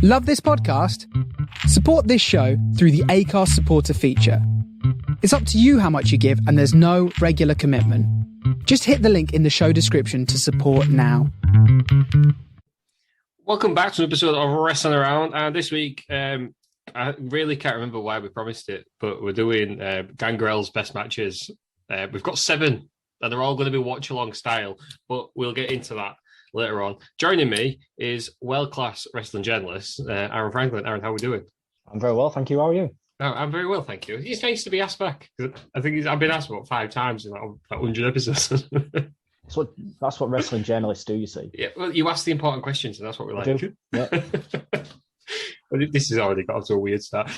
Love this podcast? Support this show through the Acast supporter feature. It's up to you how much you give, and there's no regular commitment. Just hit the link in the show description to support now. Welcome back to an episode of Wrestling Around. And this week, I really can't remember why we promised it, but we're doing Gangrel's best matches. We've got 7, and they're all going to be watch-along style, but we'll get into that later on. Joining me is world-class wrestling journalist, Aaron Franklin. Aaron, how are we doing? I'm very well, thank you. How are you? Oh, I'm very well, thank you. It's nice to be asked back. I think I've been asked about 5 times in like 100 episodes. That's what wrestling journalists do, you see. Yeah, well, you ask the important questions, and that's what we like. Yeah. Well, this has already got off to a weird start.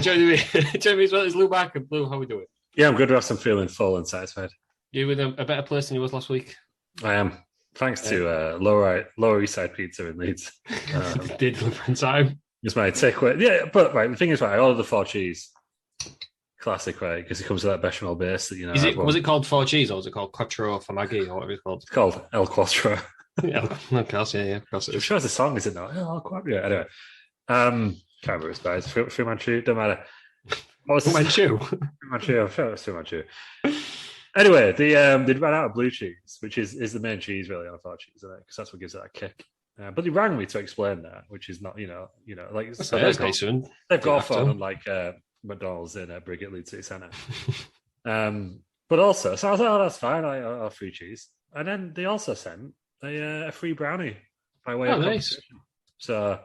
Joining me as well is Lou Barker. Lou, how are we doing? Yeah, I'm good, Ross. I'm feeling full and satisfied. You in a better place than you was last week? I am. Thanks to Lower East Side Pizza in Leeds. Did deliver in time. It's my takeaway. Yeah, but right, the thing is, right, I ordered the 4 cheese. Classic, right? Because it comes with that bechamel base that, you know. Was it called 4 cheese or was it called Quattro Formaggi or whatever it's called? It's called El Quattro. Yeah, of course, yeah. Of course it is. I'm sure it's a song, is it not? El Quattro. Yeah, anyway. Can't remember his guys. Fu Manchu, don't matter. Fu Manchu? Fu Manchu, I'm sure it's Fu Manchu. Anyway, they ran out of blue cheese, which is the main cheese really on a 4 cheese, isn't it? Because that's what gives it that kick. But they rang me to explain that, which is not, you know, like so they've got a phone unlike McDonald's in Brighett Leeds City Centre. But also, so I was like, oh, that's fine. I'll free cheese, and then they also sent a free brownie by way of compensation. Nice. So,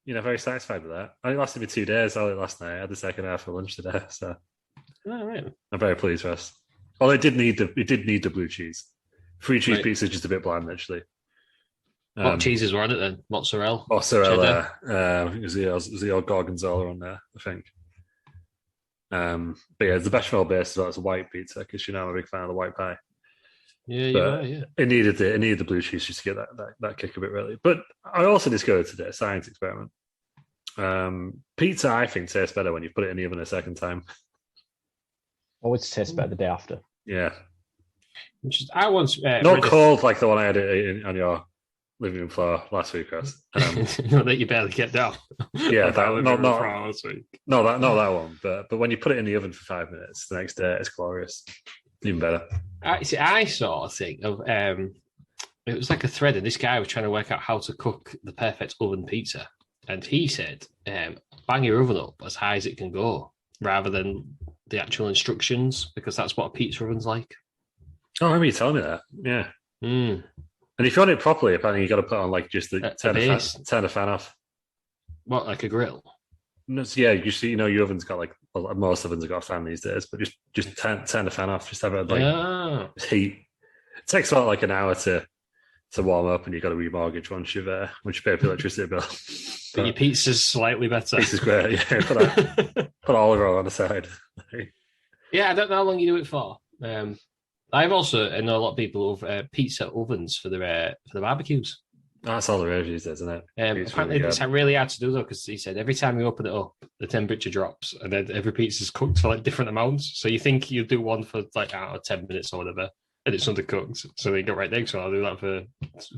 very satisfied with that. And it lasted me 2 days. I had it last night. I had the second half for lunch today. So, right. I'm very pleased with us. Well, it did need the blue cheese. Free cheese pizza is just a bit bland, actually. What cheeses were on it then? Mozzarella. It was the old gorgonzola on there, I think. But yeah, it's the bechamel base as well. It's a white pizza because I'm a big fan of the white pie. Yeah, you are. Yeah. It needed the blue cheese just to get that kick a bit really. But I also discovered today a science experiment. Pizza, I think, tastes better when you put it in the oven a second time. Always tastes better the day after. Yeah. I once not cold like the one I had on your living room floor last week, Ross. That you barely get down. Yeah, not last week. No, not that one. But when you put it in the oven for 5 minutes, the next day it's glorious. Even better. I saw a thing of it was like a thread, and this guy was trying to work out how to cook the perfect oven pizza, and he said, "Bang your oven up as high as it can go, rather than the actual instructions, because that's what a pizza oven's like." Oh, I remember you telling me that. Yeah. Mm. And if you want it properly, apparently you got to put on like just turn the fan off. What, like a grill? No, so yeah, you see, your oven's got most ovens have got a fan these days, but just turn the fan off. Just have it heat. It takes about like an hour to warm up, and you've got to remortgage once you've paid the electricity bill. But your pizza's slightly better. Pizza's great. Yeah, put olive oil on the side. Yeah, I don't know how long you do it for. I've also know a lot of people have pizza ovens for the barbecues. That's all the rage these days, isn't it? Apparently, it's really hard to do though, because he said every time you open it up, the temperature drops, and then every pizza's cooked for like different amounts. So you think you do one for like 10 minutes or whatever, and it's undercooked. So they go right next one. I'll do that for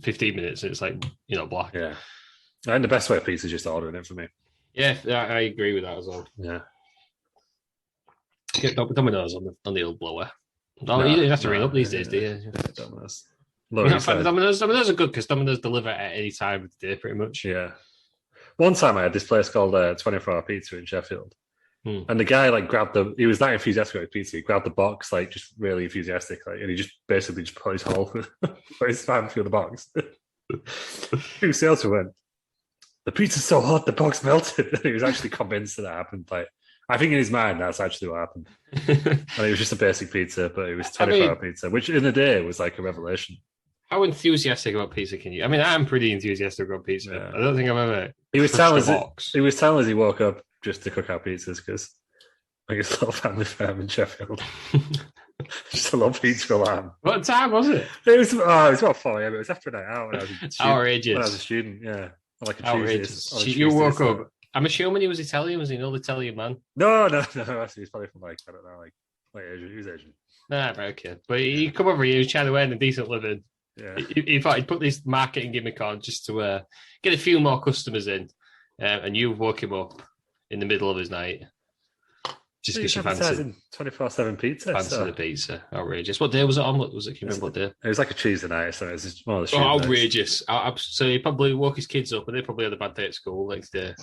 15 minutes, and it's like black. Yeah, and the best way of pizza is just ordering it for me. Yeah, I agree with that as well. Yeah, get Domino's on the old blower. You don't have to ring up these days, do you? Domino's. Domino's are good because Domino's deliver at any time of the day, pretty much. Yeah. One time I had this place called 24-Hour Pizza in Sheffield. And the guy he was that enthusiastic about pizza. He grabbed the box, just really enthusiastic, and he just basically just put his put his hand through the box. Two salesmen went, "The pizza's so hot, the box melted." And he was actually convinced that happened. I think in his mind, that's actually what happened. And it was just a basic pizza, but it was 24-hour pizza, which in the day was like a revelation. How enthusiastic about pizza can you? I mean, I'm pretty enthusiastic about pizza. Yeah. I don't think I've ever. He was telling us he woke up just to cook our pizzas because it's a little family firm in Sheffield. Just a little pizza lamb. What time was it? It was about 4 a.m. It was after a night out when I was a student. Our ages. When I was a student, yeah. Like a Tuesday. You woke up. I'm assuming he was Italian. Was he an old Italian man? No. He's probably from I don't know, Asian. He was Asian. Nah, right, okay. But he come over here. He was trying to earn a decent living. Yeah. He thought he'd put this marketing gimmick on just to get a few more customers in. and you woke him up in the middle of his night just because you fancied 24/7 pizza. The pizza. Outrageous. What day was it on? What was it? Can you remember what day? It was like a Tuesday night, so it was just one of the outrageous. So he probably woke his kids up and they probably had a bad day at school next day.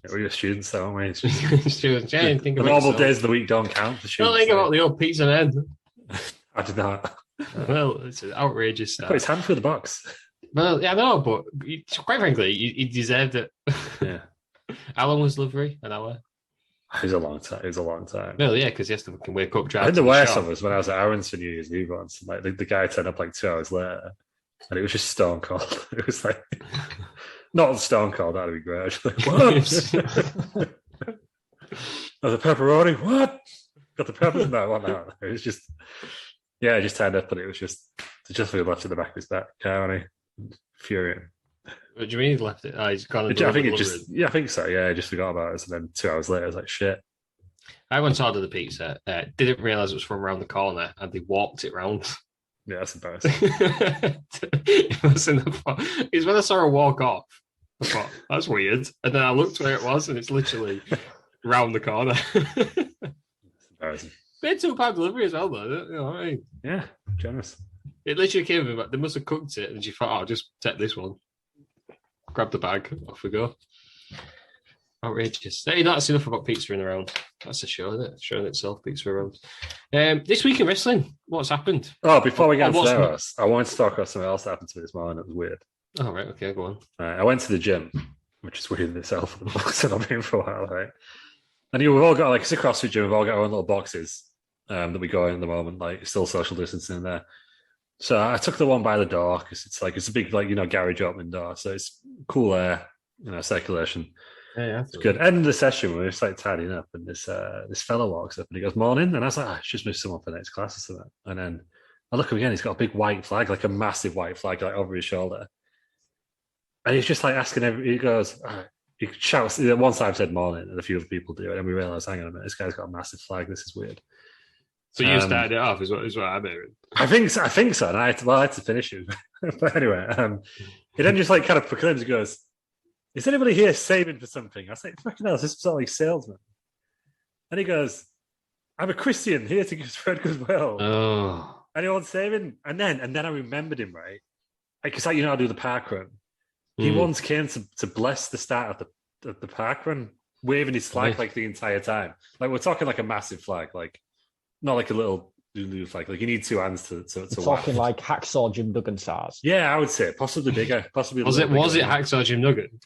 Yeah, we were students, though, aren't we? Students, yeah, the normal days of the week don't count for students. Don't think about the old pizza man. I did not. Well, it's an outrageous. Put his hand through the box. Well, yeah, I know, but quite frankly, he deserved it. Yeah. How long was delivery? An hour? It was a long time. Well, yeah, because he has to fucking wake up, drive. I think the worst of was when I was at Aaron's for New Year's Eve once. Like the guy turned up like 2 hours later, and it was just stone cold. It was like not stone cold. That'd be great. Actually. What? Oh, the pepperoni. What? Got the peppers? No, one out. It was just I just turned up, but it was just left at the back of his back car, and infuriating. What do you mean he left it? He's gone. I think it just. Yeah, I think so. Yeah, I just forgot about it, and then 2 hours later, I was like, shit. I once ordered the pizza. Didn't realize it was from around the corner, and they walked it round. Yeah, that's embarrassing. Because when I saw her walk off, I thought that's weird, and then I looked where it was, and it's literally round the corner. That's embarrassing. They had £2 delivery as well, though. You know what I mean? Yeah, generous. It literally came in, but they must have cooked it, and she thought, "I'll just take this one." Grab the bag, off we go. Outrageous. Hey, that's enough about pizza in around. That's a show, isn't it? Show in itself, pizza around. This week in wrestling, what's happened? Oh, before we get into that, I wanted to talk about something else that happened to me this morning. It was weird. Oh, right, okay, go on. I went to the gym, which is weird in itself. The box that I've been for a while, right? And we've all got, like, it's a CrossFit gym, we've all got our own little boxes that we go in at the moment, like, still social distancing in there. So I took the one by the door because it's a big, like, garage opening door. So it's cool air, circulation. Yeah, it's good. End of the session, we were just like tidying up, and this fella walks up and he goes, "Morning," and I was like, "I just moved someone for the next class or something." And then I look up again, he's got a big white flag, like a massive white flag, like over his shoulder, and he's just like asking. He goes, he shouts. Once I've said "morning," and a few other people do it, and we realise, hang on a minute, this guy's got a massive flag. This is weird. So you started it off, is what I'm hearing. I think so. And I had to finish it. But anyway, he then just like kind of proclaims, he goes, "Is anybody here saving for something?" I was like, "Fucking hell, this is sort of like salesman." And he goes, "I'm a Christian here to spread goodwill." Oh. Anyone saving? And then I remembered him, right? Because I do the park run. He once came to bless the start of the park run, waving his flag like the entire time. Like we're talking like a massive flag, like not like a little Lulu flag. Like you need two hands to talking like Hacksaw Jim Duggan size. Yeah, I would say possibly bigger. Possibly was it Hacksaw Jim Duggan?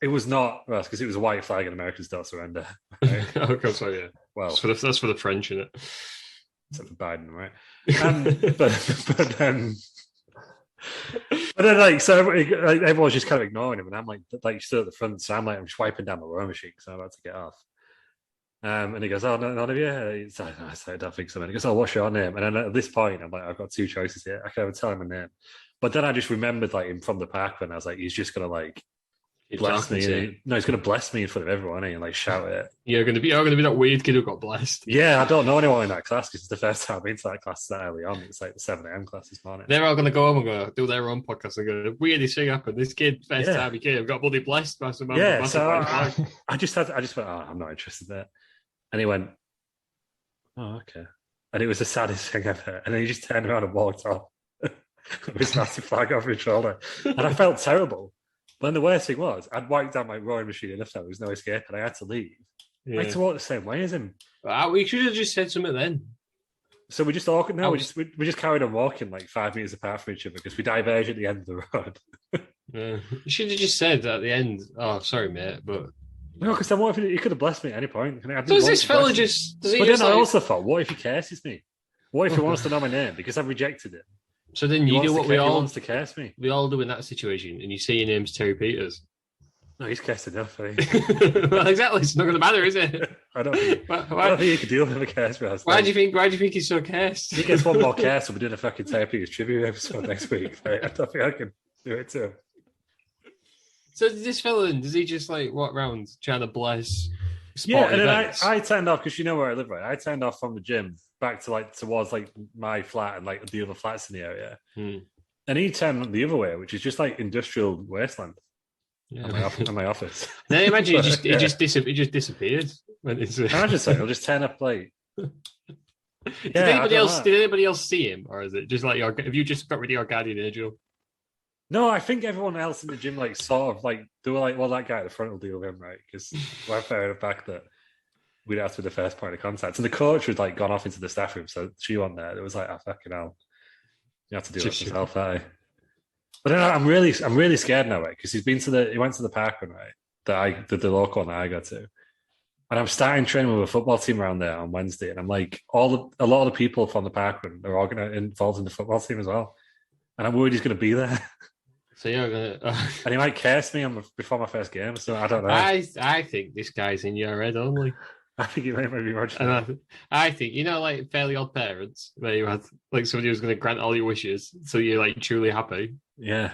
It was not, because it was a white flag and Americans don't surrender. Right? Okay, so yeah. Well, that's for the French, isn't it? Except for Biden, right? But then like so everyone's just kind of ignoring him, and I'm like stood at the front, so I'm just wiping down my row machine because I'm about to get off. And he goes, "Oh, none of you?" I don't think so. And he goes, "Oh, what's your name?" And then at this point, I'm like, "I've got two choices here. I can either tell him my name." But then I just remembered like him from the park when I was like, he's just gonna like bless me. No, he's gonna bless me in front of everyone and like shout it. You're gonna be that weird kid who got blessed. Yeah, I don't know anyone in that class because it's the first time I've been to that class that early on. It's like the 7 a.m. class this morning. They're all gonna go home and go do their own podcast and go, weirdest thing happened. This kid first time he came got bloody blessed by some man. Yeah, so I just went, "Oh, I'm not interested in that." And he went, "Oh, okay." And it was the saddest thing ever. And then he just turned around and walked off with his massive flag over his shoulder. And I felt terrible. But then the worst thing was, I'd wiped down my rowing machine enough that there was no escape, and I had to leave. Yeah. I had to walk the same way as him. We should have just said something then. So we just walked. No, we just carried on walking like 5 meters apart from each other because we diverged at the end of the road. Yeah. You should have just said at the end, "Oh, sorry, mate," but. No, because then what if he could have blessed me at any point? So is this fella just... I also thought, what if he curses me? What if he wants to know my name? Because I've rejected it. So then you do what he wants to curse me. We all do in that situation, and you say your name's Terry Peters. No, he's cursed enough. Well, exactly. It's not going to matter, is it? I don't think he could deal with a curse. Why do you think he's so cursed? He gets one more curse, we'll be doing a fucking Terry Peters tribute episode next week. Right? I don't think I can do it too. So this fella, does he just like walk around trying to bless? Yeah, and then I turned off because you know where I live, right? I turned off from the gym back to like towards like my flat and like the other flats in the area, and he turned the other way, which is just like industrial wasteland. Yeah. at my office. Now imagine it just disappeared. When it's, I just say, I'll just turn up late. Did anybody else see him, or is it just like have you just got rid of your guardian angel? No, I think everyone else in the gym like sort of like they were like, well, that guy at the front will deal with him, right? Because we're fair the fact that we'd have to be the first point of contact. And the coach had like gone off into the staff room, so she wasn't there. It was like, oh, fucking hell, you have to do it yourself, eh? But then I'm really scared now, right? Because he went to the park run, right? The local one that I go to. And I'm starting training with a football team around there on Wednesday, and I'm like, a lot of the people from the parkrun are all going to involved in the football team as well, and I'm worried he's going to be there. So you're going to, and he might curse me before my first game. So I don't know. I think this guy's in your head only. I think it might be much. And I think like Fairly Odd Parents, where you had like somebody who's going to grant all your wishes, so you're like truly happy. Yeah,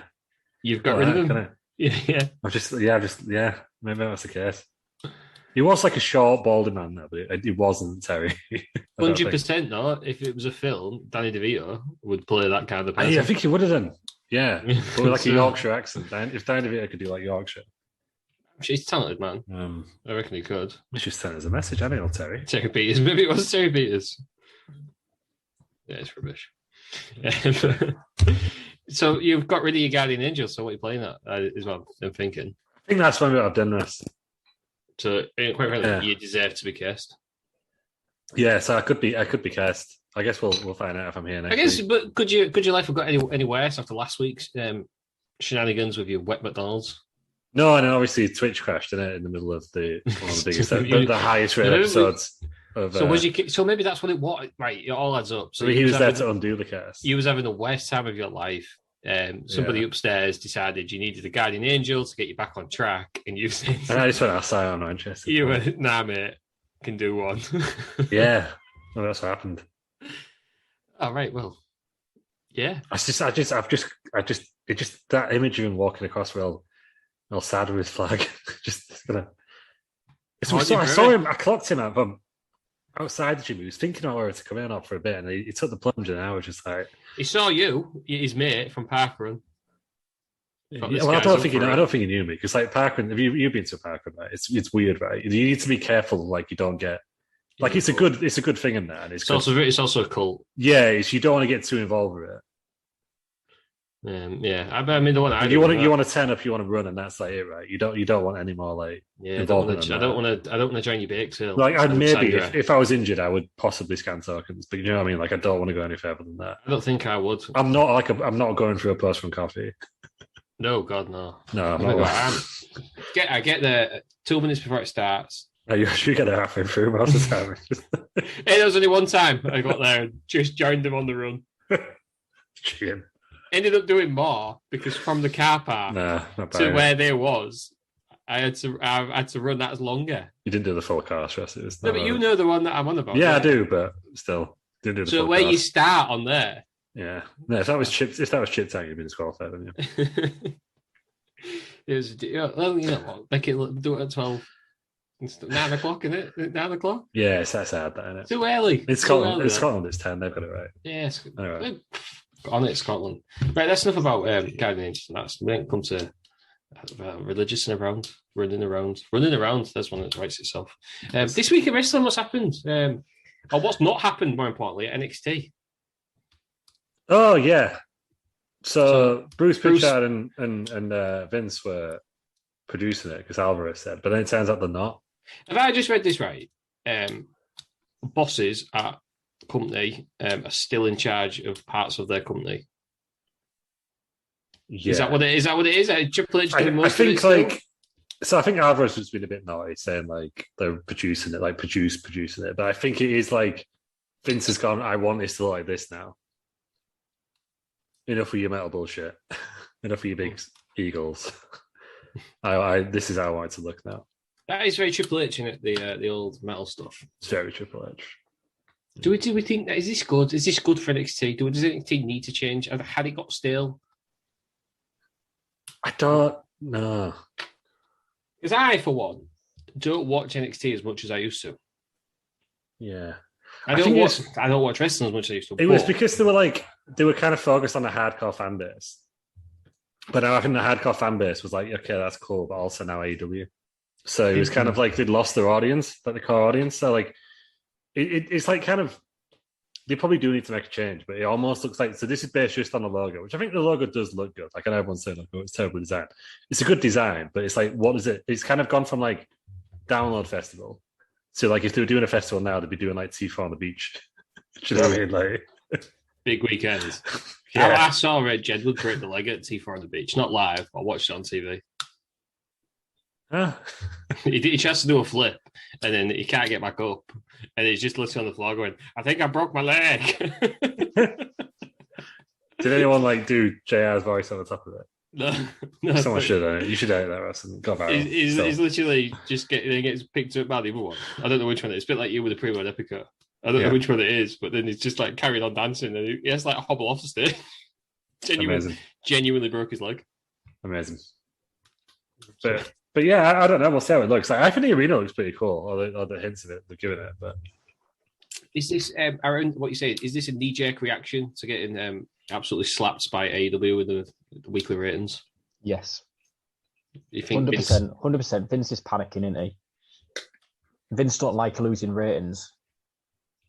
you've got rid of him. Yeah. Maybe that's the case. He was like a short, baldy man, though, but he wasn't Terry. 100%. Not if it was a film, Danny DeVito would play that kind of person. I think he would have done. Yeah, but with like a Yorkshire accent. If Danny DeVito could do like Yorkshire, he's talented, man. I reckon he could. Let's just send us a message. I don't know, Terry. Terry Peters. Maybe it was Terry Peters. Yeah, it's rubbish. So you've got rid of your guardian angel. So what are you playing at? Is what I'm thinking. I think that's when I've done this. So quite frankly, you deserve to be cast. Yeah, so I could be cast. I guess we'll find out if I'm here next. I guess, week. But could your life have got any worse after last week's shenanigans with your wet McDonald's? No, and then obviously Twitch crashed in the middle of one of the biggest, the highest rate episodes. So maybe that's what it was. Right, it all adds up. So he was there to undo the curse. You was having the worst time of your life. Somebody upstairs decided you needed a guardian angel to get you back on track, and you said, and I just went outside on Manchester. You went, nah, mate, can do one. Yeah, well, that's what happened. All right, well, yeah. It just that image of him walking across real sad with his flag. I saw him. I clocked him from outside the gym. He was thinking about where to come in for a bit, and he took the plunge, and I was just like, he saw you, his mate from parkrun. Well, I don't think he knew me because like parkrun. Have you've been to a parkrun? Right? It's weird, right? You need to be careful, like you don't get. Like it's a good thing in there, and it's also a cult. Yeah, you don't want to get too involved with it. Yeah, I mean the one you want to turn up, you want to run, and that's like it, right? You don't want any more like involvement. I don't want to join your bake sale. Like if I was injured, I would possibly scan tokens, but you know what I mean. Like I don't want to go any further than that. I don't think I would. I'm not going through a post from coffee. No, God, no. No, I'm not. I get there 2 minutes before it starts. You get it halfway through most of the time. Hey, there was only one time I got there and just joined them on the run. Cheating. Ended up doing more because from the car park to where they was, I had to run that as longer. You didn't do the full car stress. No, but you know the one that I'm on about. Yeah, I do, but still didn't do the full where cast. You start on there. Yeah, no. If that was chip time, you'd been disqualified, wouldn't you? It was. Well, you know what? Make it do it at 12. It's 9 o'clock, isn't it? 9 o'clock? Yeah, it's that's hard, that, isn't it? Too early. It's Scotland. It's Scotland. It's 10. They've got it right. Yeah. Anyway. On it, Scotland. Right, that's enough about guardian angels. We don't come to religious and around, running around. There's one that writes itself. This week in wrestling, what's happened? Or what's not happened, more importantly, at NXT? Oh yeah. So Bruce Pritchard and Vince were producing it because Alvarez said, but then it turns out they're not. Have I just read this right? Bosses at company are still in charge of parts of their company. Yeah. Is that what it is? Triple H doing most of it still? So I think Alvarez has been a bit naughty saying like they're producing it, like producing it. But I think it is like Vince has gone, I want this to look like this now. Enough of your metal bullshit. Enough of your big eagles. This is how I want it to look now. That is very Triple H, isn't it? The old metal stuff. It's very Triple H. Do we think that is this good? Is this good for NXT? Does NXT need to change? Had it got stale? I don't know. Because I, for one, don't watch NXT as much as I used to. Yeah. I don't watch wrestling as much as I used to. It was because they were kind of focused on the hardcore fan base. But I think the hardcore fan base was like, okay, that's cool, but also now AEW. So it was kind of like they'd lost their audience, like the core audience. So like it's like kind of they probably do need to make a change, but it almost looks like so. This is based just on the logo, which I think the logo does look good. Like I know everyone's saying, like, "Oh, it's terribly designed." It's a good design, but it's like, what is it? It's kind of gone from like download festival to like if they were doing a festival now, they'd be doing like T4 on the beach. Do you know what I mean? Like Big weekends. Yeah. I saw Jedward break the leg at T4 on the beach, not live. I watched it on TV. Huh? He tries to do a flip, and then he can't get back up, and he's just literally on the floor going, "I think I broke my leg." Did anyone like do JR's voice on the top of it? No, Someone should. You should edit that, Russ, and go viral. He's literally just gets picked up by the other one. I don't know which one it is. It's a bit like you with the pre-word Epica. I don't know which one it is, but then he's just like carried on dancing, and he has like a hobble off the stage. Genuinely broke his leg. Amazing. But yeah, I don't know. We'll see how it looks. Like, I think the arena looks pretty cool, or the hints of it they're giving it. But is this Aaron? What you say? Is this a knee-jerk reaction to getting absolutely slapped by AEW with the weekly ratings? Yes. You think 100%. Vince is panicking, isn't he? Vince don't like losing ratings.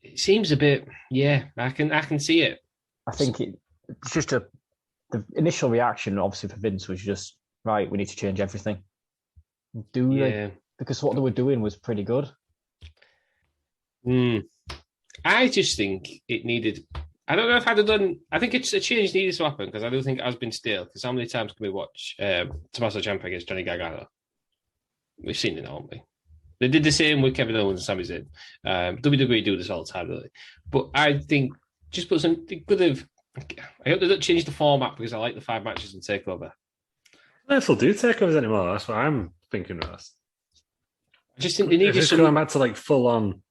It seems a bit. Yeah, I can see it. I think it's just the initial reaction, obviously for Vince, was just right. We need to change everything. Do they? Because what they were doing was pretty good. I just think it needed. I don't know if I'd have done. I think it's a change needed to happen because I do think it has been stale. Because how many ciams can we watch Tommaso Ciampa against Johnny Gargano? We've seen it, haven't we? They did the same with Kevin Owens and Sami Zayn. WWE do this all the time, really. But I think just put some. They could have. I hope they don't change the format because I like the 5 matches in Takeover. I don't know if they'll do takeovers anymore. That's what I'm thinking, Russ. I just think they need just going back to like full on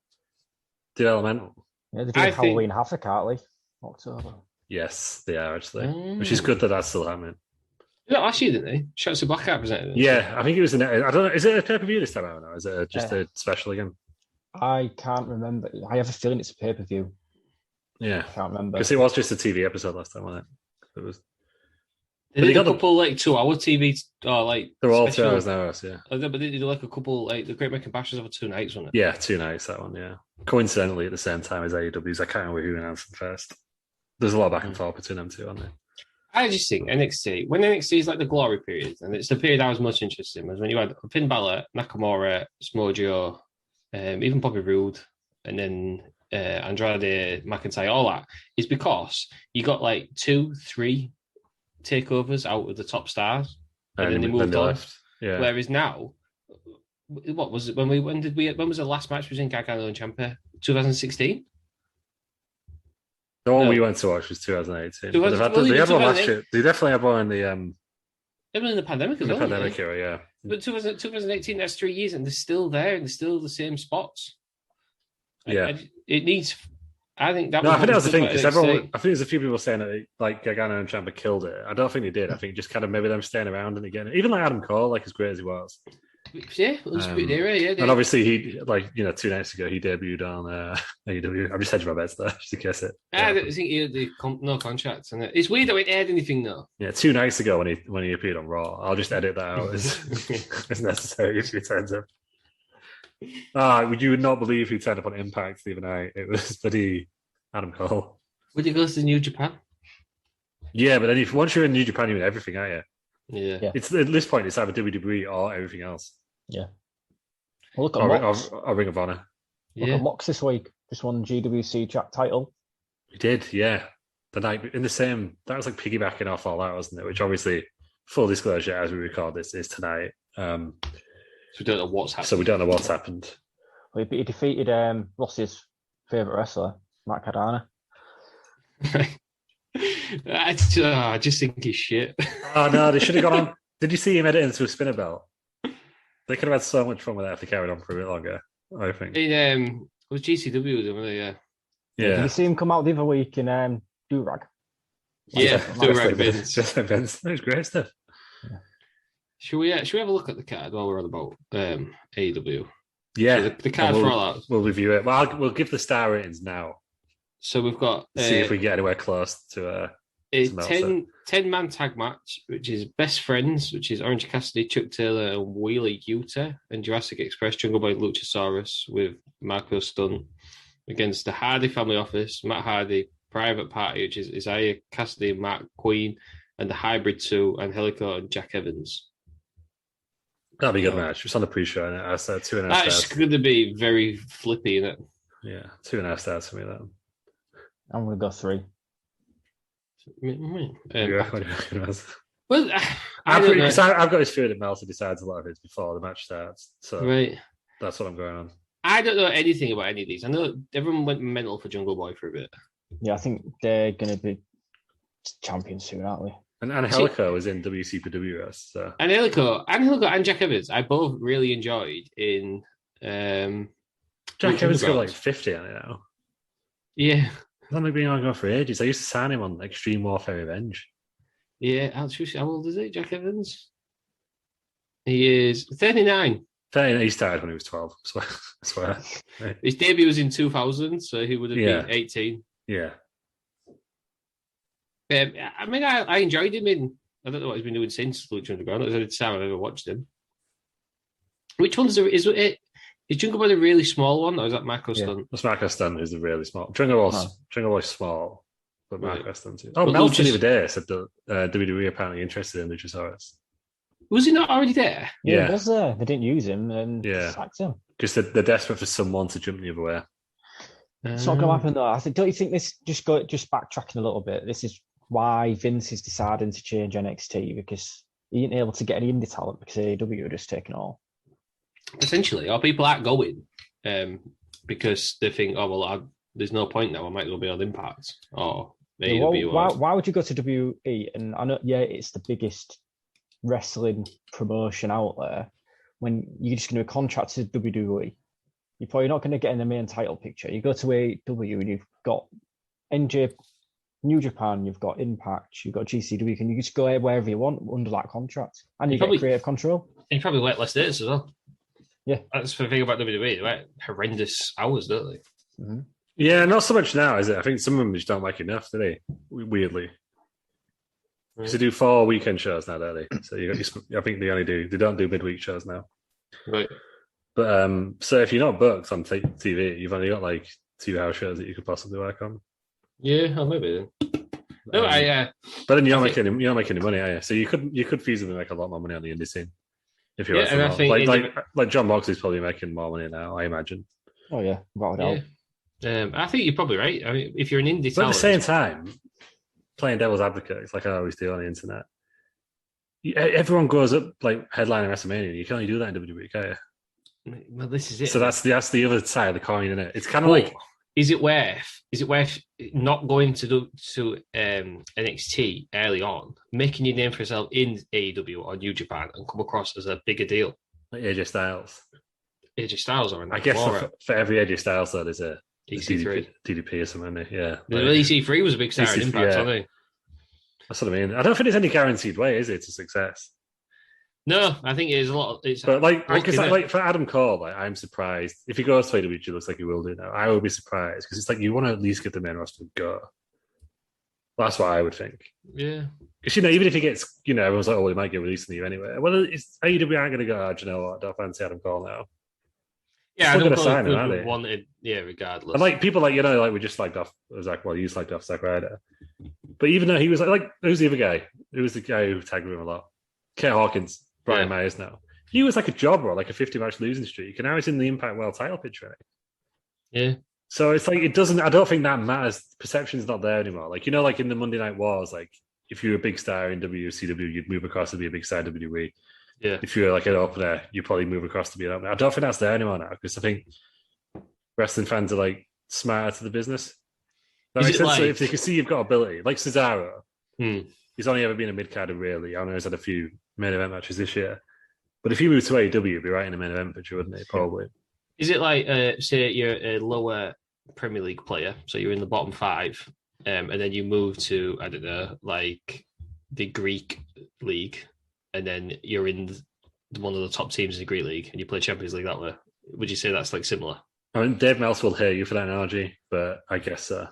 developmental. Yeah, they're doing Halloween Havoc, aren't they? October. Yes, they are actually, which is good that that's still happening. Yeah, last year, didn't they? Shouts to Blackout presented it. Yeah, I think it was. I don't know. Is it a pay per view this time out? Or is it just a special again? I can't remember. I have a feeling it's a pay per view. Yeah, I can't remember because it was just a TV episode last time, wasn't it? It was. They did a couple like 2-hour TV or like they're all 2 hours now, yeah. But they did like a couple like the Great American Bash was over 2 nights, wasn't it? Yeah, 2 nights that one. Yeah, coincidentally at the same time as AEW's. I can't remember who announced them first. There's a lot of back and forth between them two, aren't there? I just think NXT, when NXT is like the glory period, and it's the period I was most interested in, was when you had Finn Balor, Nakamura, Smojo, even Bobby Roode, and then Andrade, McIntyre, all that, is because you got like 2-3 takeovers out of the top stars, and then they moved on. Yeah. Whereas now, what was it? When was the last match between Gargano and Ciampa? 2016. The one we went to watch was 2018. They had one last year. They definitely had one in the. It was in the pandemic as well. The pandemic era, yeah. But 2018, that's 3 years, and they're still there, and they're still the same spots. Yeah, it needs. I think that. No, I think that was the thing because everyone. I think there's a few people saying that like Gargano and Ciampa killed it. I don't think they did. I think just kind of maybe them staying around and again, even like Adam Cole, like as great as he was. Yeah, Undisputed Era, yeah. And obviously he, like, 2 nights ago, he debuted on AEW. I'm just hedging my bets there, just to guess it. I think he had no contracts. And it's weird that we aired anything, though. Yeah, 2 nights ago when he appeared on Raw. I'll just edit that out as necessary if he turns up. You would not believe who turned up on Impact the other night. It was bloody Adam Cole. Would you go to New Japan? Yeah, but then once you're in New Japan, you're in everything, aren't you? Yeah. It's at this point, it's either WWE or everything else. Yeah. Well, look at Mox. Or Ring of Honor. Look at Mox this week. Just won GWC Jack title. He did, yeah. The night in the same. That was like piggybacking off all that, wasn't it? Which obviously, full disclosure, as we record this, is tonight. So we don't know what's happened. So we don't know what's happened. Well, he defeated Ross's favourite wrestler, Matt Cardona. I just think he's shit. Oh no, they should have gone on. Did you see him edit into a spinner belt? They could have had so much fun with that if they carried on for a bit longer, I think. It was GCW, wasn't it? Yeah. Did you see him come out the other week in Durag? Yeah, Durag Vince. That was great stuff. Yeah. Should we have a look at the card while we're on about AEW? Yeah. So the card for all that. We'll review it. Well, we'll give the star ratings now. So we've got... See if we get anywhere close to... A 10-man tag match, which is Best Friends, which is Orange Cassidy, Chuck Taylor, and Wheeler Yuta, and Jurassic Express, Jungle Boy Luchasaurus with Marco Stunt against the Hardy Family Office, Matt Hardy, Private Party, which is Isaiah Cassidy, Mark Queen, and the Hybrid 2, Angelico and Jack Evans. That'll be a good match. It's on the pre-show, and I said 2.5 stars. That's going to be very flippy, isn't it? Yeah, 2.5 stars for me. That I'm going to go 3. Well, I've got this feeling that Meltzer decides a lot of it before the match starts, so that's what I'm going on. I don't know anything about any of these. I know everyone went mental for Jungle Boy for a bit. Yeah, I think they're going to be champions soon, aren't we? And Angelico is in WCW. So. Angelico and Jack Evans, I both really enjoyed in. Jack Evans got like 50 on it now. Yeah. He's only been on for ages. I used to sign him on Extreme Warfare Revenge. Yeah, how old is he, Jack Evans? He is 39. He started when he was 12, I swear. His debut was in 2000, so he would have been 18. Yeah. I mean, I enjoyed him in... I don't know what he's been doing since Lucha Underground. It was the time I've ever watched him. Which one's is it? Is Jungle Boy the really small one, or is that Marco Stunt? That's Marco Stunt, who's the really small. Jungle Boy's small, but Marco Stunt too. Oh, Melton the other day said that WWE apparently interested in Luchasaurus. Was he not already there? Yeah, he was there. They didn't use him and sacked him. Because they're desperate for someone to jump the other way. It's not going to happen, though. I think. Don't you think this, just backtracking a little bit, this is why Vince is deciding to change NXT, because he ain't able to get any indie talent because AEW are just taking it all. Essentially, or people aren't going because they think, there's no point now. I might as well be on Impact or AEW. Why would you go to WWE? And I know, it's the biggest wrestling promotion out there. When you're just going to contract to WWE, you're probably not going to get in the main title picture. You go to AEW and you've got New Japan, you've got Impact, you've got GCW. Can you just go wherever you want under that contract, and you get creative control? And you probably work less days as well. Yeah, that's the thing about WWE. They work horrendous hours, don't they? Mm-hmm. Yeah, not so much now, is it? I think some of them just don't make enough, do they? Weirdly, because they do 4 weekend shows now, don't they? So I think they don't do midweek shows now, right? But so if you're not booked on TV, you've only got like 2 house shows that you could possibly work on. Yeah, maybe then. No, but then you're not making any money, are you? So you could feasibly make a lot more money on the indie scene. If you're and I think like John Moxley's probably making more money now, I imagine. Oh yeah, without a doubt. I think you're probably right. I mean, if you're an indie, but at the same time, playing devil's advocate, it's like I always do on the internet. Everyone goes up like headlining WrestleMania. You can only do that in WWE, can't you? Well, this is it. So that's the other side of the coin, isn't it? It's kind of like. Is it worth not going to NXT early on, making your name for yourself in AEW or New Japan, and come across as a bigger deal? Like AJ Styles. AJ Styles, I guess for every AJ Styles, though, there's a DDP or something. Yeah, EC3 was a big star in Impact, wasn't he? That's what I mean. I don't think there's any guaranteed way, is there, to success? No, I think it is a lot. But like for Adam Cole, I'm surprised if he goes to AEW. Looks like he will do now. I will be surprised because it's like you want to at least get the main roster to go. That's what I would think. Yeah, because even if he gets, everyone's like, he might get released in the year anyway. Well, it's AEW aren't going to go. Do you know what? I don't fancy Adam Cole now. Yeah, I don't sign him, are they? Wanted, regardless. And like people we just slagged off Zach. Well, you slagged off Zack Ryder, but even though he was like who's the other guy? Who was the guy who tagged with him a lot? Kurt Hawkins. Brian Myers now. He was like a jobber, like a 50-match losing streak, and now he's in the Impact World title picture. Yeah. So it's like it doesn't. I don't think that matters. Perception's not there anymore. Like like in the Monday Night Wars, like if you're a big star in WCW, you'd move across to be a big star in WWE. Yeah. If you're like an opener, you probably move across to be an opener. I don't think that's there anymore now because I think wrestling fans are like smarter to the business. That makes sense. So if they can see you've got ability, like Cesaro, he's only ever been a mid carder really. I know he's had a few main event matches this year. But if you move to AEW, you'd be right in the main event picture, wouldn't it? Probably. Is it like, say you're a lower Premier League player, so you're in the bottom 5, and then you move to, I don't know, like the Greek league, and then you're in one of the top teams in the Greek league, and you play Champions League that way? Would you say that's like similar? I mean, Dave Meltzer will hate you for that analogy, but I guess so.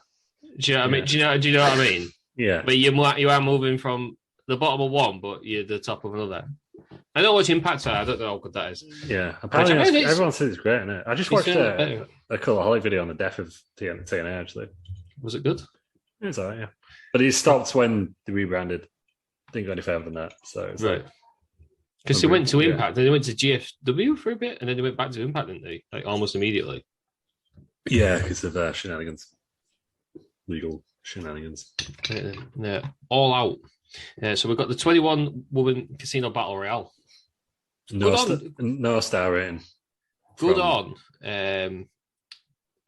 Do you know what I mean? Do you know what I mean? Yeah. But you are moving from the bottom of one, but you're the top of another. I don't watch Impact, so I don't know how good that is. Yeah. Apparently, everyone says it's great, isn't it? I just watched a Cultaholic video on the death of TNA, actually. Was it good? It's all right, yeah. But it stopped when they rebranded. Didn't go any further than that. So it's right. Because they went to Impact, then they went to GFW for a bit, and then they went back to Impact, didn't they? Like almost immediately. Yeah, because of shenanigans. Legal shenanigans. Yeah, all out. So we've got the 21-woman casino battle royale. No star rating. Good on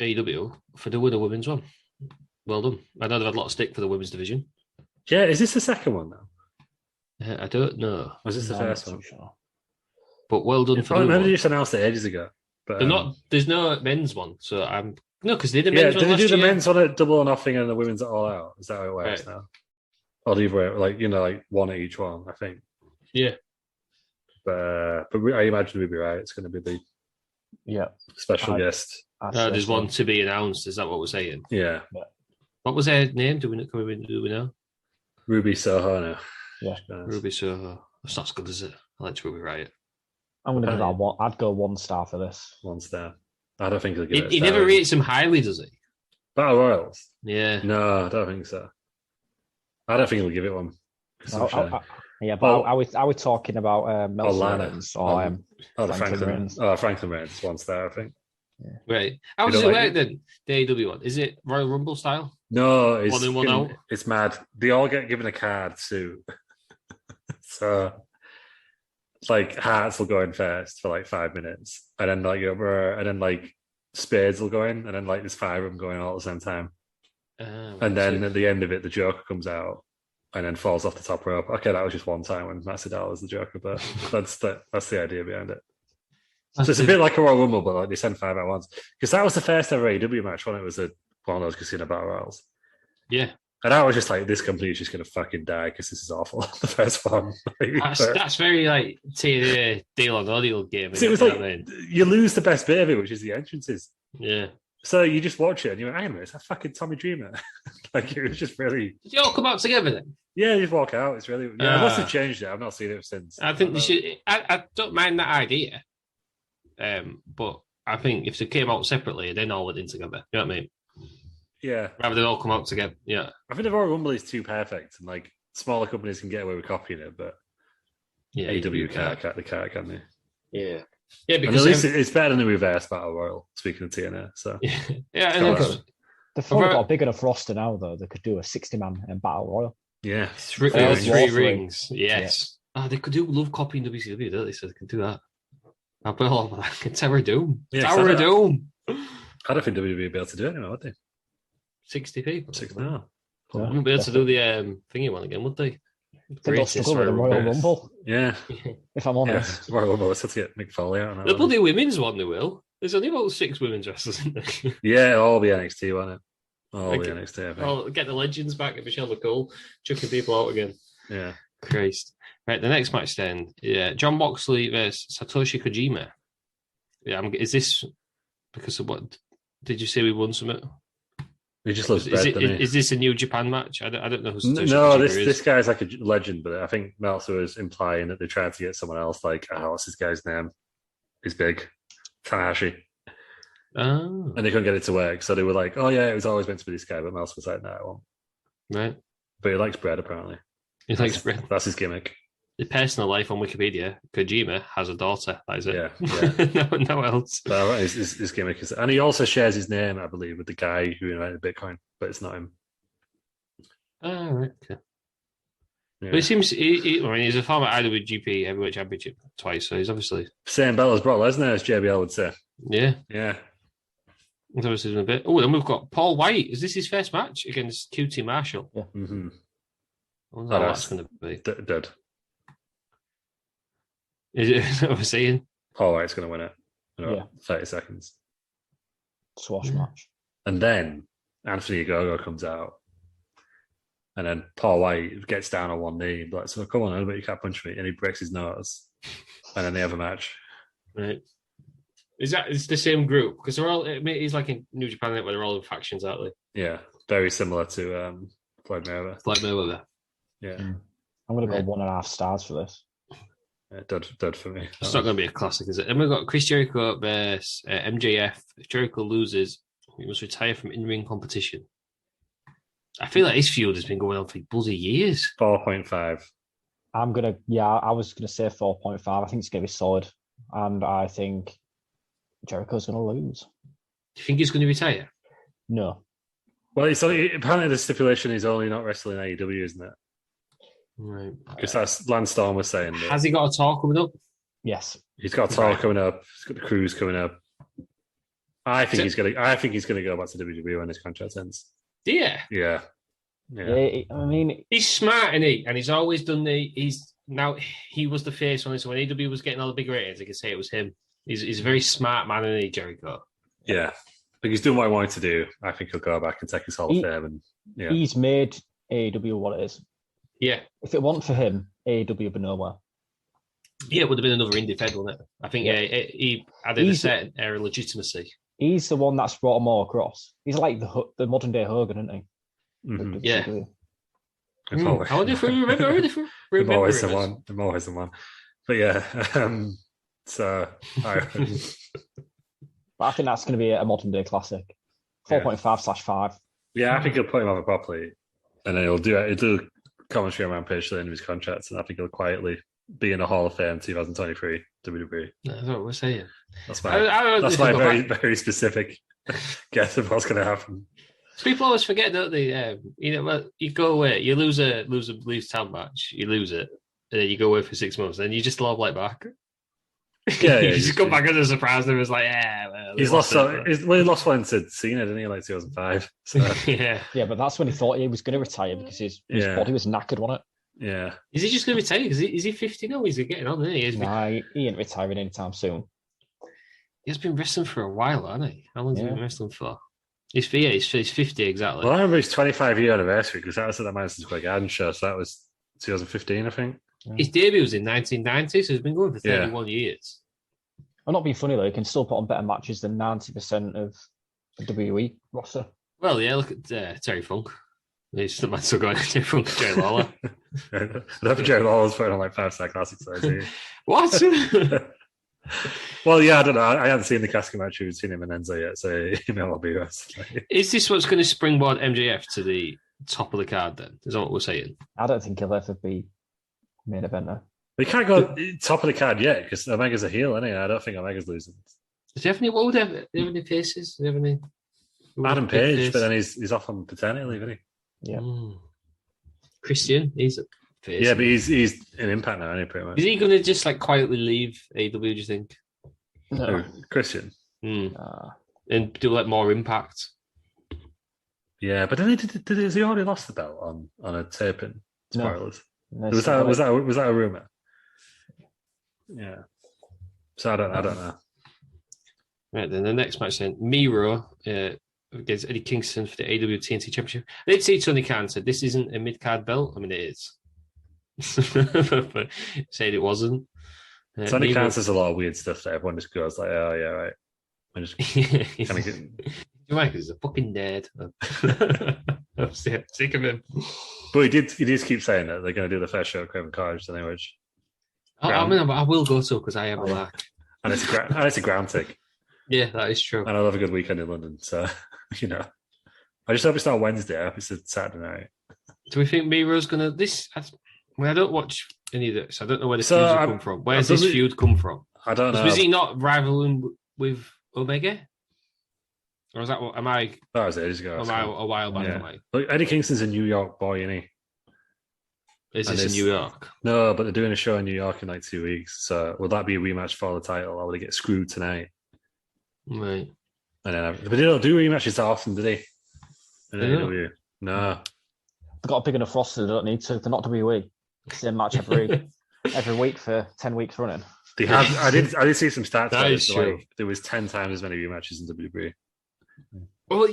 AEW for the winner women's one. Well done. I know they've had a lot of stick for the women's division. Yeah, is this the second one now? I don't know. Was this the first one? Sure. But well done for I the remember one. they just announced it ages ago. But there's no men's one, so I'm no, because they did the men's one. Did they do last the year? men's one at Double or Nothing and the women's at All Out? Is that how it works now? Or the other way, like one at each one, I think. Yeah. But I imagine we'd be right. It's going to be the special guest. There's one to be announced. Is that what we're saying? Yeah. What was her name? Do we know? Ruby Soho now. Yeah. Ruby Soho. That's not as good as it. I like Ruby Riot. I'm going to give that one. I'd go 1 star for this. 1 star. I don't think he'll give it. He never rates him highly, does he? Battle Royals. Yeah. No, I don't think so. I don't think he'll give it one. I was talking about Meltzer Franklin Reigns, 1 star, I think. Yeah. Right. How does it work then? The AEW one. Is it Royal Rumble style? No, it's 1 in, 1 out. It's mad. They all get given a card too. So like Hearts will go in first for like 5 minutes, and then like Spades will go in, and then like there's 5 of them going all at the same time. And then at the end of it, the Joker comes out and then falls off the top rope. Okay, that was just one time when Masvidal was the Joker, but that's the idea behind it. So it's a bit like a Royal Rumble, but like they send 5 at once. Because that was the first ever AEW match when it was one of those casino battle royals. Yeah. And I was just like, this company is just going to fucking die because this is awful. The first one. That's very like TNA deal or no deal game. So it was like, you lose the best bit of it, which is the entrances. Yeah. So you just watch it and you're like, hang on a minute, it's that fucking Tommy Dreamer. Like, it was just really... Did you all come out together then? Yeah, you just walk out. It's really... Yeah, unless they've changed it. I've not seen it since. I think they should... I don't mind that idea. But I think if they came out separately, then all went in together. You know what I mean? Yeah. Rather than all come out together. Yeah. I think the Royal Rumble is too perfect, and like smaller companies can get away with copying it, but AEW can't, can they? Yeah. Yeah, because and at least it's better than the reverse battle royal, speaking of TNA. So yeah, they've probably got a big enough roster now though. They could do a 60-man battle royal. Yeah. 3 rings. Yes. Yeah. They could love copying WCW, don't they? So they can do that. I'll put all of that. Tower of Doom. Yeah, Tower of Doom. I don't think WWE would be able to do it anymore, would they? 60 people. No. They wouldn't be able to do the thingy one again, would they? They'll struggle with the Royal Rumble. Yeah. If I'm honest. Yeah. Royal Rumble, let's have to get Mick Foley out. The bloody women's one, they will. There's only about 6 women's wrestlers in there. Yeah, it'll all be NXT, won't it? All be NXT, I think. I'll get the legends back at Michelle McCool, chucking people out again. Yeah. Christ. Right, the next match then. Yeah, John Moxley versus Satoshi Kojima. Yeah, is this because of what? Did you say we won something? He just loves bread, doesn't he? Is this a New Japan match? I don't know who Satoshi No, Kojima is. This guy's like a legend, but I think Meltzer was implying that they tried to get someone else like, what's this guy's name? He's big. Tanahashi. Oh. And they couldn't get it to work, so they were like, oh yeah, it was always meant to be this guy, but Meltzer was like, no, I won't. Right. But he likes bread, apparently. He likes bread. That's his gimmick. The personal life on Wikipedia, Kojima has a daughter. That is it. Yeah. no else. Well, his gimmick is, and he also shares his name, I believe, with the guy who invented Bitcoin, but it's not him. Oh, right. Okay. Yeah. But it seems, he's a former IWGP Heavyweight Championship twice, so he's obviously same belt as Brock Lesnar, as JBL would say. Yeah. Yeah. He's obviously doing a bit. Oh, then we've got Paul White. Is this his first match against QT Marshall? Yeah. Mm-hmm. I wonder how that's going to be. Dead. Is it what we're saying? Paul White's going to win it in 30 seconds. Swash match. And then Anthony Ogogo comes out. And then Paul White gets down on one knee. Like, so come on, but you can't punch me. And he breaks his nose. And then they have a match. Right. It's the same group? Because they're all, he's like in New Japan where they're all in factions, aren't they? Yeah. Very similar to Floyd Mayweather. Floyd Mayweather. Yeah. I'm going to go 1.5 stars for this. Dud for me. It's not going to be a classic, is it? Then we've got Chris Jericho versus MJF. If Jericho loses, he must retire from in-ring competition. I feel like his feud has been going on for bloody years. 4.5. I was going to say 4.5. I think it's going to be solid. And I think Jericho's going to lose. Do you think he's going to retire? No. Well, apparently the stipulation is only not wrestling AEW, isn't it? Right. Because that's Lance Storm was saying. That Has he got a talk coming up? Yes. he's got a tour coming up. He's got the cruise coming up. I think he's gonna go back to WWE when his contract ends. Yeah. Yeah. I mean, he's smart, isn't he? And he's always done he was the face on this. So when AEW was getting all the big ratings, I can say it was him. He's a very smart man, isn't he, Jericho? Yeah. But he's doing what I wanted to do. I think he'll go back and take his Hall of Fame. And yeah. He's made AEW what it is. Yeah. If it wasn't for him, AEW would be nowhere. Yeah, it would have been another indie fed, wouldn't it? I think he added a certain air of legitimacy. He's the one that's brought them all across. He's like the modern day Hogan, isn't he? Mm-hmm. Yeah. I wonder if we remember. I'm always the one. But yeah, But I think that's going to be a modern day classic. 4.5/5. Yeah, I think he'll put him over properly, and then he'll do commentary around page to the end of his contract, and I think he'll quietly be in the Hall of Fame 2023 WWE. That's what we're saying. That's my very, very specific guess of what's going to happen. People always forget, don't they? You go away, you lose a town match, you lose it, and then you go away for 6 months, and you just lob like back. Yeah, you just come back as a surprise, and it was like, well, he lost one to Cena, didn't he? Like 2005. So. yeah, but that's when he thought he was going to retire because his body was knackered, wasn't it? Yeah. Is he just going to retire? Because is he 50 now? Is he getting on? He ain't retiring anytime soon. He's been wrestling for a while, hasn't he? How long has he been wrestling for? He's 50 exactly. Well, I remember his 25-year anniversary because that was at the Madison Square Garden show, so that was 2015, I think. His debut was in 1990, so he's been going for 31 years. I'm not being funny though. He can still put on better matches than 90% of the WWE roster. Well, yeah. Look at Terry Funk. He's the man still going. Terry Funk, Jerry Lawler. I don't think Jerry Lawler's putting on like 5-star classics. What? Well, yeah, I don't know. I haven't seen the casket match. We've seen him in Enzo yet, so he may well be us. Is this what's going to springboard MJF to the top of the card? Then is that what we're saying? I don't think he'll ever be main eventer. We can't go top of the card yet because Omega's a heel, anyway. I don't think Omega's losing. Does he have any? What would have any faces? Do you have any? Adam Page, but then he's off on paternity leave, isn't he? Yeah. Christian, he's a face. Yeah, but he's in Impact now, isn't he? Pretty much. Is he going to just like quietly leave AEW? Do you think? No, Christian. And do like more Impact. Yeah, but then has he already lost the belt on a taping? Spoilers. No, was that a rumor? Yeah. So I don't know. Right then, the next match then, Miro against Eddie Kingston for the AEW TNT Championship. I did see Tony Khan said this isn't a mid-card belt. I mean, it is. But said it wasn't. Tony Khan says a lot of weird stuff that everyone just goes like, oh, yeah, right. I just kind of get... Mike is a fucking dead. I'm sick of him. But he did keep saying that they're going to do the first show at Craven Cottage, anyway. I will go to because I am a lark. And it's a ground tick. Yeah, that is true. And I love a good weekend in London, so, I just hope it's not Wednesday. I hope it's a Saturday night. Do we think Miro's going to... I don't watch any of this. I don't know where the feuds come from. Where's this feud come from? I don't know. Was he not rivaling with Omega? Or is that what... That was ages ago. A while back. Yeah. Look, Eddie Kingston's a New York boy, isn't he? Is this in New York? No, but they're doing a show in New York in like 2 weeks. So will that be a rematch for the title, or will they get screwed tonight? Right. But they don't do rematches that often, do they? No. They've got a big enough roster. They don't need to. They're not WWE. Same match every week for 10 weeks running. They have. I did see some stats. That is true. Like, there was 10 times as many rematches in WWE. Well,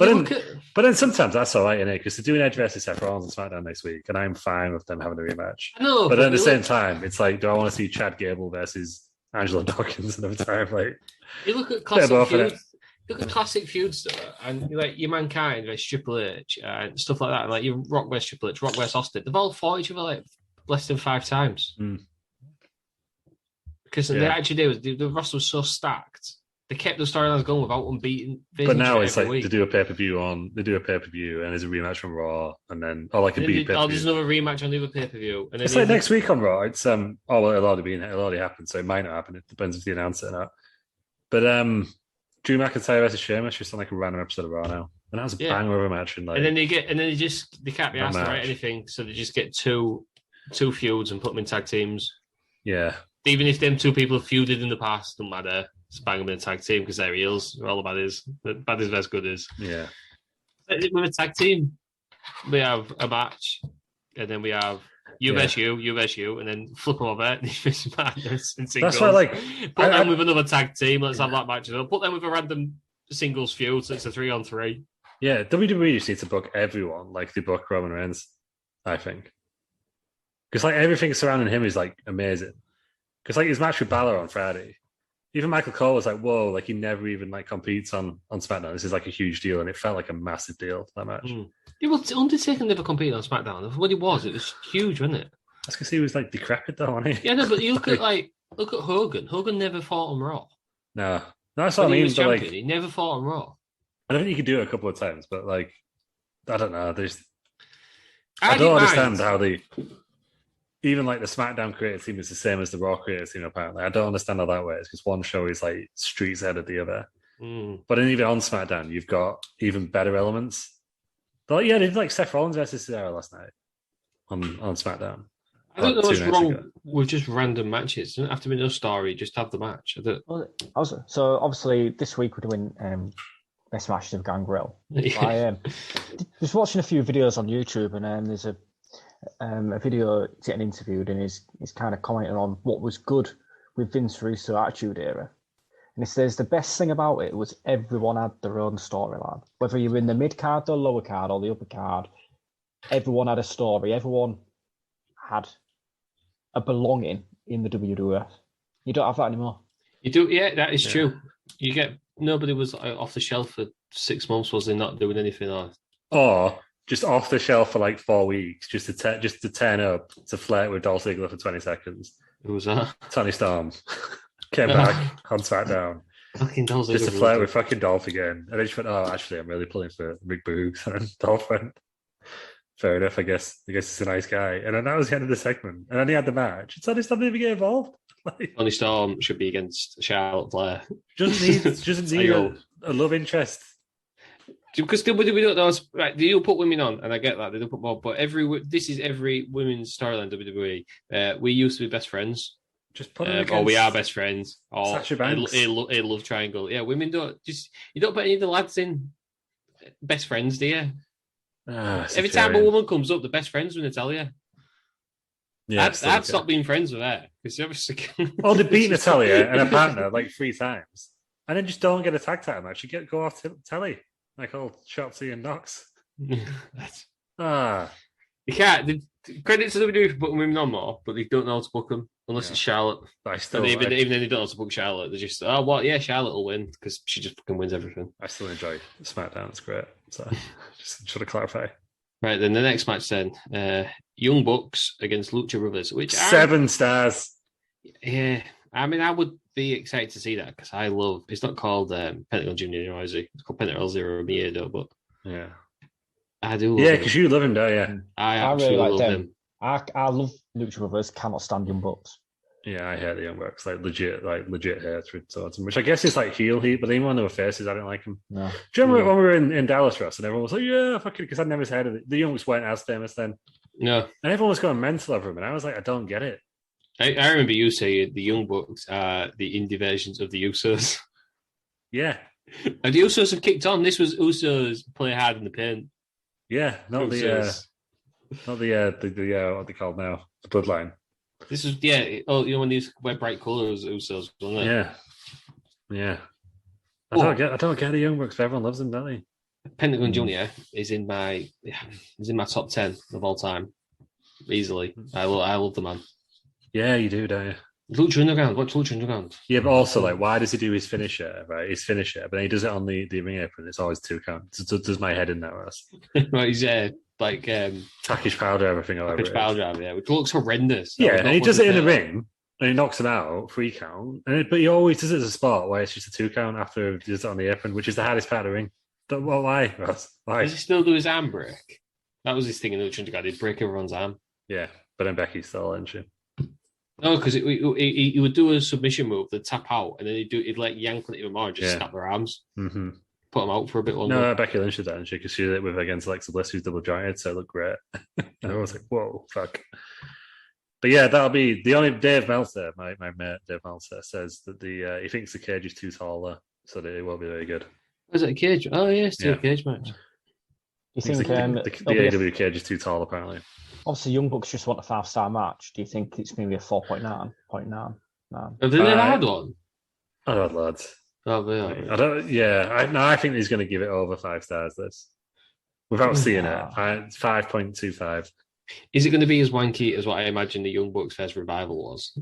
but then sometimes that's all right, innit? Because they're doing Edge versus Seth Rollins on SmackDown next week, and I'm fine with them having a rematch. No, but at the same time, it's like, do I want to see Chad Gable versus Angela Dawkins another time? Like, you look at classic feuds. look at classic feuds though, and like your Mankind versus Triple H and stuff like that, and like your Rock versus Triple H, Rock versus Austin. They've all fought each other like less than 5 times. Because they actually did. The roster was so stacked. They kept the storylines going without them beating. But now it's like they do a pay per view, and there's a rematch from Raw, and then like a beat. There's another rematch on the other pay per view. It's like next week on Raw. It's it'll already happen, so it might not happen. It depends if they announce it or not. But Drew McIntyre versus Sheamus just on like a random episode of Raw now, and that was a banger of a match. And then they can't be asked to write anything, so they just get two feuds and put them in tag teams. Yeah. Even if them 2 people have feuded in the past, don't matter. Just bang them in a tag team because they're heels. They're all the baddies. The baddies are as good as. Yeah. With a tag team, we have a match, and then we have you versus you, and then flip them over. That's why, put them with another tag team. Let's have that match as well. Put them with a random singles feud, so it's a 3-on-3. Yeah, WWE just needs to book everyone like they book Roman Reigns, I think. Because like everything surrounding him is like amazing. Because like his match with Balor on Friday, even Michael Cole was like, "Whoa!" Like he never even like competes on SmackDown. This is like a huge deal, and it felt like a massive deal that match. Yeah, well, Undertaker never competed on SmackDown. What it was huge, wasn't it? That's because he was like decrepit, though, wasn't he? Yeah, no, but you look at Hogan. Hogan never fought on Raw. No, that's what I mean. He was champion, he never fought on Raw. I don't think you could do it a couple of times, but like, I don't know. I don't understand how they. Even like the SmackDown creative team is the same as the Raw creative team, apparently. I don't understand how that works because one show is like streets ahead of the other. But then even on SmackDown, you've got even better elements. But they did like Seth Rollins versus Cesaro last night on SmackDown. I don't know what's wrong with just random matches. It doesn't have to be no story, just have the match. So obviously this week we're doing best matches of Gangrel. I was watching a few videos on YouTube, and there's a video getting interviewed, and he's kind of commenting on what was good with Vince Russo Attitude Era. And he says the best thing about it was everyone had their own storyline. Whether you were in the mid card, the lower card, or the upper card, everyone had a story. Everyone had a belonging in the WWF. You don't have that anymore. You do, yeah, that is true. You get nobody was off the shelf for 6 months, was they not doing anything? Or just off the shelf for like 4 weeks, just to turn up to flirt with Dolph Ziggler for 20 seconds. Who was that? Tony Storm came back on SmackDown. Fucking Dolph Ziggler. Just to flirt with fucking Dolph again. And then she went, "Oh, actually, I'm really pulling for Big Boogs." And Dolph went, "Fair enough, I guess he's a nice guy." And then that was the end of the segment. And then he had the match. Tony Storm didn't even get involved. Tony Storm should be against Charlotte Flair. Doesn't need a love interest. Because we don't know. Right, they do put women on, and I get that they do put more. But this is every women's storyline WWE. We used to be best friends, just put or we are best friends, or Sasha Banks. A love triangle. Yeah, women don't you don't put any of the lads in best friends, do you? Every time a woman comes up, the best friends when they tell you. Yeah, I'd stop being friends with her because obviously. Oh, they beat Natalia and her partner like 3 times, and then just don't get a tag title match. You go off telly. Like old Shotzi and Knox. You can't. Credit to WWE for putting women on more, but they don't know how to book them unless it's Charlotte. Even then, they don't know how to book Charlotte. They're just, Charlotte will win because she just fucking wins everything. I still enjoy SmackDown. It's great. So just trying to clarify. Right, then the next match then. Young Bucks against Lucha Brothers, which 7 stars. Yeah. I mean, I would be excited to see that because I love. It's not called Pentagon Junior, is it? It's called Pentagon Zero Miedo, but yeah, I do. Yeah, because you love him, don't you? I really like them. I love Lucha Brothers. Cannot stand Young Bucks. Yeah, I hate the Young Bucks. Legit hatred towards them, which I guess is like heel heat. But even when they were faces, I didn't like them. No. Do you remember when we were in Dallas, Ross, and everyone was like, "Yeah, fuck it," because I'd never heard of it. The Young Bucks weren't as famous then. No, and everyone was going mental over them, and I was like, I don't get it. I remember you saying the Young Bucks are the indie versions of the Usos. Yeah. And the Usos have kicked on. This was Usos play hard in the paint. Yeah, not the what they called now, the Bloodline. This is when these wear bright colours, Usos, wasn't it? Yeah. I don't get the Young Bucks, but everyone loves them, don't they? Pentagon Junior is in my top 10 of all time, easily. I love the man. Yeah, you do, don't you? Lucha Underground. What's Lucha Underground? Yeah, but also like, why does he do his finisher? Right, his finisher, but then he does it on the ring apron. It's always 2 count. Does my head in that, Ross? Right, he's like Package powder, everything. package powder, yeah, which looks horrendous. Yeah, and he does it in the ring, and he knocks him out 3 count. But he always does it as a spot where it's just a 2 count after he does it on the apron, which is the hardest part of the ring. Well, why, Ross? Why? Does he still do his arm break? That was his thing in Lucha Underground. He'd break everyone's arm. Yeah, but then Becky's still, isn't she? No, because he would do a submission move, then tap out, and then he'd like yank on it even more and just snap their arms, put them out for a bit longer. No, Becky Lynch did that, and because she did it with against Alexa Bliss, who's double jointed, so it looked great. And I was like, whoa, fuck. But yeah, that'll be the only. Dave Meltzer, my mate Dave Meltzer, says that he thinks the cage is too tall, so that it won't be very good. Was it a cage? Oh yeah, it's still a cage match. You think the AW cage is too tall, apparently? Obviously, Young Bucks just want a 5-star match. Do you think it's going to be a 4.9? 0.9? Have they never had one? I've had loads. Oh, yeah. I don't. Yeah, I think he's going to give it over 5 stars. This, without seeing it, 5.25. Is it going to be as wanky as what I imagine the Young Bucks first revival was,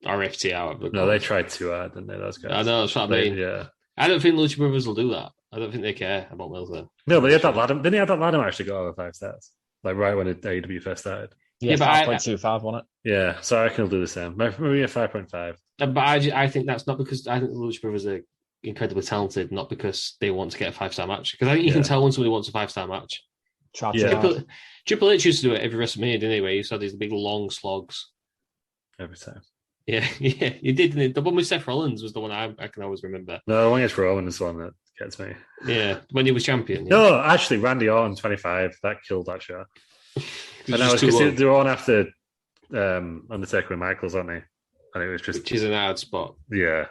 or FTR? No, they tried too hard, didn't they? Those guys. I know that's what I mean. Yeah, I don't think Lucha Brothers will do that. I don't think they care about Meltzer. No, but he had that ladder. Didn't he have that ladder match to go over 5 stars? Like right when AEW first started. Yeah, but 5.25 on it. Yeah, so I reckon he'll do the same. Maybe a 5.5. But I think that's not because I think the Lucha Brothers are incredibly talented, not because they want to get a 5-star match. Because I think you can tell when somebody wants a 5-star match. Triple H used to do it every WrestleMania, didn't he? Where you saw these big long slogs. Every time. Yeah, he did. Didn't he? The one with Seth Rollins was the one I can always remember. No, the one against Rowan is the one that gets me. Yeah, when he was champion. Yeah. No, actually, Randy Orton 25 that killed that show. And that was because they were on after Undertaker and Michaels, aren't they? And it was just which is an hard spot. Yeah.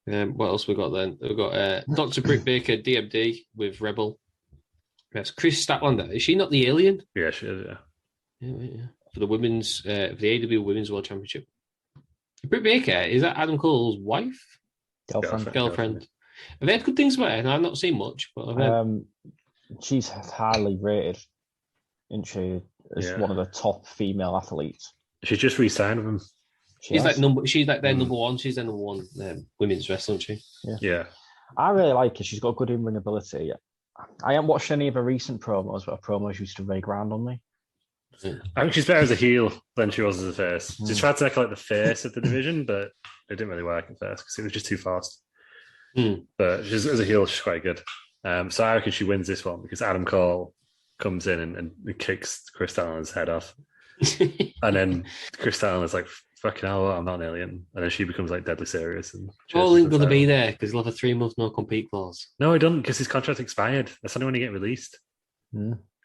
What else we got then? We've got Dr. Britt Baker DMD with Rebel. Yes, Chris Statlander. Is she not the alien? Yeah, she is. Yeah. For the women's, for the AW Women's World Championship. Britt Baker, is that Adam Cole's wife? Girlfriend. I've heard good things about her, and I've not seen much. But she's highly rated, isn't she? As one of the top female athletes. She just re-signed with him. She's like their number one. She's their number one women's wrestler, isn't she? Yeah. I really like her. She's got good in-ring ability. I haven't watched any of her recent promos, but her promos used to rake around on me. I think she's better as a heel than she was as a face. She tried to make like the face of the division, but it didn't really work at first because it was just too fast. But as a heel, she's quite good. So I reckon she wins this one because Adam Cole comes in and kicks Chris Allen's head off. And then Chris Allen is like, fucking hell, I'm not an alien. And then she becomes like deadly serious. And Cole ain't going to be there because he'll have a 3-month no-compete clause. No, he doesn't because his contract expired. That's only when you get released.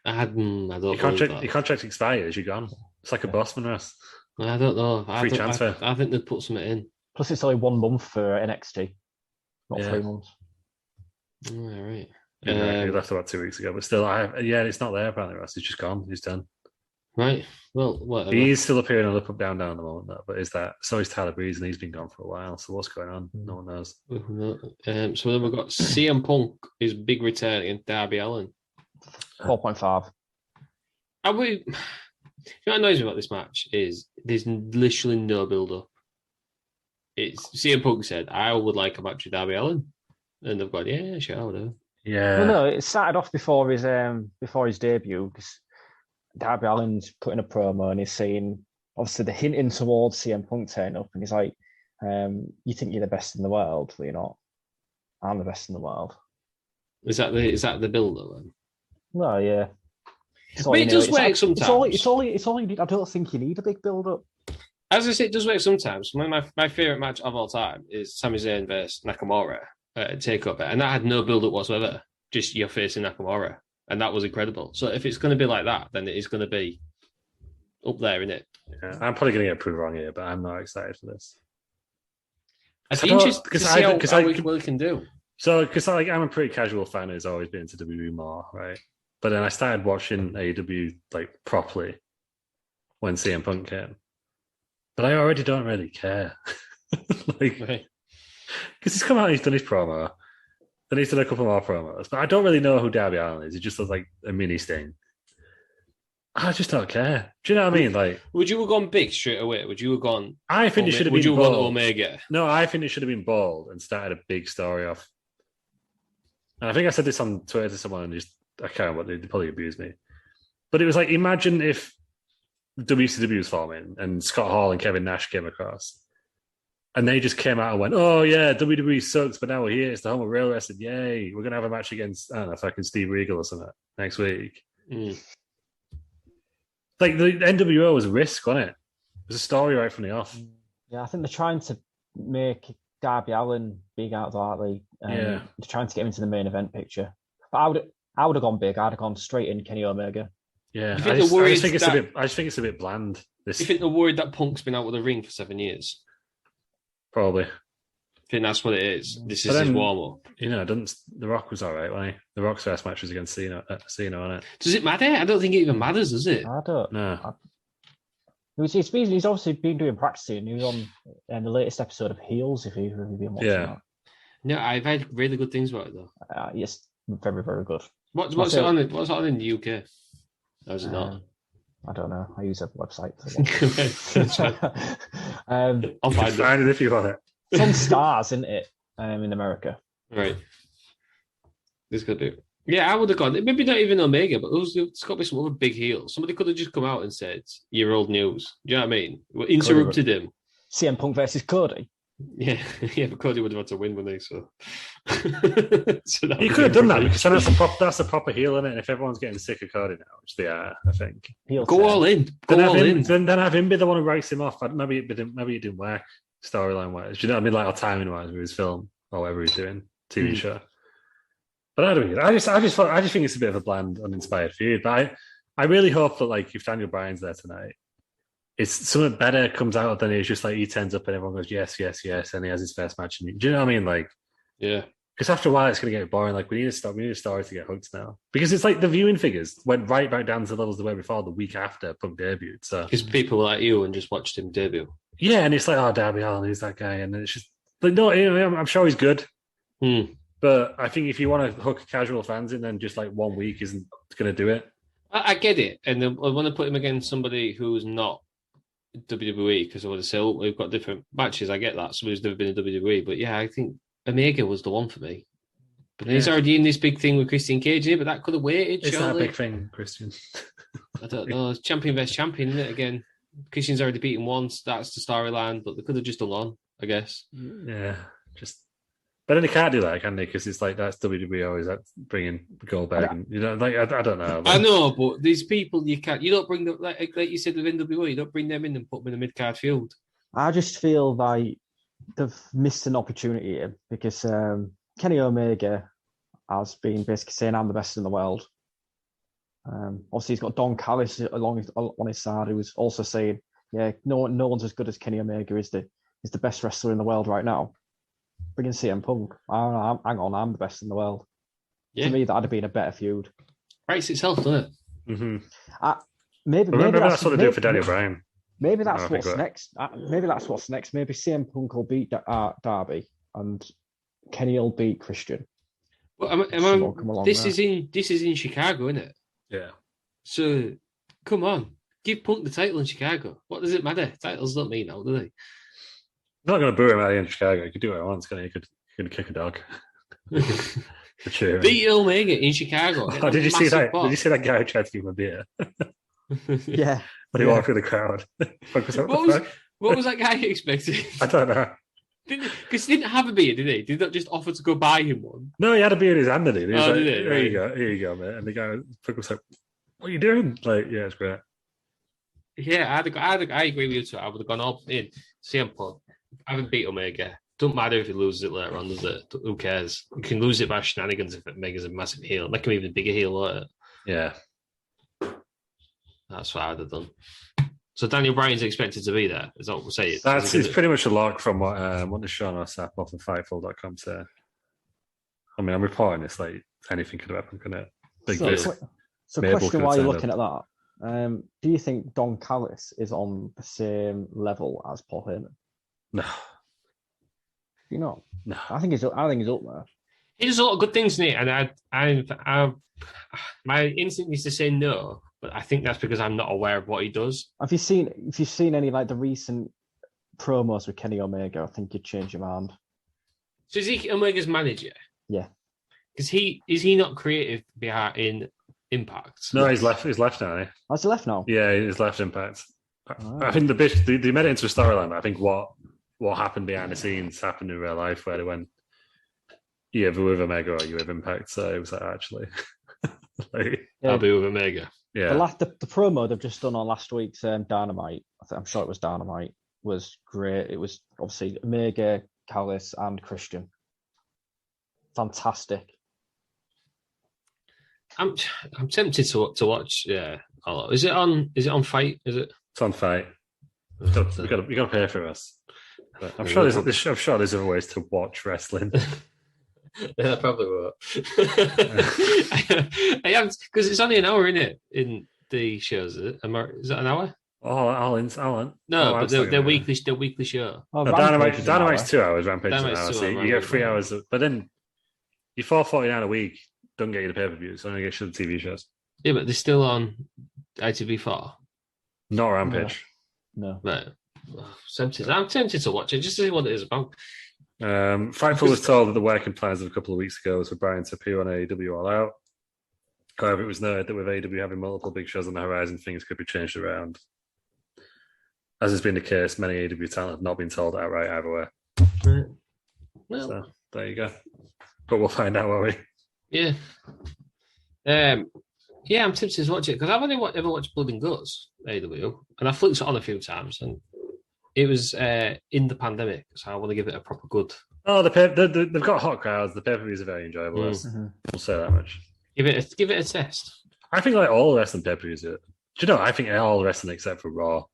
I don't know. Your contract expires, you're gone. It's like a Bossman Russ. I don't know. Free transfer. I think they'd put something in. Plus, it's only 1 month for NXT, not 3 months. All right. He left about 2 weeks ago, but still, it's not there apparently, Russ. He's just gone. He's done. Right. Well, whatever. He's still appearing on Up Down Down at the moment, though. But so is Tyler Breeze, and he's been gone for a while. So what's going on? No one knows. So then we've got CM Punk, his big return against Darby Allin. 4.5. You know what annoys me about this match is there's literally no build-up. It's CM Punk said, I would like a match with Darby Allin. And they've gone, yeah, sure, I'll do. Yeah. Well, no, it started off before his debut because Darby Allin's putting a promo and he's saying, obviously they're hinting towards CM Punk turning up and he's like, you think you're the best in the world, but you're not. I'm the best in the world. Is that the build-up then? Well, yeah. But it does work sometimes. It's all you need. I don't think you need a big build-up. As I say, it does work sometimes. One of my favourite match of all time is Sami Zayn versus Nakamura Takeover, and that had no build-up whatsoever. Just you're facing Nakamura, and that was incredible. So if it's going to be like that, then it is going to be up there, isn't it? Yeah, I'm probably going to get proved wrong here, but I'm not excited for this. I'd be interested to see how we can do. So, because I'm a pretty casual fan who's always been into WWE more, right? But then I started watching AEW like properly when CM Punk came. But I already don't really care. Because he's come out and he's done his promo. Then he's done a couple more promos. But I don't really know who Darby Allin is. He just looks like a mini Sting. I just don't care. Do you know what I mean? Like, Would you have gone big straight away? Would you have gone? I think it should have Would been you have gone bold. Omega? No, I think it should have been bold and started a big story off. And I think I said this on Twitter to someone, and I can't. What they probably abused me. But it was like, imagine if WCW was forming and Scott Hall and Kevin Nash came across, and they just came out and went, "Oh yeah, WWE sucks, but now we're here. It's the home of real wrestling. Yay! We're gonna have a match against I don't know, fucking Steve Regal or something next week." Like the NWO was a risk, wasn't it? It was a story right from the off. Yeah, I think they're trying to make Darby Allin big out Darby. They're trying to get him into the main event picture. But I would have gone big. I'd have gone straight in Kenny Omega. Yeah, I just think it's a bit bland. Do you think they're worried that Punk's been out of the ring for 7 years? Probably. I think that's what it is. This is his warm up. You know, The Rock was all right, wasn't he? The Rock's first match was against Cena, wasn't it? Does it matter? I don't think it even matters, does it? I don't. No. He's obviously been doing practicing. He was on the latest episode of Heels, if you've been watching that. No, I've heard really good things about it, though. Yes, very, very good. What's it on in the UK? Or is it not? I don't know. I use a website. I'll find it if you want it. It's on Stars, isn't it? In America. Right. This could do. Yeah, I would have gone. Maybe not even Omega, but it's got to be some other big heel. Somebody could have just come out and said, "You're old news." Do you know what I mean? We interrupted him. CM Punk versus Cody. Yeah, but Cody would have had to win, wouldn't he? So, you could have done that because that's a proper heel, isn't it? And if everyone's getting sick of Cody now, which they are, I think. Go all in. Then have him be the one who writes him off. Maybe it didn't work storyline wise. Do you know what I mean? Like, or timing wise with his film or whatever he's doing, TV show. But I just think it's a bit of a bland, uninspired feud. But I really hope that, like, if Daniel Bryan's there tonight, it's something better comes out than it's just like he turns up and everyone goes yes, yes, yes, and he has his first match. Do you know what I mean? Like, yeah. Because after a while, it's going to get boring. Like, we need a story to get hooked now. Because it's like the viewing figures went right back down to the levels they were before the week after Punk debuted. So because people like you and just watched him debut. Yeah, and it's like, oh, Darby Allin, who's that guy? And it's just like, no, I'm sure he's good. But I think if you want to hook casual fans in, then just like 1 week isn't going to do it. I get it. And then I want to put him against somebody who's not WWE because I want to say, oh, we've got different matches. I get that. Somebody's never been in WWE. But yeah, I think Omega was the one for me. But he's already in this big thing with Christian Cage here, but that could have waited. It's not a big thing, Christian. I don't know. It's champion versus champion, isn't it? Again, Christian's already beaten once. That's the storyline, but they could have just done on, I guess. Yeah, but then they can't do that, can they? Because it's like that's WWE always bringing Goldberg, and like I don't know. I know, but these people you don't bring them like you said with NWO. You don't bring them in and put them in a mid card field. I just feel like they've missed an opportunity here because Kenny Omega has been basically saying I'm the best in the world. Obviously, he's got Don Callis on his side, who was also saying, "Yeah, no one's as good as Kenny Omega is the best wrestler in the world right now." Bringing CM Punk, hang on, I'm the best in the world. Yeah. To me, that'd have been a better feud. Writes itself, doesn't it? Mm-hmm. Maybe that's what they do for Daniel Bryan. Maybe that's what's next. Maybe that's what's next. Maybe CM Punk will beat Darby and Kenny will beat Christian. Well, this is in Chicago, isn't it? Yeah. So come on, give Punk the title in Chicago. What does it matter? Titles don't mean now, do they? I'm not going to boo him out in Chicago. He could do what he wants. He could kick a dog. Beat Omega in Chicago. Oh, did you see that? Did you see that guy who tried to give him a beer? Yeah. But he walked through the crowd. What was that guy expecting? I don't know. Because he didn't have a beer, did he? Did not just offer to go buy him one? No, he had a beer in his hand, didn't he? He was did he? Here you go, mate. And the guy was like, "What are you doing?" Like, yeah, it's great. Yeah, I agree with you too. I would have gone all in CM Punk. I haven't beat Omega. Don't matter if he loses it later on, does it? Who cares? You can lose it by shenanigans if Omega's a massive heel. Make him even bigger heel later. Yeah. That's what I would have done. So Daniel Bryan's expected to be there. Is that what we're saying? It's pretty much a lock from what the Sean Osap off of Fightful.com said. I mean, I'm reporting this like anything could have happened, couldn't it? So question while you're looking at that. Do you think Don Callis is on the same level as Paul Heyman? No. You know? No. I think he's up there. He does a lot of good things, Nate, and I my instinct is to say no, but I think that's because I'm not aware of what he does. Have you seen any like the recent promos with Kenny Omega? I think you'd change your mind. So is he Omega's manager? Yeah. Because is he not creative in Impact? No, he's left. He's left now. Eh? Has he left now? Yeah, he's left Impact. Oh. I think they made it into a storyline, but I think what happened behind the scenes happened in real life, where they went, "You either with Omega or you with Impact." So it was like, actually, I'll be with Omega. Yeah. The promo they've just done on last week's Dynamite, I'm sure it was Dynamite, was great. It was obviously Omega, Callis, and Christian. Fantastic. I'm tempted to watch. Yeah, is it on Fight? Is it? It's on Fight. You got to pay for us. But I'm sure there's other ways to watch wrestling. Yeah, probably will. I am because it's only an hour in it in the shows. Is that an hour? Oh, Alan. No, but their weekly show. Oh, no, Dynamite's 2 hours. Rampage is an hour. So you get 3 hours. But then you $4.49 a week. Don't get you the pay per views. Only get you the TV shows. Yeah, but they're still on ITV4. Not Rampage. No. Right. I'm tempted to watch it just to see what it is about. Fightful was told that the working plans of a couple of weeks ago was for Bryan to appear on AEW All Out. However, it was noted that with AEW having multiple big shows on the horizon, things could be changed around. As has been the case, many AEW talent have not been told outright either way. Right. Well, so there you go. But we'll find out, won't we? Yeah. Yeah, I'm tempted to watch it because I've only ever watched Blood and Guts, AEW, and I flicked it on a few times, and it was in the pandemic, so I want to give it a proper good. Oh, they've got hot crowds. The pay-per-views are very enjoyable. Mm-hmm. We'll say that much. Give it a test. I think like all the wrestling pay-per-views are. Do you know? I think all the wrestling except for Raw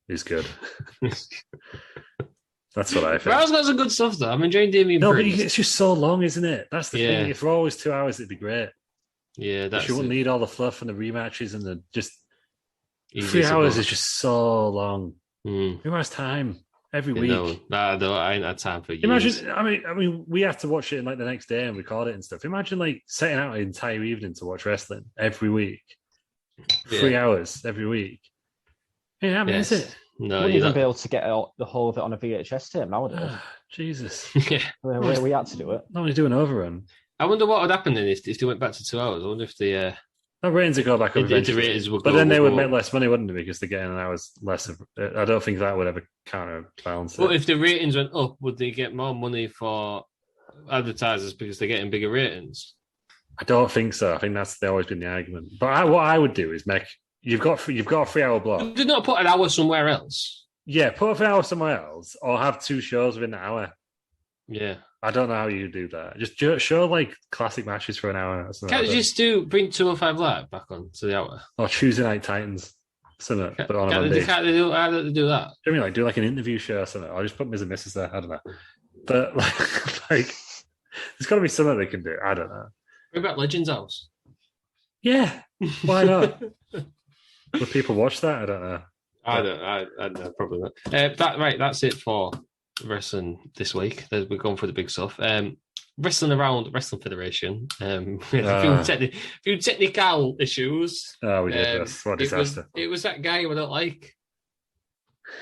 is good. That's what I think. Raw's got some good stuff though. I'm enjoying Damien Priest. But it's just so long, isn't it? That's the thing. If Raw was 2 hours, it'd be great. Yeah, that's. You wouldn't need all the fluff and the rematches and the just. 3 hours is just so long. Who has time every week? No, I ain't had time for years. Imagine, I mean, we have to watch it like the next day and record it and stuff. Imagine like setting out an entire evening to watch wrestling every week, 3 hours every week. Yeah, is it? No, you wouldn't even be able to get the whole of it on a VHS tape nowadays. Jesus, yeah, we had to do it. Not only do an overrun. I wonder what would happen then if they went back to 2 hours. I wonder if the ratings would go back up. But then they would make less money, wouldn't they? Because they're getting an hour's less of. I don't think that would ever counterbalance it. But if the ratings went up, would they get more money for advertisers because they're getting bigger ratings? I don't think so. I think that's always been the argument. But what I would do is you've got a 3 hour block. Did not put an hour somewhere else. Yeah, put an hour somewhere else, or have 2 shows within an hour. Yeah. I don't know how you do that. Just show like classic matches for an hour. Can't you just bring 205 Live back on to the hour? Or Tuesday Night Titans. Something. But on a Monday. How do they do that? I mean, like do like an interview show or something. Or just put Ms. and Mrs. there. I don't know. But like there's got to be something they can do. I don't know. What about Legends House? Yeah. Why not? Would people watch that? I don't know. I don't know. Probably not. That's it for wrestling this week. We're going for the big stuff. Wrestling around Wrestling Federation. We had a few technical issues. Oh, we did. What disaster! It was that guy we don't like.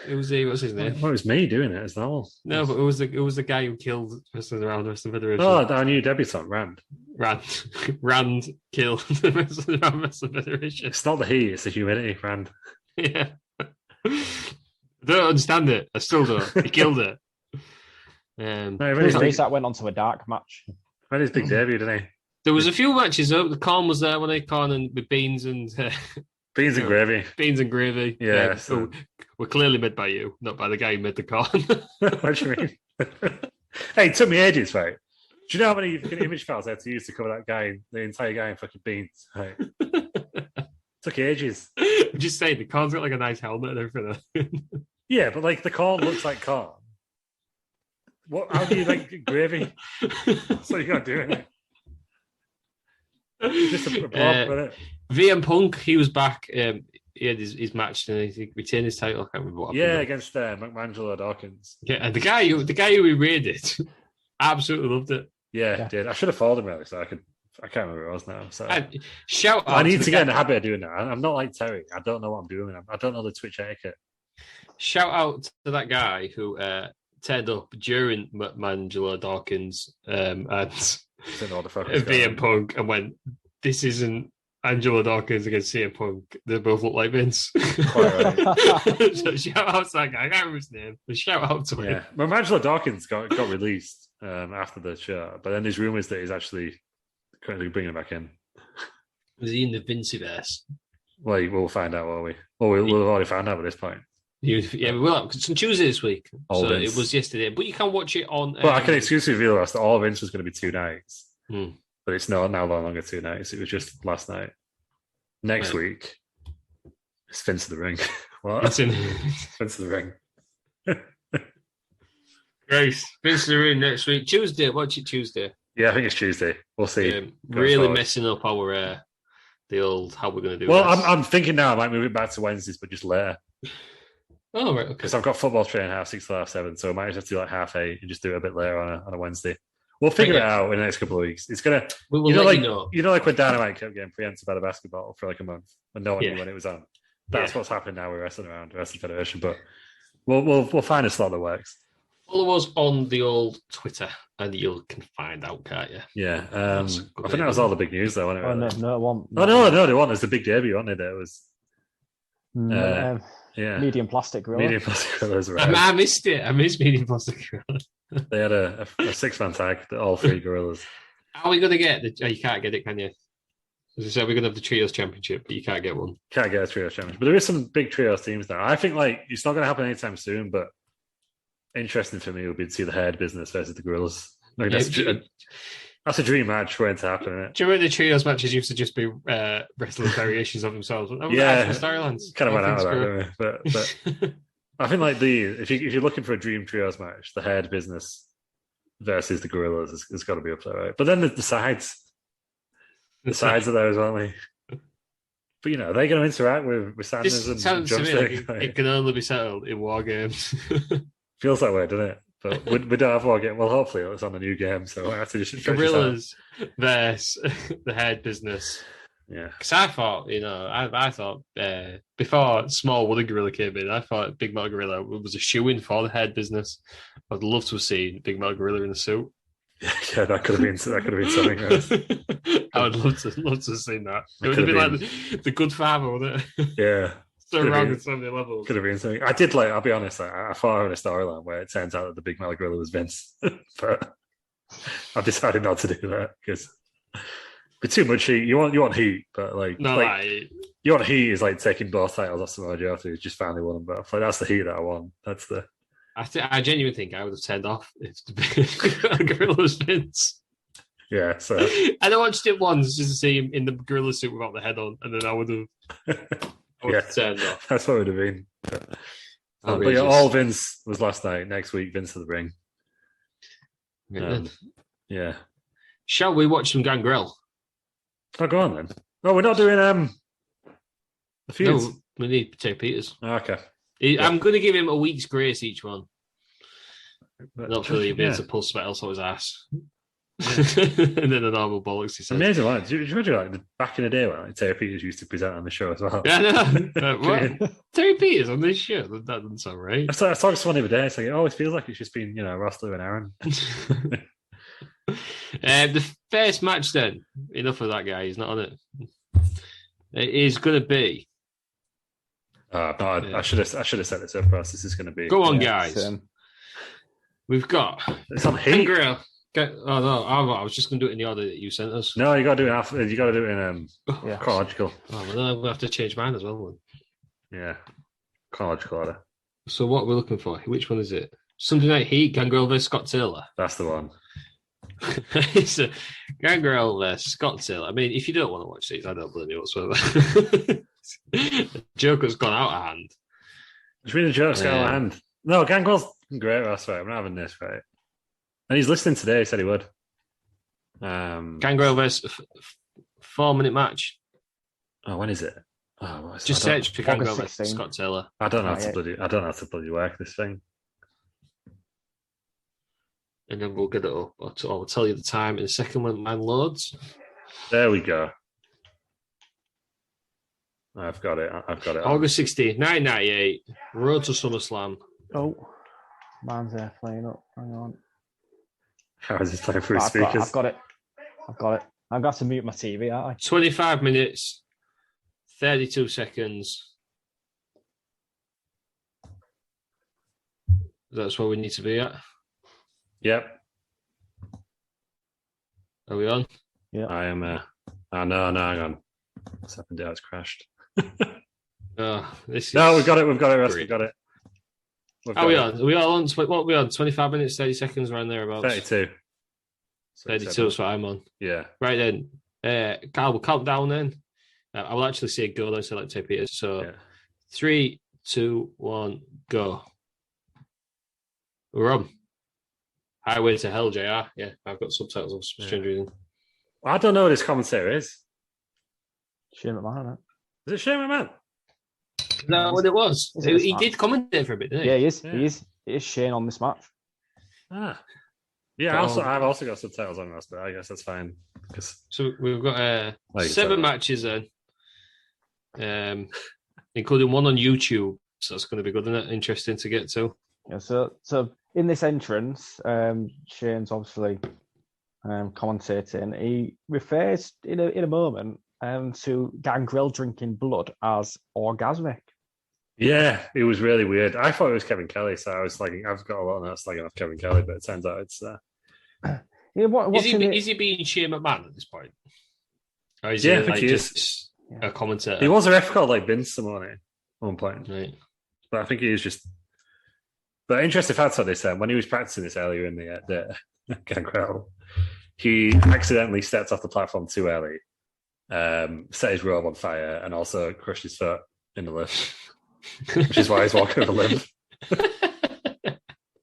It was what's his name? Well, it was me doing it as well. No, but it was the guy who killed Wrestling around Wrestling Federation. Oh, our new debutant, Rand. Rand killed the Wrestling around Wrestling Federation. It's not the heat; it's the humidity, Rand. Yeah. I don't understand it. I still don't. He killed it. That went on to a dark match. Made his big debut, didn't he? There was a few matches though. The corn was there when they corn and with beans and gravy. Beans and gravy. Yeah. So were clearly made by you, not by the guy who made the corn. What do you mean? Hey, it took me ages, right? Do you know how many image files I had to use to cover that guy, the entire guy in fucking beans? Right. Took ages. I'm just saying, the corn's got like a nice helmet and everything. Yeah, but like the corn looks like corn. How do you like gravy? That's what you got to do, isn't it? Just a blob, isn't it? VM Punk, he was back. He had his match and he retained his title. I can't remember what happened. Against McMangelo Dawkins. Yeah, and the guy who we raided absolutely loved it. Yeah, did. I should have followed him really so I could I can't remember who it was now. So Shout out! I need to get in the habit of doing that. I'm not like Terry. I don't know what I'm doing. I don't know the Twitch etiquette. Shout out to that guy who turned up during Angelo Dawkins and CM Punk and went, "This isn't Angelo Dawkins against CM Punk. They both look like Vince." Quite right. So shout out to that guy. I can't remember his name, but shout out to him. Yeah, well, Angelo Dawkins got released after the show, but then there's rumors that he's actually currently bringing it back in. Was he in the Vinciverse? Well, we'll find out, won't we? Well, we'll have already found out at this point. Yeah, we will. It's on Tuesday this week. All so Vince. it was yesterday. But you can watch it on... Well, I can exclusively reveal that All Vince was going to be 2 nights. But it's now no longer 2 nights. It was just last night. Next week, it's Vince of the Ring. What? It's in... Vince of the Ring. Grace, Vince of the Ring next week. Tuesday. Watch it Tuesday. Yeah, I think it's Tuesday. We'll see. Really messing up our... the old how we're going to do well, this. I'm thinking now I might move it back to Wednesdays, but just later. Oh, right, okay. Because I've got football training 6:30 to 7:30, so I might just have to do like 8:30 and just do it a bit later on a Wednesday. We'll figure it out in the next couple of weeks. It's gonna, like when Dynamite kept getting preempted by the basketball for like a month and no one knew when it was on. That's what's happened now with Wrestling Around, the Wrestling Federation. But we'll find a slot that works. Follow us on the old Twitter, and you can find out, can't you? Yeah, I think that was all the big news though. Wasn't it? No, it wasn't. No, they want. There's a big debut, wasn't it? There was. Medium plastic gorilla. Medium plastic gorillas. I missed it. I missed medium plastic gorilla. They had a 6-man tag, all 3 gorillas. How are we going to get the... you can't get it, can you? As I said, we're going to have the Trios Championship, but you can't get one. Can't get a Trios Championship. But there is some big Trios teams now. I think like it's not going to happen anytime soon, but interesting for me would be to see the Head business versus the gorillas. Like, that's a dream match for it to happen, isn't it? Do you remember the Trios matches used to just be wrestling variations of themselves? Storylines. Kind of went out of that, but I think like if you're looking for a dream Trios match, the Head business versus the gorillas has got to be up there, right? But then the sides are there as well, aren't they? But you know, they're going to interact with Sanders and Drumstick. Like it can only be settled in war games. Feels that way, doesn't it? But we don't have war game. Well, hopefully it's on the new game, so I have to just gorillas versus the Head business. Yeah, because I thought, I thought before Small Wooden Gorilla came in, I thought Big Metal Gorilla was a shoe-in for the Head business. I'd love to have seen Big Metal Gorilla in a suit. Yeah, that could have been something. Right? I would love to have seen that. It would have been like the Good Father, wouldn't it? Yeah. So wrong at so many levels. Could have been something. I did I'll be honest, I thought in a storyline where it turns out that the Big Metal Gorilla was Vince. But I've decided not to do that because it's too much heat. You want heat, but you want heat is like taking both titles off Samoa Joe who's just finally won them both. Like that's the heat that I want. That's the I genuinely think I would have turned off if the Gorilla was Vince. Yeah, so I watched it once just to see him in the gorilla suit without the head on, and then I would have turned off. That's what it would have been. But yeah, all Vince was last night. Next week, Vince of the Ring. Yeah. Shall we watch some Gangrel? Oh, go on then. No, we're not doing the feuds. No, we need Terry Peters. Okay. I'm going to give him a week's grace each one. Not really be able to pull sweat else on his ass. And then the normal bollocks he says. Amazing, like, do you remember back in the day when Terry Peters used to present on the show as well? Yeah, I know. What? Terry Peters on this show? That doesn't sound right. I saw someone the other day. It's like it always feels like it's just been Ross, Lou, and Aaron. The first match then. Enough of that guy. He's not on it. It is going to be. I should have set this up for us. This is going to be. Go on, guys. We've got. It's on Heat. Gangrel. Oh no! I was just going to do it in the order that you sent us. No, you got to do it. You got to do it in chronological. Oh, well, then I'm going to have to change mine as well. Then. Yeah, chronological order. So what we're looking for? Which one is it? Something like Heat, Gangrel vs Scott Taylor. That's the one. It's a Gangrel vs Scott Taylor. I mean, if you don't want to watch these, I don't blame you whatsoever. The Joker's gone out of hand. Which means the Joker's gone out of hand. No, Gangrel's great. That's right. I'm not having this right. And he's listening today. He said he would. Gangrel versus 4-minute match. Oh, when is it? Oh, just search for Gangrel versus Scott Taylor. I don't know how to bloody work this thing. And then we'll get it up. I'll tell you the time in a second when mine loads. There we go. I've got it. August 16th, 1998. Road to SummerSlam. Oh, man's there playing up. Hang on. How is this playing through I've speakers? I've got it. I've got to mute my TV, aren't I? 25 minutes, 32 seconds. That's where we need to be at. Yep. Are we on? Yeah. I am. No, hang on. What's happened? It's crashed. This is No, we've got it. Russ. great. We've got it. Are we on? Are we all on? What are we on? 25 minutes, 30 seconds, around thereabouts. 32. 32 is what I'm on. Yeah. Right then. Carl, we'll count down then. I will actually say go, then select St. Peters. So 3, 2, 1, go. We're on. Highway to Hell, JR. Yeah, I've got subtitles of strange reason. I don't know what his commentator is. Shane McMahon, right? Is it Shane McMahon? Is that what it was? He did commentate for a bit, didn't he? Yeah, he is. Yeah. He is. It is Shane on this match. Ah. Yeah, I've also got subtitles on this, but I guess that's fine. So we've got Like 7 matches then, including one on YouTube. So that's going to be good, isn't it? Interesting to get to. Yeah. So in this entrance, Shane's obviously commentating. He refers in a moment to Gangrel drinking blood as orgasmic. Yeah, it was really weird. I thought it was Kevin Kelly, so I was like, I've got a lot of notes slagging off Kevin Kelly, but it turns out it's. Is he being Shane McMahon at this point? Or is he I think like he just is. a commentator? He was a ref called like Vince Simone at one point, Right. but I think he is just. But interesting facts on this: when he was practicing this earlier in the Gangrel, he accidentally stepped off the platform too early, set his robe on fire, and also crushed his foot in the lift. Which is why he's walking with a limp.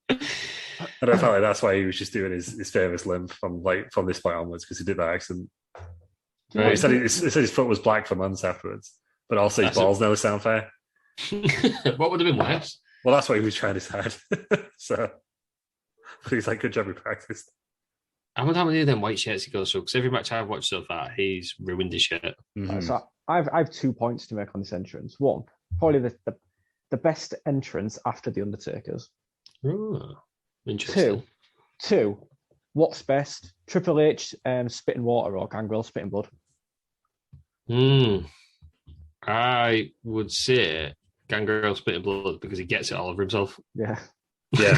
And I felt like that's why he was just doing his famous limp from this point onwards, because he did that accident. Right. He said his foot was black for months afterwards, but also his balls never set on fire. What would have been worse? Well, that's what he was trying to decide. So he's like, good job we practiced. I wonder how many of them white shirts he goes through, because every match I've watched so far, he's ruined his shirt. Mm-hmm. So I've 2 points to make on this entrance. One, probably the best entrance after the Undertaker's. Oh, interesting. Two, what's best? Triple H spitting water or Gangrel spitting blood? I would say Gangrel spitting blood because he gets it all over himself. Yeah. Yeah.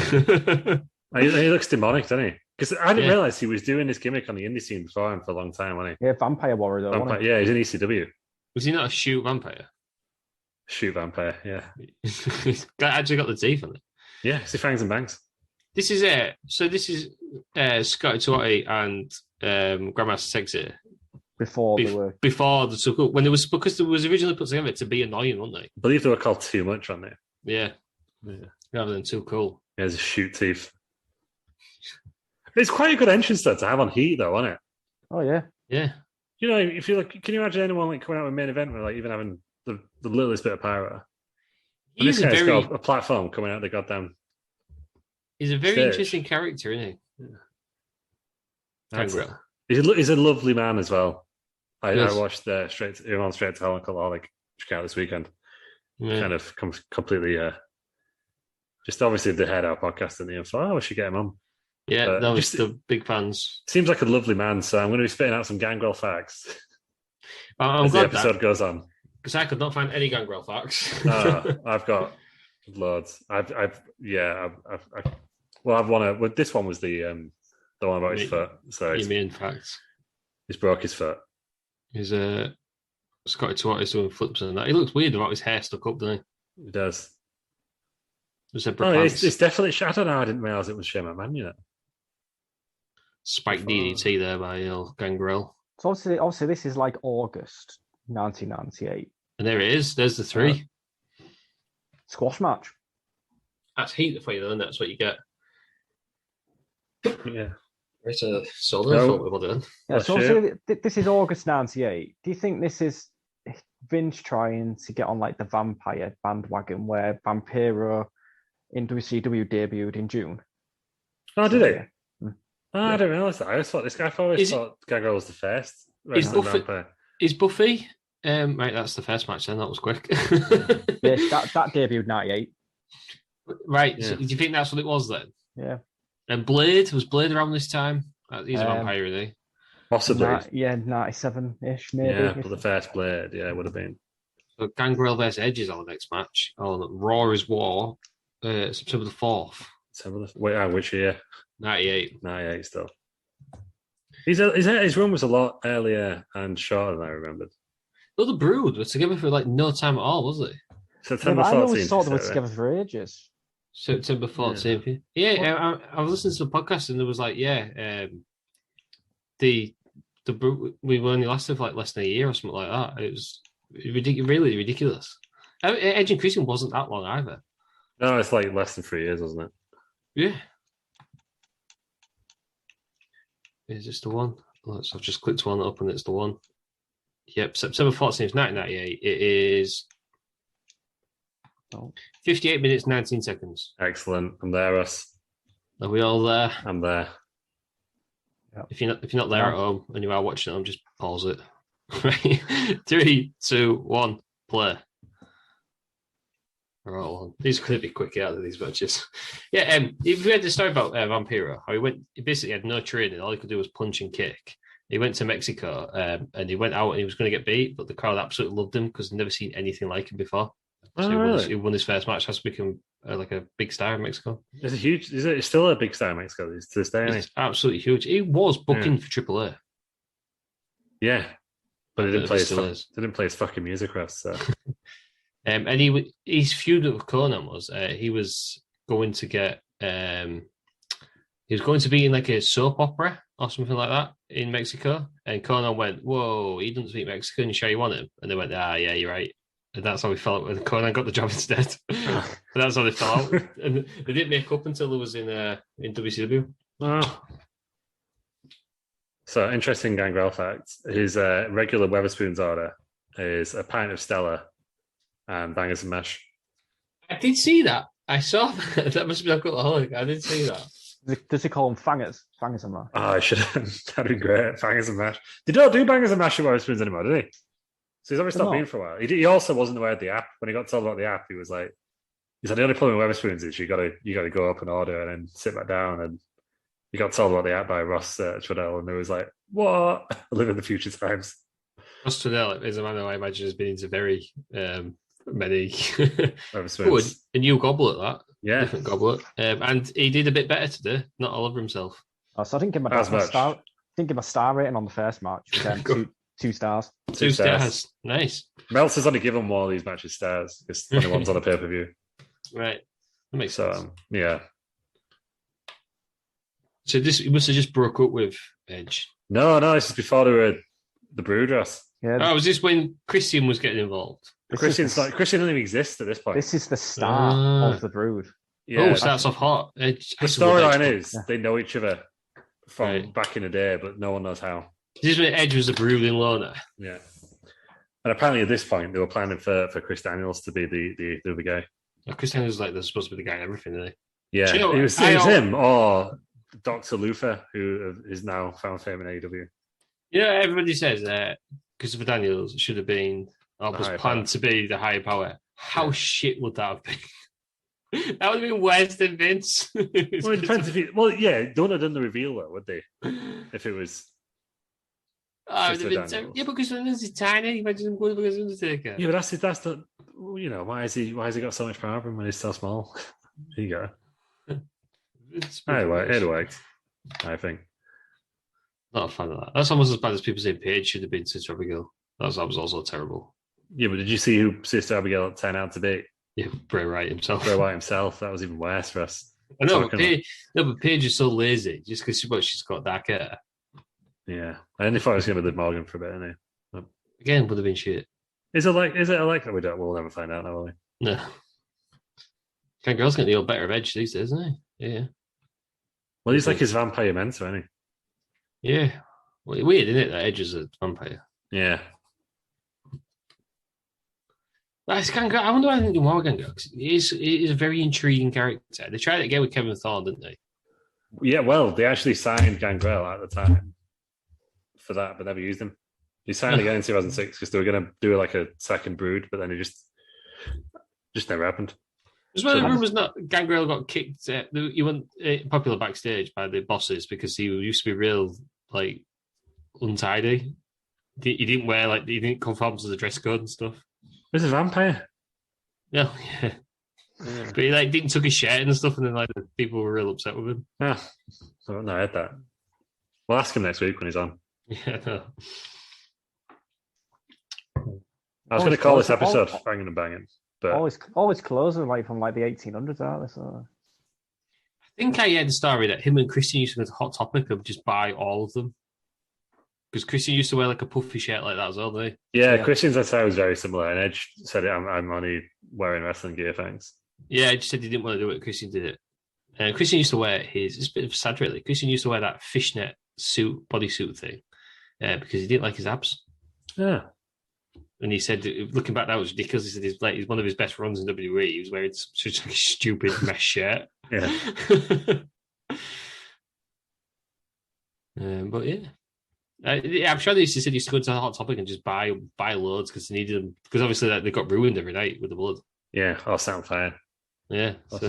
He looks demonic, doesn't he? Because I didn't realize he was doing this gimmick on the indie scene beforehand for a long time, wasn't Yeah, Vampire Warrior though. Wasn't he? Yeah, he's in ECW. Was he not a shoot vampire? Shoot vampire, yeah. He's actually got the teeth on it. Yeah, it's the Fangs and Bangs. This is it. So this is Scotty Twatty and Grandmaster Sexy Before they were. before the took up, when it was, because it was originally put together to be annoying, wasn't they? I believe they were called Too Much on there. Yeah. Rather than too cool. He has a shoot teeth. It's quite a good entrance though to have on Heat though, isn't it? Oh yeah. Yeah. You know, if you look, can you imagine anyone like coming out with a main event with like even having the littlest bit of pyro? And this guy's got a platform coming out the goddamn. He's a very stage. interesting character, isn't he? Gangrel. He's a lovely man as well. I Yes. watched Straight to Hell Alcoholic, which came out this weekend. Yeah. Kind of completely, just obviously the Head Out podcast and the thought, we should get him on. Yeah, But that was just- the big fans. Seems like a lovely man, so I'm going to be spitting out some Gangrel facts I'm as the glad episode goes on. because I could not find any Gangrel facts. I've got loads. I've this one was the one about his foot. So You mean facts? he's broke his foot. He's Scotty Twatty's doing flips and that. He looks weird about his hair stuck up, doesn't He does. he? Zebra Oh, pants, it's definitely. I don't know. I didn't realize it was Shane McMahon. You know. spiked DDT there by Gangrel. So obviously this is like August 1998. And there it is. There's the 3. Squash match. That's heat for you, though, and that's what you get. Yeah. It's a solid No. football then. Yeah, so obviously this is August 98. Do you think this is Vince trying to get on like the vampire bandwagon where Vampiro in WCW debuted in June? Oh, did he? Yeah. Oh, I didn't realize that. I always thought Gangrel was the first. wrestling vampire. Is Buffy? Right, that's the first match. Then that was quick. Yeah, that debuted 98. Right. Yeah. So do you think that's what it was then? Yeah. And Blade was Blade around this time? He's a vampire, isn't he? Possibly. 97-ish, maybe. Yeah, but the first Blade, it would have been. So Gangrel versus Edge is our next match. Raw is War, September the 4th. Wait, which year? 98. 98 still. His run was a lot earlier and shorter than I remembered. Well, the Brood were together for like no time at all, was it? September 14th. I always thought they were together for ages. September 14th. Yeah, I was listening to the podcast and there was like, the we were only lasted for like less than a year or something like that. It was really ridiculous. Edge and Christian wasn't that long either. No, it's like less than 3 years, wasn't it? Yeah. Is this the one? I've just clicked one up and it's the one. Yep, September 14th, 1998. It is 58 minutes, 19 seconds. Excellent. I'm there, Russ. Are we all there? I'm there. Yep. If you're not there at home and you are watching at home, just pause it. Right. 3, 2, 1, play. All right, well, these are going to be quick out of these matches. Yeah, if we had the story about Vampiro, how he basically had no training. All he could do was punch and kick. He went to Mexico and he went out and he was going to get beat, but the crowd absolutely loved him because they'd never seen anything like him before. So he won his first match, has become like a big star in Mexico. It's still a big star in Mexico to this day. It's absolutely huge. He was booking for AAA. Yeah, but he didn't play his fucking music, Russ. So. And his feud with Conan was he was going to get he was going to be in like a soap opera or something like that in Mexico, and Conan went, "Whoa, he doesn't speak Mexican. You sure you want him?" And they went, "Ah, yeah, you're right." And that's how we fell out. And Conan got the job instead. And that's how they fell out. And they didn't make up until it was in WCW. Oh. So interesting Gangrel fact: his regular Weatherspoons order is a pint of Stella and bangers and mash. I did see that. I saw that. That must be a alcoholic. I did see that. Does he call them fangers? Fangers and mash. Oh, I should have. That'd be great. Bangers and mash. They don't do bangers and mash at Weatherspoons anymore, do they? So he's already stopped being for a while. He also wasn't aware of the app. When he got told about the app, he said the only problem with Weatherspoons is you got to go up and order and then sit back down. And he got told about the app by Ross Trudell, and it was like, what? I live in the future times. Ross Trudell is a man who I imagine has been into very many Weatherspoons. A new goblet, that. Yeah. Different goblet. And he did a bit better today, not all over himself. Oh, so I didn't give my star rating on the first match. Two stars. Two stars. Nice. Meltz has only given one of these matches stars because the one's on a pay-per-view. Right. That makes sense. Yeah. So he must have just broke up with Edge. No, this is before they were the Brood Dress. Yeah. Was this when Christian was getting involved? Christian doesn't even exist at this point. This is the start of the Brood. Yeah, starts off hot. Edge, the storyline is they know each other from back in the day, but no one knows how. This is when Edge was a brooding loner. Yeah. And apparently at this point, they were planning for Chris Daniels to be the other guy. Chris Daniels they're supposed to be the guy in everything, isn't he? Yeah, it was him or Dr. Luther, who is now found fame in AEW. Everybody says that Christopher Daniels should have been, was planned to be the higher power. How shit would that have been? That would have been worse than Vince. Well, it depends if don't have done the reveal though, would they? If it was. Because Vince is tiny. Imagine him going against Undertaker. Yeah, but that's the why has he got so much power when he's so small? There you go. Anyway, I think. Not a fan of that. That's almost as bad as people saying Paige should have been Sister Abigail. That was also terrible. Yeah, but did you see who Sister Abigail turned out to be? Yeah, Bray Wyatt himself. That was even worse for us. I know, but Paige is so lazy just because she's got dark hair. Yeah, I only thought it was going to be Liv Morgan for a bit, anyway. But... Again, would have been shit. Is it like that? We'll never find out now, will we? No. Gangrel's getting the old better of Edge these days, isn't he? Yeah. Well, he's like his vampire mentor, isn't he? Yeah. Well, weird, isn't it, that Edge is a vampire? Yeah. I wonder why I think more Gangrel, because he's a very intriguing character. They tried it again with Kevin Thorne, didn't they? Yeah, well, they actually signed Gangrel at the time for that, but never used him. He signed again in 2006 because they were going to do like a second brood, but then it just never happened. There's one of the rumours that Gangrel got kicked. He went popular backstage by the bosses because he used to be real like untidy. He didn't wear he didn't conform to the dress code and stuff. This is a vampire. Yeah. But he didn't took his shirt and stuff, and then the people were real upset with him. Yeah, no, I heard that. We'll ask him next week when he's on. Yeah, no. I was going to call this episode "Fanging and Banging," but always clothes are from the 1800s, aren't they? So I think I heard the story that him and Christian used to go to Hot Topic and just buy all of them. Because Christian used to wear a puffy shirt like that as well, didn't he? Yeah, Christian's attire was very similar, and Edge said it. I'm only wearing wrestling gear, thanks. Yeah, Edge said he didn't want to do it. Christian did it, and Christian used to wear it's a bit of sad, really. Christian used to wear that fishnet bodysuit thing, because he didn't like his abs. Yeah, and he said, looking back, that was ridiculous. He said he's one of his best runs in WWE. He was wearing such a stupid mesh shirt. Yeah, but yeah. I'm sure they said he used to go to Hot Topic and just buy loads because they needed them. Because obviously they got ruined every night with the blood. Yeah, all sound fine. Yeah. So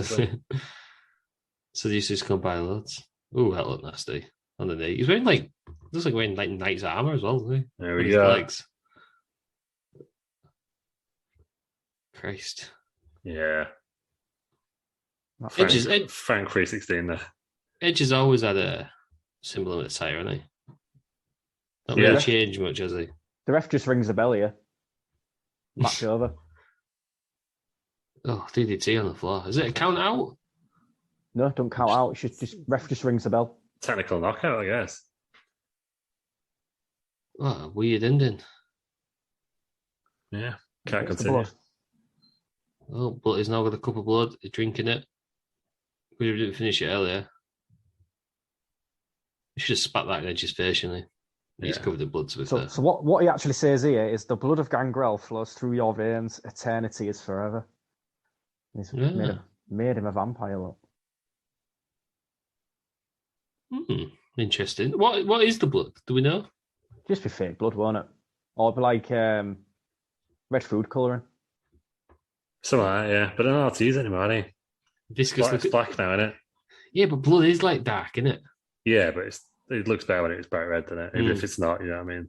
they used to just go buy loads. Oh, that looked nasty on the knee. He's wearing looks like wearing knight's armor as well, doesn't he? There we go. Legs. Christ. Yeah. Frank 316 there. Edge has always had a similar attire, hasn't he? Not really changed much, has he? The ref just rings the bell here. Match over. Oh, DDT on the floor. Is it a count out? No, don't count out. It's just ref just rings the bell. Technical knockout, I guess. Oh, weird ending. Yeah, can't continue. Oh, but he's now got a cup of blood. He's drinking it. We didn't finish it earlier. He should have spat that in Edge's face, shouldn't he? He's covered in blood, to be fair. So what he actually says here is the blood of Gangrel flows through your veins. Eternity is forever. He's made him a vampire, look. Interesting. What is the blood? Do we know? Just be fake blood, won't it? Or be like red food colouring. Something like that, yeah. But I don't know how to use it anymore, eh? It's black now, isn't it? Yeah, but blood is dark, isn't it? Yeah, but it looks better when it's bright red, doesn't it? Even if it's not, you know what I mean?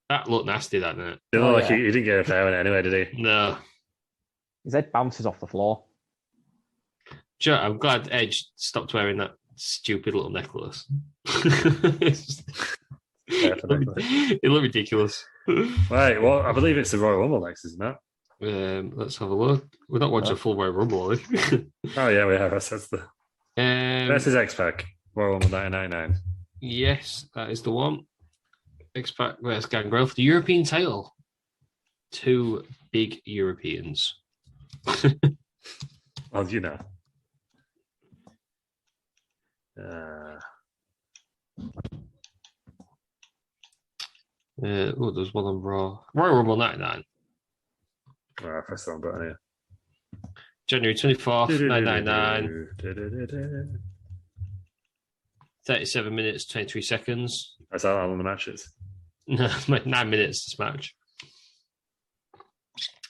That looked nasty, that, didn't it? It looked like he didn't get a fair one anyway, did he? No. His head bounces off the floor. Sure, I'm glad Edge stopped wearing that stupid little necklace. It looked ridiculous. Right, well, I believe it's the Royal Rumble next, isn't it? Let's have a look. We're not watching a full Royal Rumble, are we? Oh, yeah, we have. That's the... Versus X-Pac, Royal Rumble 1999. Yes, that is the one. X-Pac versus Gangrel for the European title. Two big Europeans. Well, you know. There's one on Raw. Royal Rumble 99. Press the wrong button here. January 24th, 999. 37 minutes, 23 seconds. That's how long the match is. No, 9 minutes this match.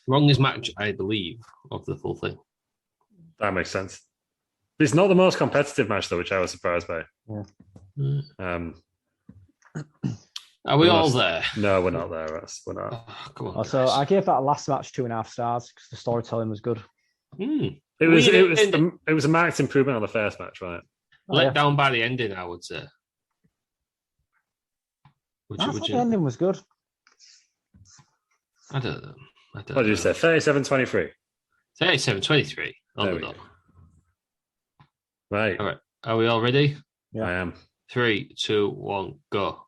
Longest match, I believe, of the full thing. That makes sense. It's not the most competitive match, though, which I was surprised by. Yeah. Are we all there? No, we're not there, Russ. We're not. Oh, come on. So I gave that last match 2.5 stars because the storytelling was good. It was a marked improvement on the first match, right? Let down by the ending, I would say. The ending was good. I don't know. What did you say? 37-23. 37-23 on the dot. Right. All right. Are we all ready? Yeah. I am. 3, 2, 1, go.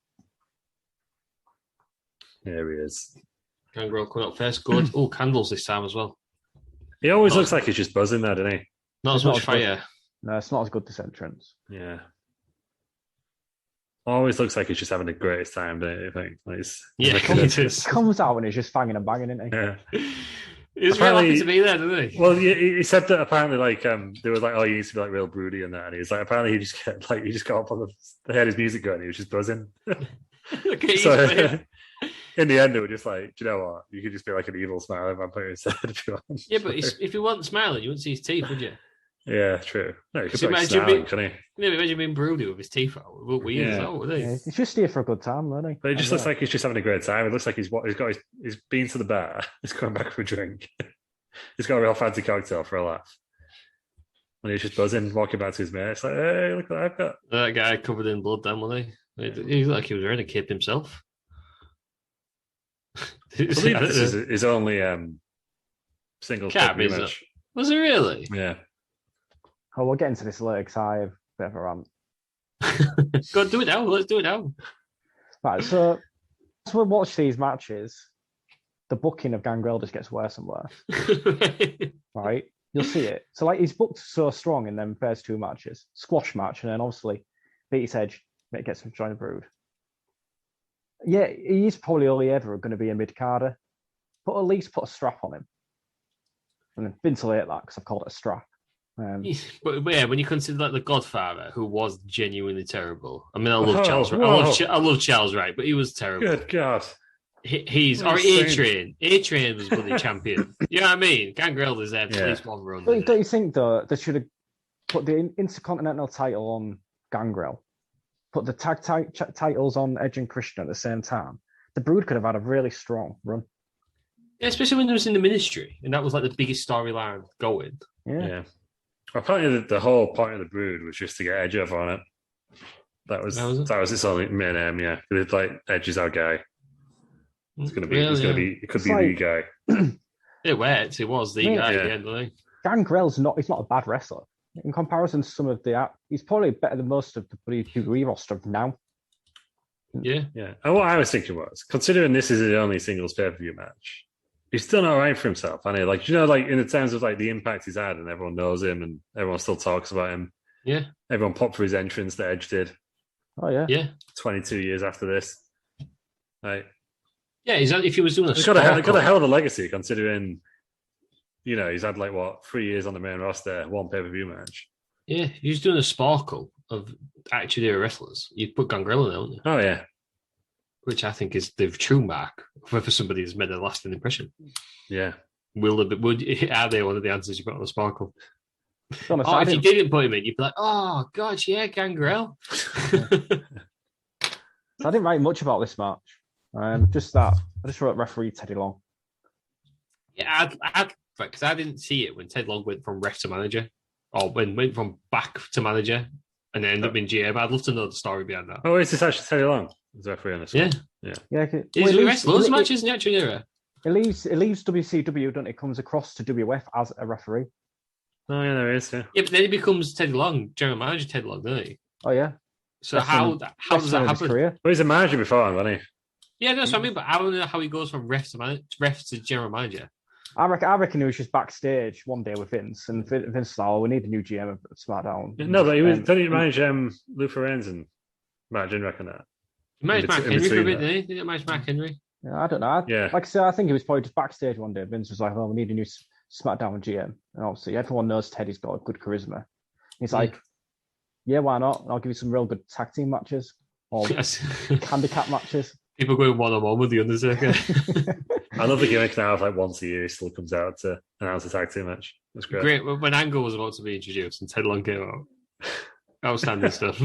Here he is. Gangrel coming up first. Good. Oh, candles this time as well. He always looks like he's just buzzing there, doesn't he? Not as much fire. No, it's not as good this entrance. Yeah. Always looks like he's just having the greatest time, don't you think? He comes out and he's just fanging and banging, isn't he? Yeah. He was real happy to be there, didn't he? Well, he said that apparently, like, they were like, "Oh, you need to be like real broody and that," and he was like, apparently, he just got up on they had his music going, he was just buzzing. So in the end, they were just like, "Do you know what? You could just be like an evil smiling vampire instead if you want." Yeah, but if he wasn't smiling, you wouldn't see his teeth, would you? Yeah, true. No, he could So be like imagine snarling, couldn't he? Yeah, imagine being broody with his teeth out. It would weird as well, wouldn't he? Yeah, he's just here for a good time, isn't he? But it just looks like he's just having a great time. It looks like he's been to the bar. He's going back for a drink. He's got a real fancy cocktail for a laugh. And he's just buzzing, walking back to his mate. It's like, hey, look what I've got. That guy covered in blood, then, wasn't he? He looked like he was wearing a cape himself. I believe this is his only singles match. Was it really? Yeah. Oh, we'll get into this later because I have a bit of a rant. Go on, do it now. Let's do it now. Right, so as we watch these matches, the booking of Gangrel just gets worse and worse. Right? You'll see it. So, like, he's booked so strong in them first two matches. Squash match, and then obviously beat his edge, it gets him to join the Brood. Yeah, he's probably only ever going to be a mid-carder, but at least put a strap on him. And then ventilate that, because I've called it a strap. But yeah, when you consider like the Godfather, who was genuinely terrible. I mean, I love Charles. I love Charles Wright, but he was terrible. Good God. He's or A-Train. A-Train was bloody champion. You know what I mean? Gangrel deserved at least one run. Don't you think though they should have put the Intercontinental title on Gangrel, put the tag titles on Edge and Christian at the same time? The Brood could have had a really strong run. Yeah, especially when it was in the Ministry, and that was like the biggest storyline going. Yeah. Apparently, the whole point of the Brood was just to get Edge over on it. That was its only main aim. Yeah, it's like Edge is our guy. It's gonna be. It could be the guy. It worked. It was the guy at the end, wasn't he? Gangrel's not. He's not a bad wrestler in comparison to some of the. He's probably better than most of the WWE roster now. Yeah. And what I was thinking was, considering this is the only singles pay-per-view match, he's done all right for himself, hasn't he? Like, like in the terms of like the impact he's had, and everyone knows him, and everyone still talks about him. Yeah. Everyone popped for his entrance that Edge did. Oh yeah. Yeah. 22 years after this, right? Yeah, if he was doing he's got a hell of a legacy, considering, he's had like 3 years on the main roster, one pay-per-view match. Yeah, he's doing a sparkle of actually wrestlers. You'd put Gangrel in there, wouldn't you? Oh yeah. Which I think is the true mark for somebody who's made a lasting impression. Yeah. Are they one of the answers you put on the sparkle? If you didn't put him in, you'd be like, oh, God, yeah, Gangrel. I didn't write much about this match. Just that. I just wrote referee Teddy Long. Yeah, because I didn't see it when Ted Long went from ref to manager, or went from back to manager, and then ended up in GM. I'd love to know the story behind that. Oh, is this actually Teddy Long? Is referee on this? Yeah. He wrestles loads of matches in the actual era. It leaves WCW, doesn't it? It comes across to WF as a referee. Oh yeah, there is. Yeah. Yeah, but then he becomes Teddy Long, general manager Ted Long, doesn't he? Oh yeah. So how does that happen? Well, he's a manager before, wasn't he? Yeah, that's what I mean. But I don't know how he goes from ref to general manager. I reckon he was just backstage one day with Vince, and Vince was like, we need a new GM of SmackDown. No, but didn't he manage Luther Reigns and Matt Jin, reckon that? He managed Mark Henry for a bit, didn't he? Didn't he manage Mark Henry? Yeah, I don't know. Like I said, I think he was probably just backstage one day. Vince was like, we need a new SmackDown GM. And obviously, everyone knows Teddy's got good charisma. He's like, yeah, why not? I'll give you some real good tag team matches or handicap matches. People going one-on-one with The Undertaker. I love the gimmick now of like once a year he still comes out to announce a tag team match. That's great. Great. When Angle was about to be introduced and Ted Long came out. Outstanding stuff.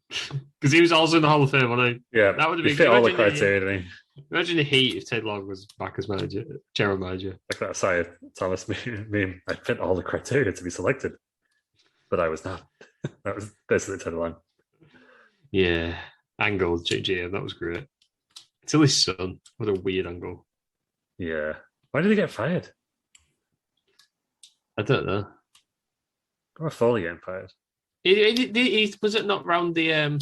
Because he was also in the Hall of Fame, wasn't he? Yeah, that would have been fit all the criteria, didn't he? Imagine the heat if Ted Long was back as general manager. Like that Isaiah Thomas meme, I fit all the criteria to be selected, but I was not. That was basically Ted Long. Yeah, Angle, GM, that was great. Till his son, what a weird Angle. Yeah. Why did he get fired? I don't know. Or Foley getting fired? He was it not round the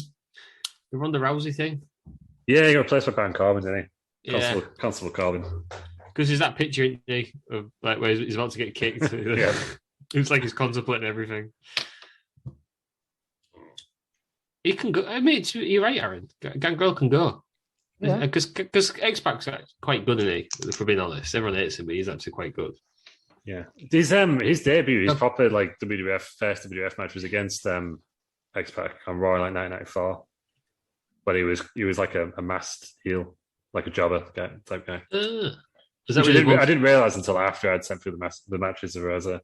Ronda Rousey thing? Yeah, he got replaced by Baron Corbin, didn't he? Yeah. Constable Corbin. Because there's that picture of like where he's about to get kicked. Yeah. It was like he's contemplating everything. He can go. I mean, you're right, Aaron. Gangrel can go. Yeah. Because X-Pac's quite good, isn't he? If we're being honest, everyone hates him, but he's actually quite good. Yeah, his debut, his proper like first WWF match was against X-Pac on Raw in like 1994, but he was like a masked heel, like a jobber type guy. Is that I didn't realize until after I'd sent through the matches of Rosa.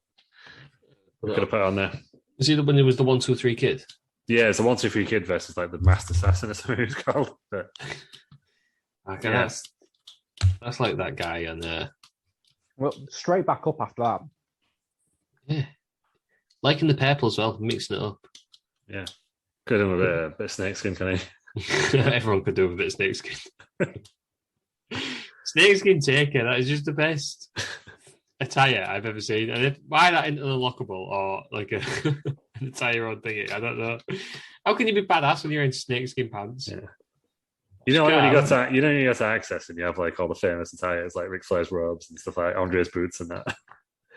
We could have put it on there. Was he when it was the 1, 2, 3 kid? Yeah, it's a 1, 2, 3 kid versus like the masked assassin or something it's called. But Okay, yeah. that's like that guy, and Well, straight back up after that. yeah, liking the purple as well, mixing it up. Yeah, could have done a bit of snakeskin, can he? Everyone could do with a bit of snakeskin. Snakeskin Taker, that is just the best attire I've ever seen. And why that into the lockable or like an entire own thing? I don't know. How can you be badass when you're in snakeskin pants? Yeah. You know, when you got to access and you have like all the famous attires like Ric Flair's robes and stuff like Andre's boots and that.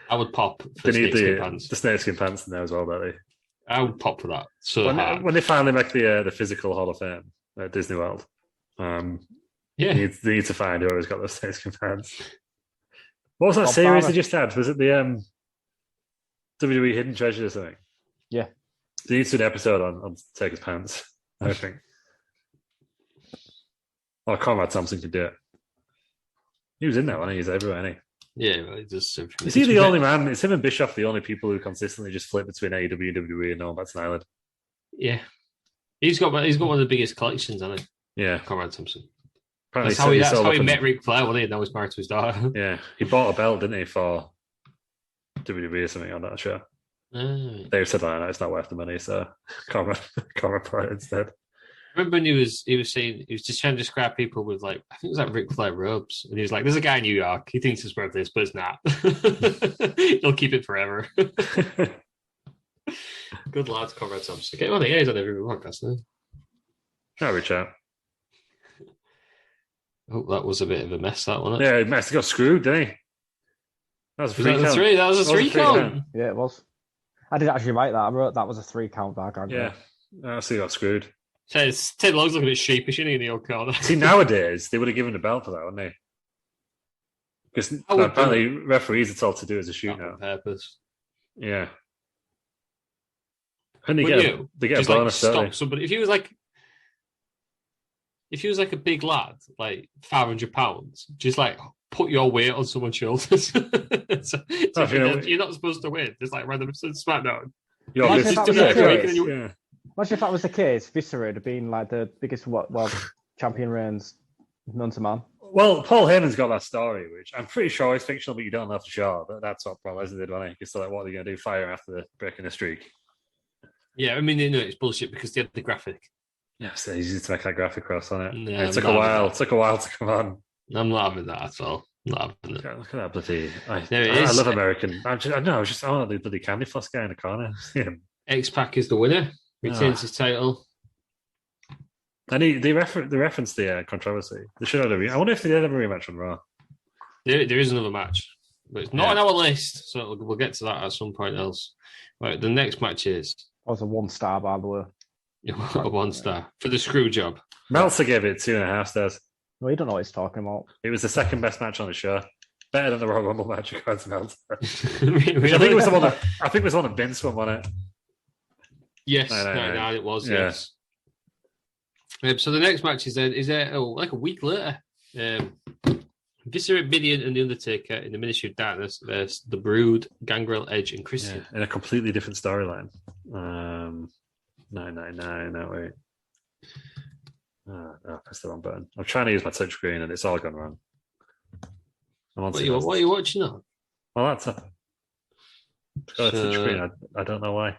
I would pop for snakeskin pants. The snakeskin pants in there as well, don't they? I would pop for that. So when they finally make the physical Hall of Fame at Disney World, they need to find whoever's got those snakeskin pants. What was that series they just had? Was it the WWE Hidden Treasure or something? Yeah. They need to do an episode on Taker's pants, I think. Oh, Conrad Thompson could do it. He was in there, wasn't he? He's everywhere, isn't he? Yeah, well, he does. Is he the only man? It's him and Bischoff the only people who consistently just flip between AEW and WWE and no one bats an eyelid. Yeah. He's got one of the biggest collections, hasn't he? Yeah. Conrad Thompson. Apparently That's how he met Ric Flair, wasn't he? Now he's married to his daughter. Yeah. He bought a belt, didn't he, for WWE or something on that show. They've said, no, it's not worth the money, so Conrad bought it instead. I remember when he was saying he was just trying to describe people with like I think it was like Ric Flair robes, and he was like, "There's a guy in New York. He thinks it's worth this, but it's not. He'll keep it forever." Good lads, Conrad Thompson. Get on it. Yeah, he's on every podcast now. How we chat? I hope that was a bit of a mess. That one. Yeah, he must have got screwed, didn't he? That was a that was a three count. Yeah, it was. I did actually write that. I wrote that was a 3 count back. Yeah, I see. Got screwed. Ted Long's looking a bit sheepish, isn't he, in the old corner? See, nowadays, they would have given the belt for that, wouldn't they? Because apparently referees are told to do as a shoot now. On purpose. Yeah. And they get a bonus, like, stop somebody. If he was like a big lad, like 500 pounds, just like put your weight on someone's shoulders. You're not supposed to win. Just like random SmackDown. Imagine if that was the case, Viscera would have been like the biggest world champion reigns known to man. Well, Paul Heyman's got that story, which I'm pretty sure is fictional, but you don't know for sure. But that's what Brock Lesnar did, wasn't he? Because like, what are they going to do? Fire him after the breaking the streak? Yeah, I mean, it's bullshit because they had the graphic. Yeah, it's easy to make that graphic cross on it. No, it took a while. It took a while to come on. I'm not having that at all. Not having it. Look at that bloody. I is. love American. I want the bloody candy floss guy in the corner. X-Pac is the winner. Retains his title. And they referenced the controversy. They should have I wonder if they did have a rematch on Raw. There is another match, but it's not on our list, so we'll get to that at some point else. Right, the next match is. That was a 1 star, by the way. A 1 star for the screw job. Meltzer gave it 2.5 stars. Well, you don't know what he's talking about. It was the second best match on the show. Better than the Royal Rumble match against Meltzer. Really? I think it was the one that Vince won, wasn't it? Yes, no, it was. Yeah. Yes. So the next match is like a week later. Viscera, Mideon, and the Undertaker in the Ministry of Darkness versus the Brood, Gangrel, Edge, and Christian. Yeah, in a completely different storyline. 999. No wait. I pressed the wrong button. I'm trying to use my touchscreen and it's all gone wrong. What are you watching on? My laptop. Touchscreen. I don't know why.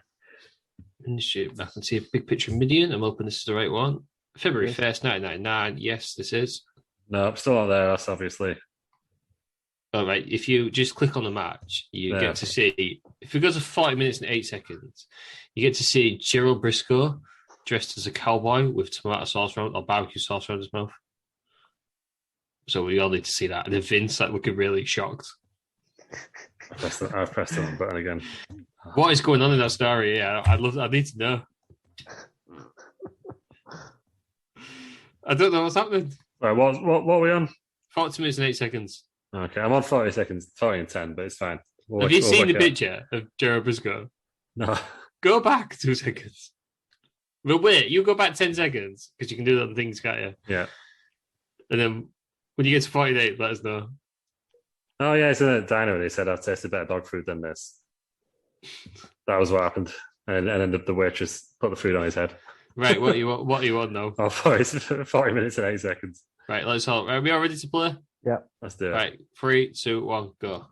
I can see a big picture of Mideon. I'm hoping this is the right one. February 1st, 1999. Yes, this is. No, I'm still not there. That's obviously. All right. If you just click on the match, you get to see. If it goes to 40 minutes and 8 seconds, you get to see Gerald Briscoe dressed as a cowboy with tomato sauce around or barbecue sauce around his mouth. So we all need to see that. And then Vince, looking really shocked. I've pressed the wrong button again. What is going on in that story? Yeah, I need to know. I don't know what's happening. Right, what are we on? 40 minutes and 8 seconds. Okay, I'm on 40 seconds, 40 and 10, but it's fine. Have you seen the picture of Jared Briscoe? No. Go back 2 seconds. But wait, you go back 10 seconds because you can do that on things, can't you? Yeah. And then when you get to 48, let us know. Oh, yeah, it's in a diner. They said I've tasted better dog food than this. That was what happened. And then the waitress put the food on his head. Right, what do you want now? Oh, 40 minutes and 8 seconds. Right, let's hold. Are we all ready to play? Yeah. Let's do it. Right, 3, 2, 1, go.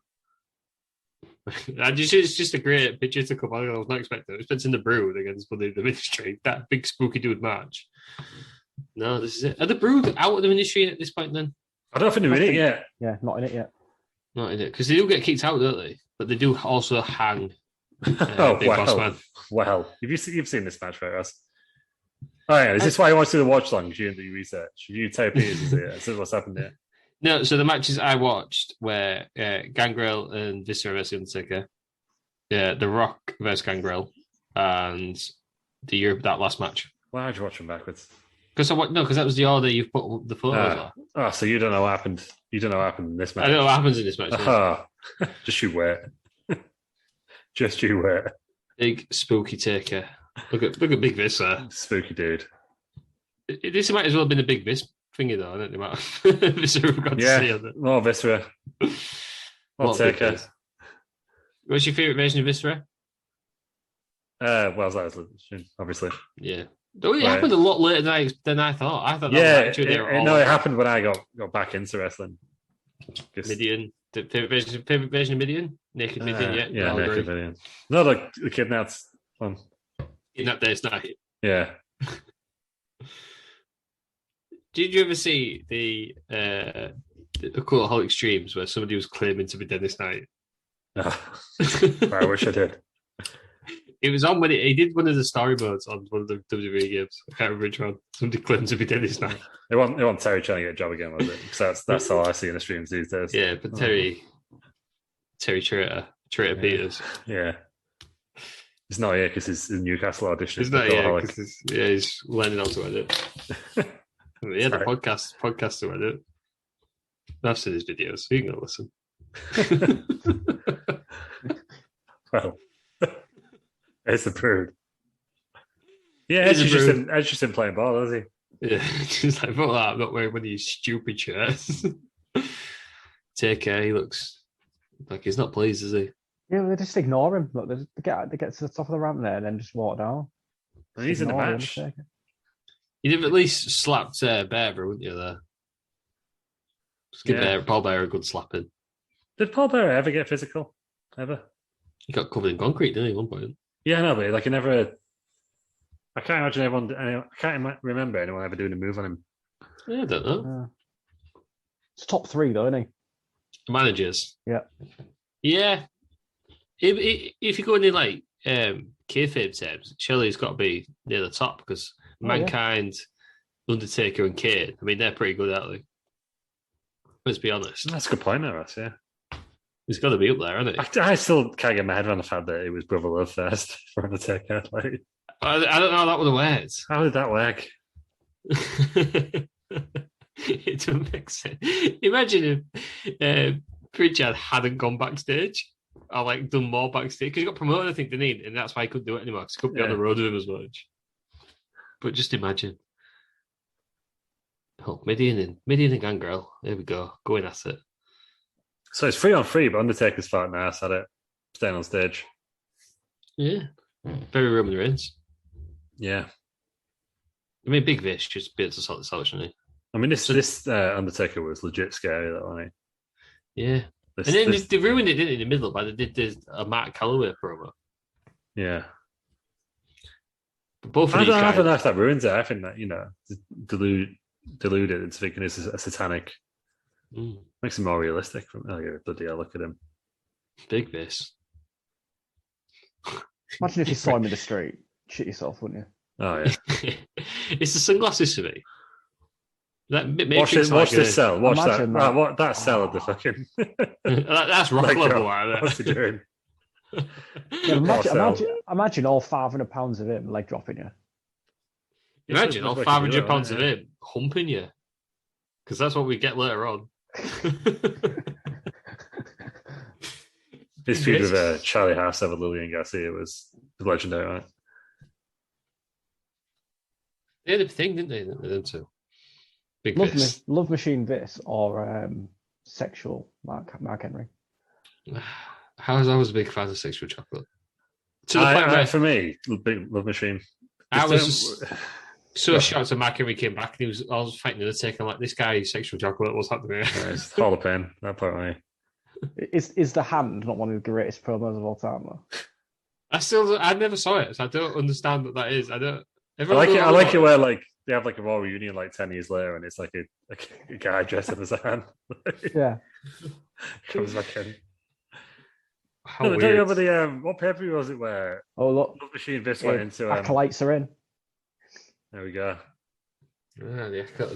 It's just a great picture to come on. I was not expecting it. It's in the Brood against the Ministry. That big spooky dude match. No, this is it. Are the Brood out of the Ministry at this point then? I don't think they're in it yet. Yeah, not in it yet. Not in it. Because they do get kicked out, don't they? But they do also hang Big Boss Man. Well, you've seen this match, right, Ross? Oh, yeah. Is this why you want to do the watch long? You didn't do your research. You take Peters to see it. This is what's happened here. No, so the matches I watched were Gangrel and Viscera versus Undertaker, The Rock versus Gangrel, and that last match. Why did you watch them backwards? Because that was the order you've put the photos on. Oh, so you don't know what happened. You don't know what happened in this match. I don't know what happens in this match. Oh, just you wait. Just you wait. Big spooky Taker. Look at Big Vis there. Spooky dude. This might as well have been a Big Vis thingy though. I don't know about Viscera. Got to see on it. More Viscera. More Taker. What's your favourite version of Viscera? Well, that was obviously. Yeah. It happened a lot later than I thought. I thought that was it happened when I got back into wrestling. Midian. Favorite version of Midian? Naked Midian, yeah, Naked Midian. No, the kidnapped one. Kidnapped Days Night. Yeah. Did you ever see the Cultaholic streams where somebody was claiming to be Dennis Knight? No. I wish I did. It was on when he did one of the story modes on one of the WWE games. I can't remember which one. Somebody claimed to be Dennis Knight. They want Terry trying to get a job again, was it? Because that's all I see in the streams these days. Yeah, but Terry Traitor Peters. Yeah. He's not here because his Newcastle audition. He's not here because he's learning how to edit. Yeah, the podcast to edit. I've seen his videos, so you can go listen. Well, it's approved. Yeah, Edge just in playing ball, is he? Yeah, just like, fuck that, I'm not wearing one of these stupid shirts. Take care, he looks like he's not pleased, is he? Yeah, they just ignore him. Look, they get to the top of the ramp there and then just walk down. And he's in the match. You'd have at least slapped Bear, wouldn't you, there? Just give Paul Bear a good slapping. Did Paul Bear ever get physical? Ever? He got covered in concrete, didn't he, at one point? Yeah, no, but he never... I can't imagine I can't remember anyone ever doing a move on him. Yeah, I don't know. It's top 3, though, isn't he? Managers. Yeah. Yeah. If you go into, like, kayfabe terms, Shelley's got to be near the top because Mankind, Undertaker, and Kane, I mean, they're pretty good, aren't they? Let's be honest. That's a good point, Ross, yeah. He's got to be up there, hasn't he? I still can't get my head around the fact that it was Brother Love first for Undertaker. Like, I don't know how that would have worked. How did that work? It doesn't make sense. Imagine if Pritchard hadn't gone backstage or like done more backstage because he got promoted, I think, didn't he? And that's why he couldn't do it anymore because he couldn't be on the road with him as much. But just imagine. Oh, Midian and Gangrel. There we go. Going at it. So it's 3-on-3, but Undertaker's fighting ass at it, staying on stage. Yeah. Very Roman Reigns. Yeah. I mean, Big Vish just beats the sort of solution, isn't he? I mean, this Undertaker was legit scary, though, wasn't he? Yeah. And then they ruined it, didn't they, in the middle, by they did a Matt Calloway promo. Yeah. But both of these guys... I don't know if that ruins it. I think that, deluded into thinking it's a satanic... Makes him more realistic. Bloody hell, look at him. Big Vish. Imagine if you saw him in the street. Shit yourself, wouldn't you? Oh, yeah. It's the sunglasses for me. Watch this cell. Watch that. That. What that cell of the fucking. That's rock level. What's he doing? Imagine all 500 pounds of him leg dropping you. Imagine all 500 pounds of him humping you. because that's what we get later on. His feud with Charlie Haas over Lillian Garcia was legendary, right? They had a thing, didn't they? Them two. Big Fist. Love Machine this or sexual Mark Henry. I was a big fan of Sexual Chocolate. To the point where, for me, big Love Machine. I was so shocked when Mark Henry came back and I was fighting the Undertaker. I'm like, this guy is Sexual Chocolate. What's happening here? Yeah, it's Hall of Pain, apparently. Is the hand not one of the greatest promos of all time though? I never saw it, so I don't understand what that is. I like it where like they have like a Raw reunion like 10 years later, and it's like a guy dressed up as a hand. Yeah, comes back in. How weird. Don't you remember the what pay-per-view was it where look, Love Machine Vince went into acolytes are in. There we go.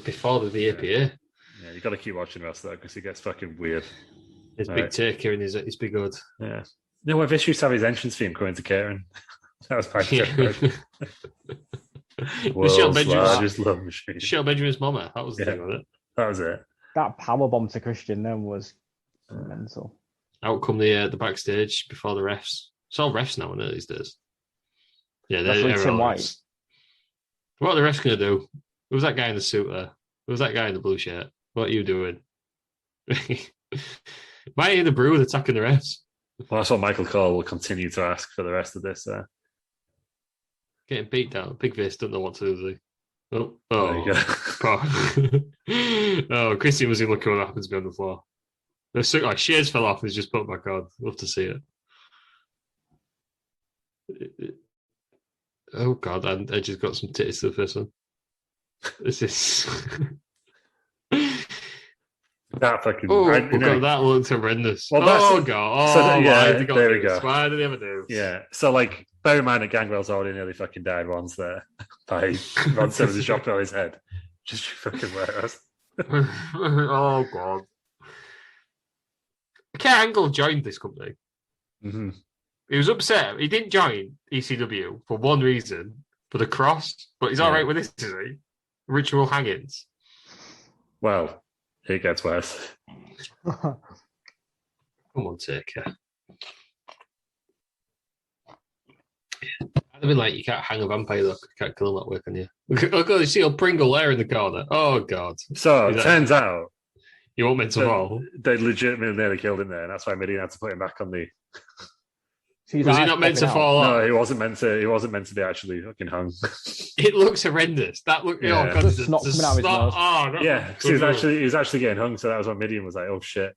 Before the APA. Yeah, you got to keep watching the rest of that because it gets fucking weird. His big take here and his big hood. Yeah. No, what Vince used to have his entrance theme coming to catering. That was part of it. Largest love machine. Michelle Benjamin's mama. That was the thing with it. That was it. That powerbomb to Christian then was mental. Out come the backstage before the refs. It's all refs now, isn't it, these days? Yeah, they're Tim White. What are the refs going to do? Who was that guy in the suit there? Who was that guy in the blue shirt? What are you doing? Why are you the Brood attacking the refs? Well, that's what Michael Cole will continue to ask for the rest of this. Getting beat down. Big Fist don't know what to do. Oh, oh, Christian was looking what happens to me on the floor. The shears fell off and he's just put back on. Love to see it. Oh God, and Edge has got some titties to the first one. This is that fucking. God, that looks horrendous. Well, God! There we go. Why did they ever do? Yeah. So like, bear in mind that Gangrel's already nearly fucking died once there by Ron Simmons dropped on his head. Just fucking wear Oh God. Kurt Angle joined this company. Mm-hmm. He was upset. He didn't join ECW for one reason, for the cross. But he's all right with this, is he? Ritual hangings. Well, it gets worse. Come on, take care. I'd have been like, you can't hang a vampire, though. You can't kill him that way, can you? Oh, God, you see old Pringle there in the corner. Oh, God. So, it turns out you weren't meant to fall. They legitimately nearly killed him there, and that's why Midian had to put him back on the. Was he not meant to fall off? No, he wasn't meant to. He wasn't meant to be actually fucking hung. It looks horrendous. That look. Yeah. Oh God, it's not coming out of his nose. Yeah, he was actually getting hung. So that was when Midian was like, "Oh shit!"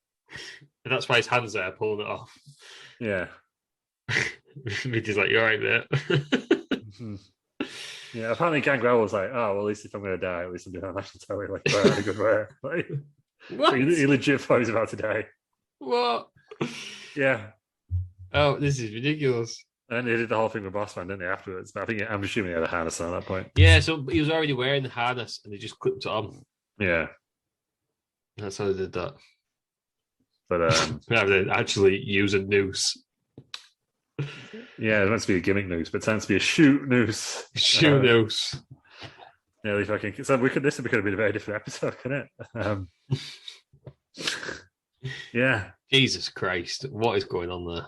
And that's why his hands there pulling it off. Yeah. Midian's like, "You're right there." Mm-hmm. Yeah, apparently Gangrel was like, "Oh, well, at least if I'm going to die, at least I'm doing on national telly." Like, a good way. Like, what? He legit thought he was about to die. What? Yeah. Oh, this is ridiculous. And they did the whole thing with Bossman, didn't they, afterwards? But I'm assuming he had a harness on at that point. Yeah, so he was already wearing the harness and they just clipped it on. Yeah. That's how they did that. But they actually use a noose. Yeah, it meant to be a gimmick noose, but it tends to be a shoot noose. Shoot noose. Nearly fucking. So this could have been a very different episode, couldn't it? Yeah. Jesus Christ, what is going on there?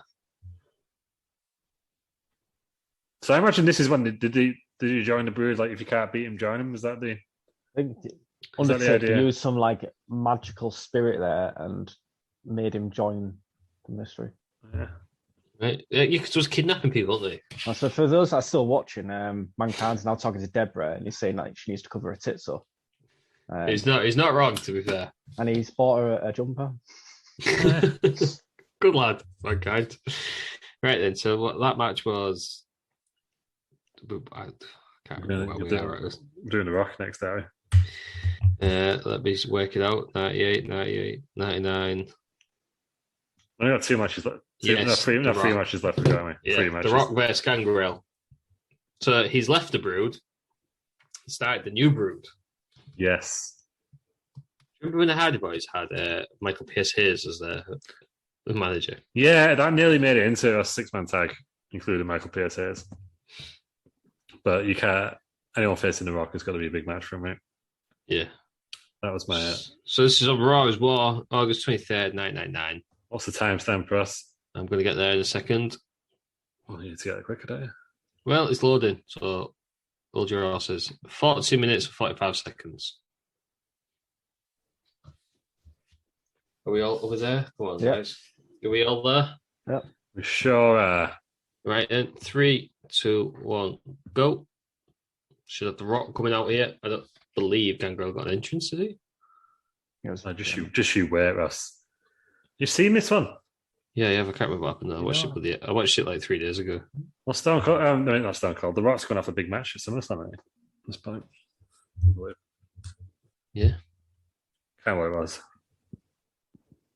So I imagine this is when did you join the Brood? Like, if you can't beat him, join him. Is that the? I think Undertaker used some like magical spirit there and made him join the mystery. Yeah. Right. You was kidnapping people, aren't they? So for those that are still watching, Mankind's now talking to Deborah and he's saying like she needs to cover her tits up. He's not wrong, to be fair. And he's bought her a jumper. Good lad, Mankind. Right then, so what that match was. I can't remember where we are. We're doing the Rock next, are we? Let me just work it out. 98, 99. I got 2 matches left. Three matches left, aren't we? Yeah, 3 matches. The Rock versus Gangrel. So he's left the Brood. He started the new Brood. Yes. Remember when the Hardy Boys had Michael Pierce Hayes as the manager? Yeah, that nearly made it into a 6-man tag, including Michael Pierce Hayes. But you can't. Anyone facing the Rock has got to be a big match for him, right? Yeah. That was my. So this is on Raw as well, August 23rd, 1999. What's the timestamp for us? I'm going to get there in a second. Oh, you need to get it quicker, don't you? Well, it's loading, so hold your horses. 42 minutes and 45 seconds. Are we all over there? Come on, guys. Are we all there? Yep. We sure are. Right then, 3, 2, 1, go. Should have the Rock coming out here. I don't believe Gangrel got an entrance, did he? Just you wait, Ross. You've seen this one? Yeah, I can't remember what happened. I watched it like 3 days ago. Well, Stone Cold. No, not Stone Cold. The Rock's going to have a big match at SummerSlam, at this point. Yeah. Can't believe it was.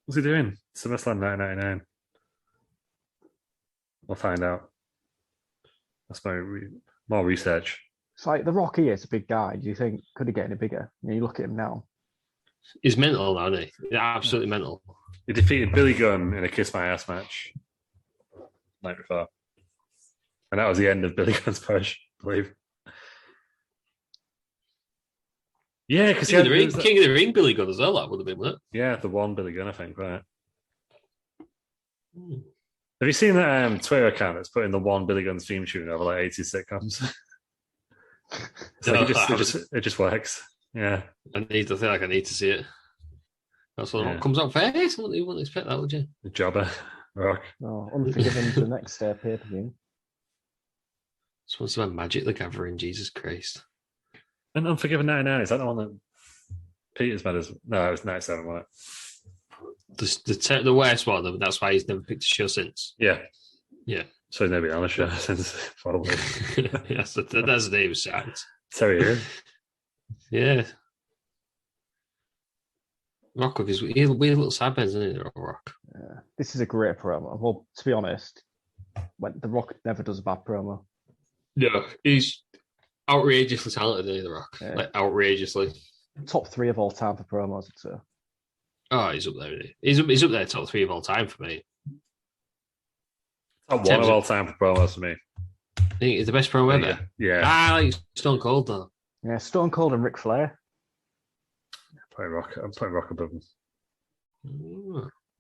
What's he doing? SummerSlam 1999. We'll find out. That's my more research. It's like the Rock here is a big guy. Do you think could he get any bigger? You look at him now. He's mental now, isn't he? He's absolutely mental. He defeated Billy Gunn in a Kiss My Ass match the night before. And that was the end of Billy Gunn's push, I believe. Yeah, because King of the Ring Billy Gunn as well, that would have been, wouldn't it? Yeah, the one Billy Gunn, I think, right. Have you seen that Twitter account that's putting the one Billy Gunn's theme tune over like 80 sitcoms? It just works. Yeah. I need to see it. That's what comes out first. You wouldn't expect that, would you? The Jobber, Rock. Oh, Unforgiven the next pay-per-view. Just wants to have Magic the Gathering, Jesus Christ. And Unforgiven 99, is that the one that Peter's mad as? No, it was 97, wasn't it? The worst one, that's why he's never picked a show since. Yeah. Yeah. So he's never been on the show since, probably. Yes, that's the name of it. Sorry, yeah. Rock with his weird little sideburns, isn't it, Rock? Yeah. This is a great promo. Well, to be honest, The Rock never does a bad promo. No, he's outrageously talented, isn't he, The Rock? Yeah. Like, outrageously. Top 3 of all time for promos, I'd say. Oh, he's up there, isn't he? He's up there, top 3 of all time for me. Top 1 of all time for promos for me. I think he's the best promo ever. Yeah. I like Stone Cold, though. Yeah, Stone Cold and Ric Flair. I'm putting Rock above him.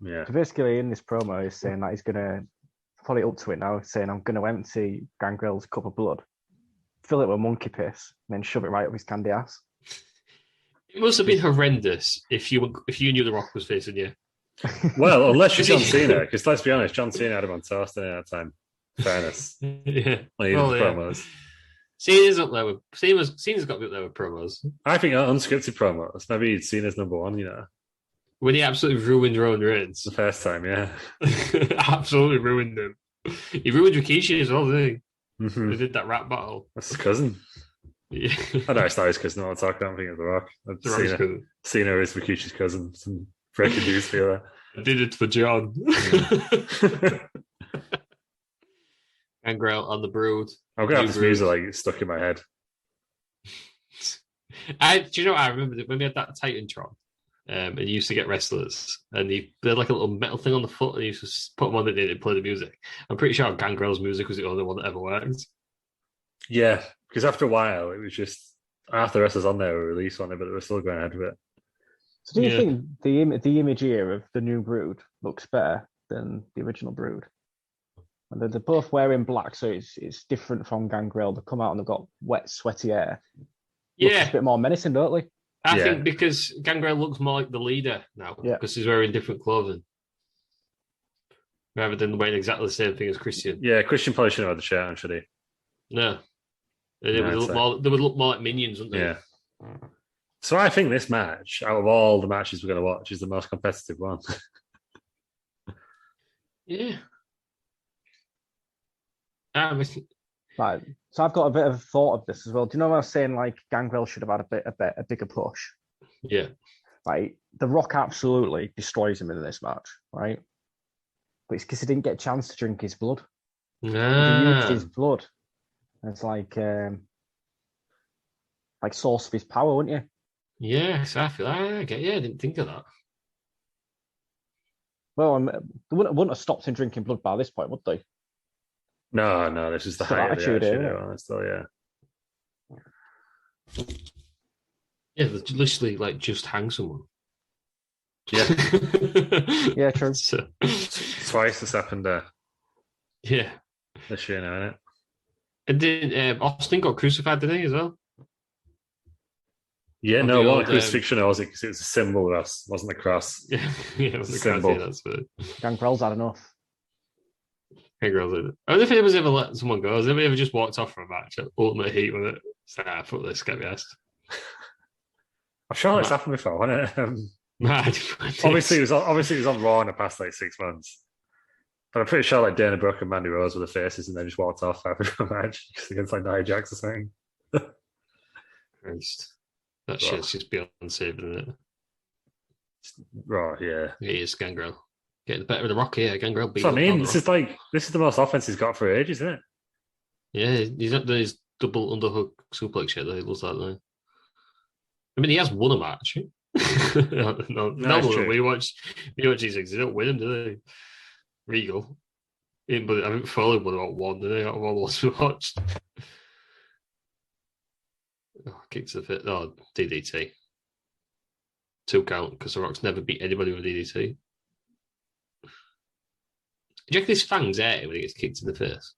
Yeah. So basically, in this promo, he's saying that he's going to follow up to it now, saying, I'm going to empty Gangrel's cup of blood, fill it with monkey piss, and then shove it right up his candy ass. It must have been horrendous if you knew The Rock was facing you. Well, unless you're John Cena, because let's be honest, John Cena had him on toast at that time. Fairness. Yeah. Promos. Cena's up there Cena's got to be up there with promos. I think unscripted promos. Maybe Cena's number 1, When he absolutely ruined Roman Reigns. The first time, yeah. Absolutely ruined him. He ruined Rikishi as well, didn't he? Mm-hmm. They did that rap battle. That's his cousin. Yeah. I know it's not his cousin. I'm talking. I'm thinking of The Rock. Cena is Rikishi's cousin. Some breaking news for you. I did it for John. Gangrel on the Brood. I'm gonna have this music stuck in my head. Do you know what I remember when we had that Titantron? And he used to get wrestlers, and he had like a little metal thing on the foot, and he used to put them on it and play the music. I'm pretty sure Gangrel's music was the only one that ever worked. Yeah, because after a while, it was just half the wrestlers on there were released on it, but they were still going ahead with it. So do you think the image here of the new Brood looks better than the original Brood? And they're both wearing black, so it's different from Gangrel. They come out and they've got wet, sweaty hair. Looks a bit more menacing, don't they? I think because Gangrel looks more like the leader now, because he's wearing different clothing. Rather than wearing exactly the same thing as Christian. Yeah, Christian probably shouldn't have had the shirt on, should he? No. They would look more like minions, wouldn't they? Yeah. So I think this match, out of all the matches we're going to watch, is the most competitive one. Yeah. Right. So I've got a bit of thought of this as well. Do you know what I was saying? Like Gangrel should have had a bigger push. Yeah. Right. The Rock absolutely destroys him in this match, right? But it's because he didn't get a chance to drink his blood. He used his blood. And it's like source of his power, wouldn't you? Yes, I feel I get. Yeah, I didn't think of that. Well, they wouldn't have stopped him drinking blood by this point, would they? No, this is the height of the attitude. Still, yeah. Yeah, they literally like just hang someone. Yeah. Yeah, true. So, Twice this happened yeah. this year now, innit? And then Austin got crucified, didn't he, as well? Yeah, Of no, the it wasn't old, crucifixion, was it? Because it was a symbol of us, wasn't the cross. Yeah, it was It's a the symbol. That's what Gangrel's had enough. Gangrel's in it. I don't know if it was ever let someone go. Has anybody ever just walked off from a match at ultimate heat with it? So, fuck this, get me asked. I'm sure it's happened before, wasn't it? Mad. Obviously, it was on Raw in the past like 6 months. But I'm pretty sure like Dana Brooke and Mandy Rose were the faces, and then just walked off after the match against like Nia Jax or something. Christ. That shit's just beyond saving, isn't it? Raw, yeah. It is Gangrel. Getting the better of the Rock here. Gangrel beat So I mean, up this is the most offense he's got for ages, isn't it? Yeah, he's not doing his double underhook suplex shit though. He loves that though. I mean, he has won a match. No, we watch these things. They don't win them, do they? Regal. But I think Foley won about one, did they? Out of all those we watched. Oh, kick to the fit. Oh, DDT. 2 count, because The Rock's never beat anybody with DDT. Do you reckon his fangs air when he gets kicked in the face?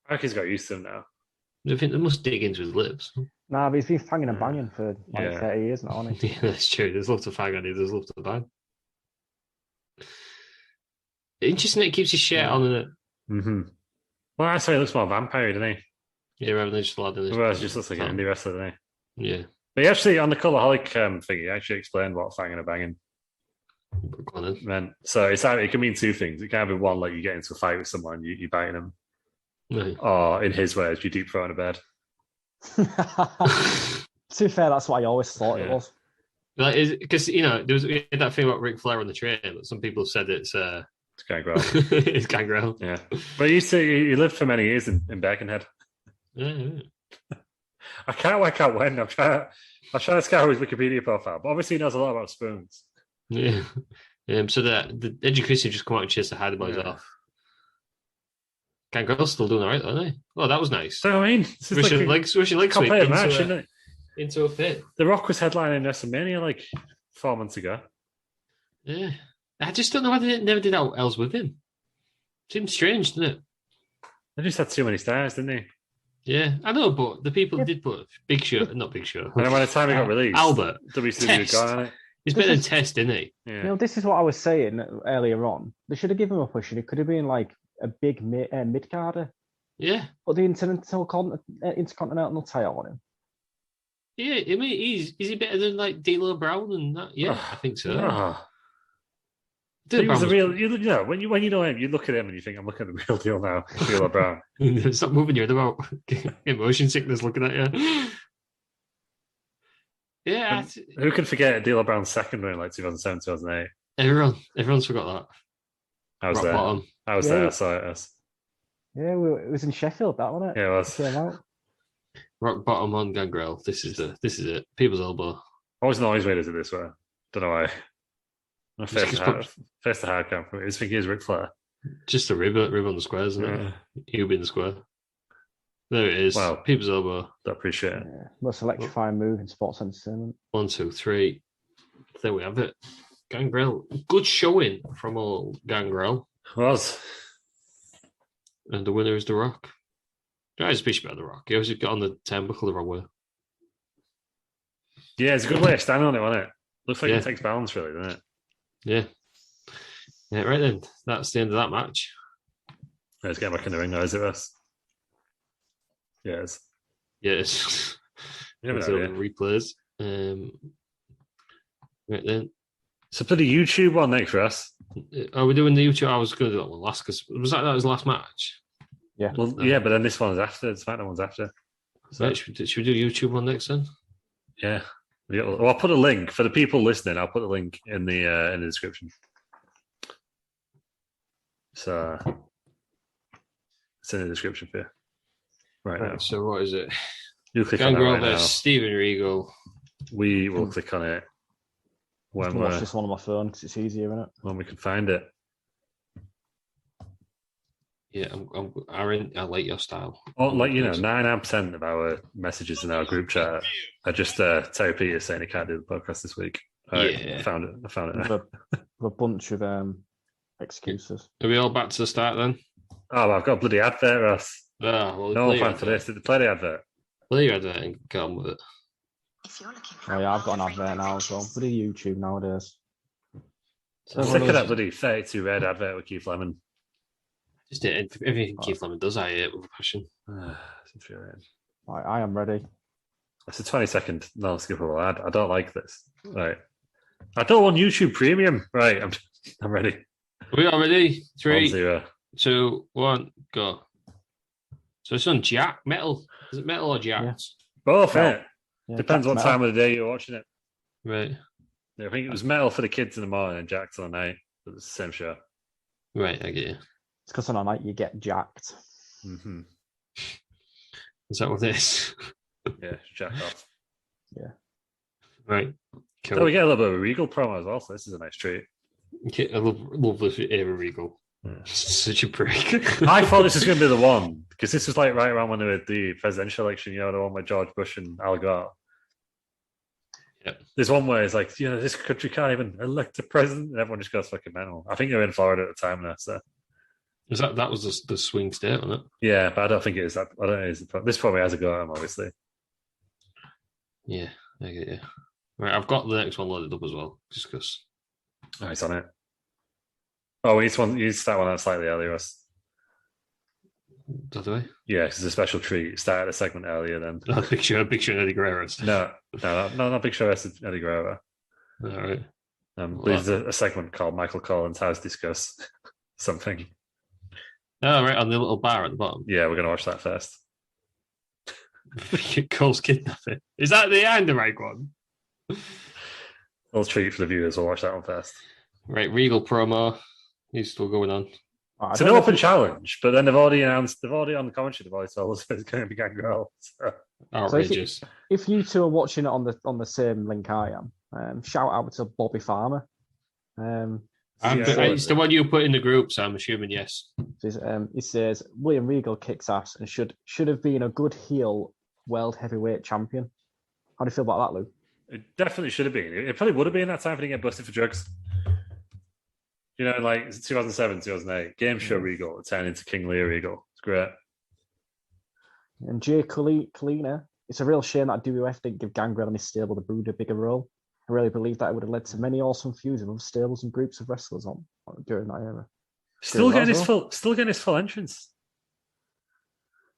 I think he's got used to them now. I think they must dig into his lips. Nah, but he's been fanging and banging for like Yeah. 30 years now, hasn't he? Yeah, that's true. There's lots of fang on it. There's lots of bang. Interesting that it keeps his shirt on, isn't it? Mm-hmm. Well, I say he looks more vampire, doesn't he? Yeah, rather than just lad in his. Well, it just looks like an indie wrestler, doesn't he? Yeah. But he actually, on the Cultaholic thing, he actually explained what fanging and banging Go on then. meant. So it can mean 2 things. It can be one, like you get into a fight with someone, you're biting them, Right. or in his words, you deep throw in a bed. To be fair, that's what I always thought it Yeah. was. Like, because there was that thing about Ric Flair on the train, but some people have said it's It's Gangrel. it's Gangrel. Yeah. But he lived for many years in Birkenhead. Yeah. I can't work out when. I'm trying to scour his Wikipedia profile, but obviously he knows a lot about spoons. Yeah. So the education just come out and chase the Hardy Boys off. Gangrel's still doing all right, aren't they? Oh, that was nice. So I mean, this is Russian leg sweep match, isn't it? into a fit. The Rock was headlining WrestleMania like 4 months ago. Yeah. I just don't know why they never did else with him. Seems strange, doesn't it? They just had too many stars, didn't they? Yeah, I know, but the people did put Big Show, not Big Show. And then by the time it got released, Albert, WCW had gone on it. he's better than Test, isn't he? Yeah. You know, this is what I was saying earlier on. They should have given him a push. It could have been like a big mid-carder. Yeah. Put the Intercontinental title on him. Yeah, I mean, is he better than like D'Lo Brown and that? Yeah, I think so. He was a real, when you know him, you look at him and you think, I'm looking at the real deal now, D'Lo Brown. Stop moving your head about emotion sickness looking at you. Yeah. Who can forget D'Lo Brown's second win, like 2007, 2008? Everyone's forgot that. I was Rock there. bottom. I was there. I saw it. Yeah, it was in Sheffield, that wasn't it? Yeah, it was. Came out. Rock bottom on Gangrel. This is it. People's elbow. I always always made it this way. Don't know why. My first to hard camp. I was thinking it was Ric Flair. Just a rib on the square, isn't it? He'll be in the square. There it is. Wow. People's elbow. I appreciate it. Yeah. Most electrifying move in sports entertainment. 1, 2, 3. There we have it. Gangrel. Good showing from old Gangrel. Was. And the winner is The Rock. I speak about The Rock. He always got on the turnbuckle the wrong way. Yeah, it's a good way of standing on it, wasn't it? Looks like it takes balance, really, doesn't it? Yeah. Yeah, right then. That's the end of that match. Let's get back in the ring now, is it us? Yes. Yes. You never know, yeah. Replays. Right then. So for the YouTube one next for us. Are we doing the YouTube? I was going to do that one last because was that was the last match? Yeah. Well, yeah, but then this one's after. The SmackDown one's after. So Right, should we do YouTube one next then? yeah. Well, I'll put a link for the people listening. I'll put a link in the description. So it's in the description for you right now. So what is it? You click on that Gangrel right now. versus Steven Regal. We will click on it I when can watch this one on my phone because it's easier, isn't it? we can find it. Yeah, Aaron, I like your style. Well, like, 99% of our messages in our group chat are just Terry Peters saying he can't do the podcast this week. All right, Yeah. I found it. With a bunch of excuses. Are we all back to the start then? Oh, I've got a bloody advert, Ross. Well, No plan for this. Did they play the advert? Play your advert and get on with it. Oh yeah, I've got an advert now as well. Bloody YouTube nowadays. I'm sick of that bloody 32 red advert with Keith Lemon. Just everything Keith Lemon does, I hate with a passion. It's infuriating. I am ready. It's a 20-second non-skippable ad. I don't like this. Right. I don't want YouTube Premium. Right, I'm ready. Are we all ready? 3, 1-0. 2, 1, go. So it's on Jack Metal. Is it Metal or Jack? Yeah. Both, Metal. yeah. Yeah, Depends what Metal. time of the day you're watching it. Right. Yeah, I think it was Metal for the kids in the morning and Jack's on the night. But it's the same show. Right, I get you. It's because on a night you get jacked. Mm-hmm. Is that what it is? Yeah, jack off. Right. Cool. So we get a little bit of a Regal promo as well, so this is a nice treat. Okay, I love this era Regal. Yeah. Such a prick. I thought this was going to be the one, because this was like right around when they were the presidential election, the one with George Bush and Al Gore. Yep. There's one where it's like, this country can't even elect a president, and everyone just goes fucking mental. I think they were in Florida at the time now, so. That was the swing state, wasn't it? Yeah, but I don't think it is that. I don't know. This probably has a go at him, obviously. Yeah, I get you. Right, I've got the next one loaded up as well, just because. Oh, he's on it. Oh, you need to start one out slightly earlier. By the way, Yeah, it's a special treat. Start the segment earlier then. Big Show Eddie Guerrero's. No, not Big Show. It's Eddie Guerrero. All right. There's a segment called Michael Collins Has Discuss something. Oh, right, on the little bar at the bottom. Yeah, we're going to watch that first. Cole's kidnapping. Is that the end of right one? Little treat for the viewers. We'll watch that one first. Right, Regal promo. He's still going on. It's an open challenge, but then they've already on the commentary, they've already told us it's going to be Gangrel. So. Outrageous. If you two are watching it on the same link I am, shout out to Bobby Farmer. It's the one you put in the group, so I'm assuming yes. He says William Regal kicks ass and should have been a good heel world heavyweight champion. How do you feel about that, Lou? It definitely should have been. It probably would have been that time if he didn't get busted for drugs. Like 2007, 2008, game show Regal turned into King Lear Regal. It's great. And Jay Colina, it's a real shame that WF didn't give Gangrel and his stable the Brood a bigger role. I really believe that it would have led to many awesome feuds with other stables and groups of wrestlers during that era. Still getting his full entrance.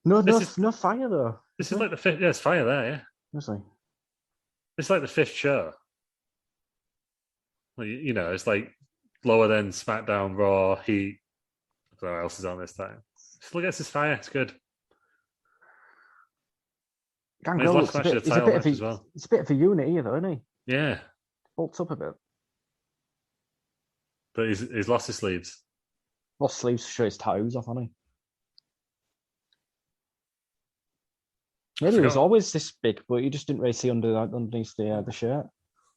No fire though. This is like the fifth. Yeah, it's fire there. Yeah, honestly. It's like the fifth show. It's like lower than SmackDown, Raw, Heat. I don't know what else is on this time. Still gets his fire. It's good. Gangrel looks a bit of a unit here, though, isn't he? Yeah. Bulked up a bit. But he's lost his sleeves. Lost sleeves to show his toes off, hasn't he? Maybe he was always this big, but you just didn't really see underneath the shirt.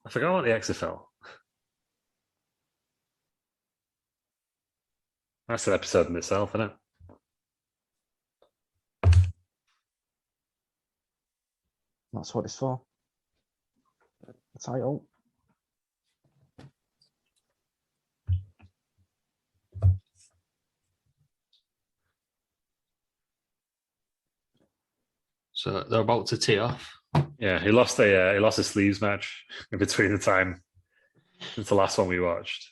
I forgot about the XFL. That's an episode in itself, isn't it? That's what it's for. The title. So they're about to tee off. Yeah, he lost a sleeves match in between the time since the last one we watched.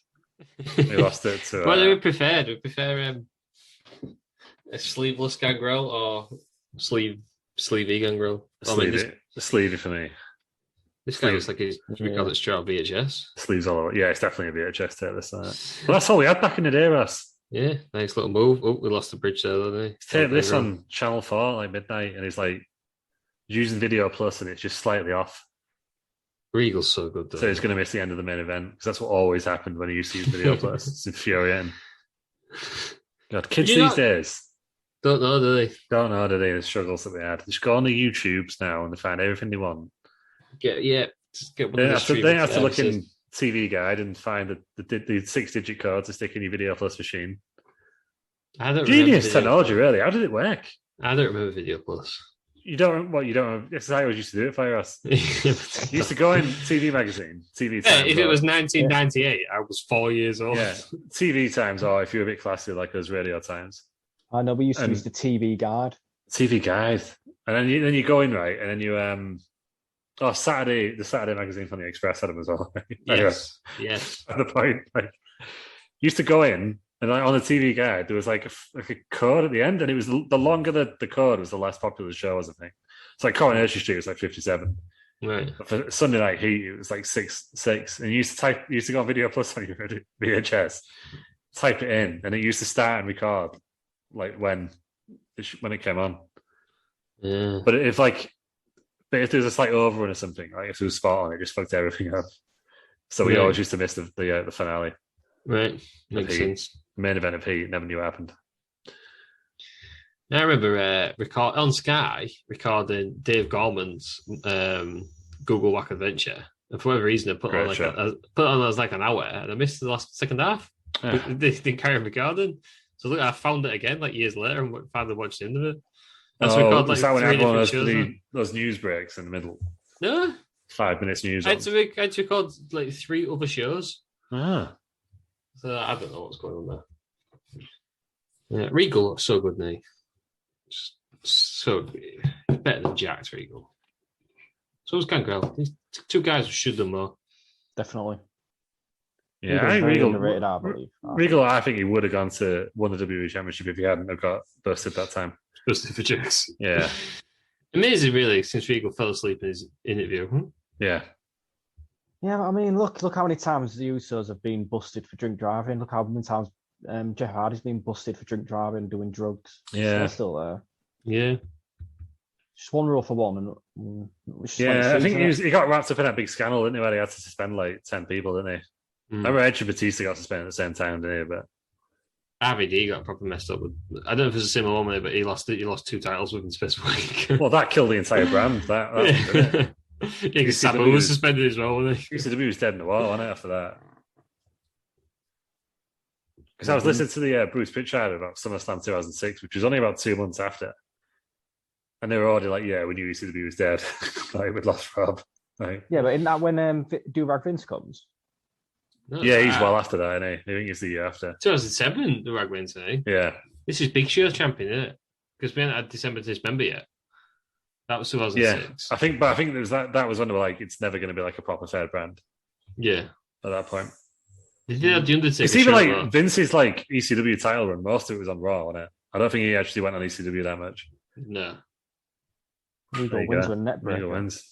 He lost it to. What do we prefer? Do we prefer a sleeveless Gangrel or sleevey Gangrel? Sleevey for me. This guy looks like he's got it straight on VHS. Sleeves all over. Yeah, it's definitely a VHS tape this time. Well, that's all we had back in the day, Ross. Yeah, nice little move. Oh, we lost the bridge there, didn't we? Tape this on Channel 4 like midnight, and he's like using Video Plus, and it's just slightly off. Regal's so good, though. So he's going to miss the end of the main event because that's what always happened when he used to use Video Plus. It's infuriating. God, kids these days don't know, do they? Don't know, do they? The struggles that they had. They just go on the YouTubes now and they find everything they want. Just get one They of the don't have to look in TV Guide and find the 6-digit code to stick in your Video Plus machine. I don't Genius remember technology, really. How did it work? I don't remember Video Plus. You don't. What you don't? This is how I always used to do it for us. You used to go in TV magazine, TV Yeah, Times. if it was 1998, I was 4 years old. Yeah, TV Times, or if you're a bit classy, like us Radio Times. I know we used to And- use the TV guide. TV Guide, and then you go in, right, and then you the Saturday magazine from the Express had them as well. Yes, yes. At the point, like, used to go in, and like on the TV Guide, there was like a code at the end, and it was the longer the code was, the less popular the show was. I think it's like Coronation Street was like 57. Right. But for Sunday Night Heat, it was like 6, and you used to go on Video Plus on your VHS, type it in, and it used to start and record like when it came on. Yeah. But if there was a slight overrun or something, like if it was spot on, it just fucked everything up. So we always used to miss the finale. Right. Makes sense. Main event of Heat, never knew what happened. I remember on Sky recording Dave Gorman's Google Whack Adventure. And for whatever reason, I put on as like an hour, and I missed the second half. They didn't carry on recording. So look, I found it again like years later and finally watched the end of it. That's record, like, that when everyone has those news breaks in the middle? No. 5 minutes news. I had to record like 3 other shows. Ah. So I don't know what's going on there. Yeah, Regal looks so good now. So better than Jack's Regal. So was Gangrel. These 2 guys should have more. Definitely. Yeah, I think Regal, underrated, I believe. Regal, I think he would have gone to won the WWE Championship if he hadn't have got busted that time. Busted for Jax. Yeah. Amazing, really, since Regal fell asleep in his interview. Yeah. Yeah, I mean, look how many times the Usos have been busted for drink driving. Look how many times Jeff Hardy's been busted for drink driving, doing drugs. Yeah. They're still there. Yeah. Just one rule for one. And I think he got wrapped up in that big scandal, didn't he, where he had to suspend like 10 people, didn't he? I remember Edge and Batista got suspended at the same time, didn't he? But RVD got proper messed up with. I don't know if it's a similar one, but he lost 2 titles within the space of a week. Well, that killed the entire brand. That didn't it? Yeah, because Sabu was suspended as well, wasn't he? ECW was dead in the water, wasn't it, after that? Because I was listening to the Bruce Pritchard about SummerSlam 2006, which was only about 2 months after. And they were already like, yeah, we knew ECW was dead. Like, we'd lost Rob. Like, yeah, but isn't that when Do-Rag Vince comes? No, yeah, he's well after that, isn't he? I think it's the year after. 2007, the Rag wins, eh? Yeah. This is Big Show's champion, isn't it? Because we haven't had December to Dismember yet. That was 2006. Yeah, I think there was that was under like it's never going to be like a proper fair brand. Yeah. At that point. They did have the Undertaker. It's even like Vince's like ECW title run. Most of it was on Raw, wasn't it? I don't think he actually went on ECW that much. No. Regal wins with a net breaker. Regal wins.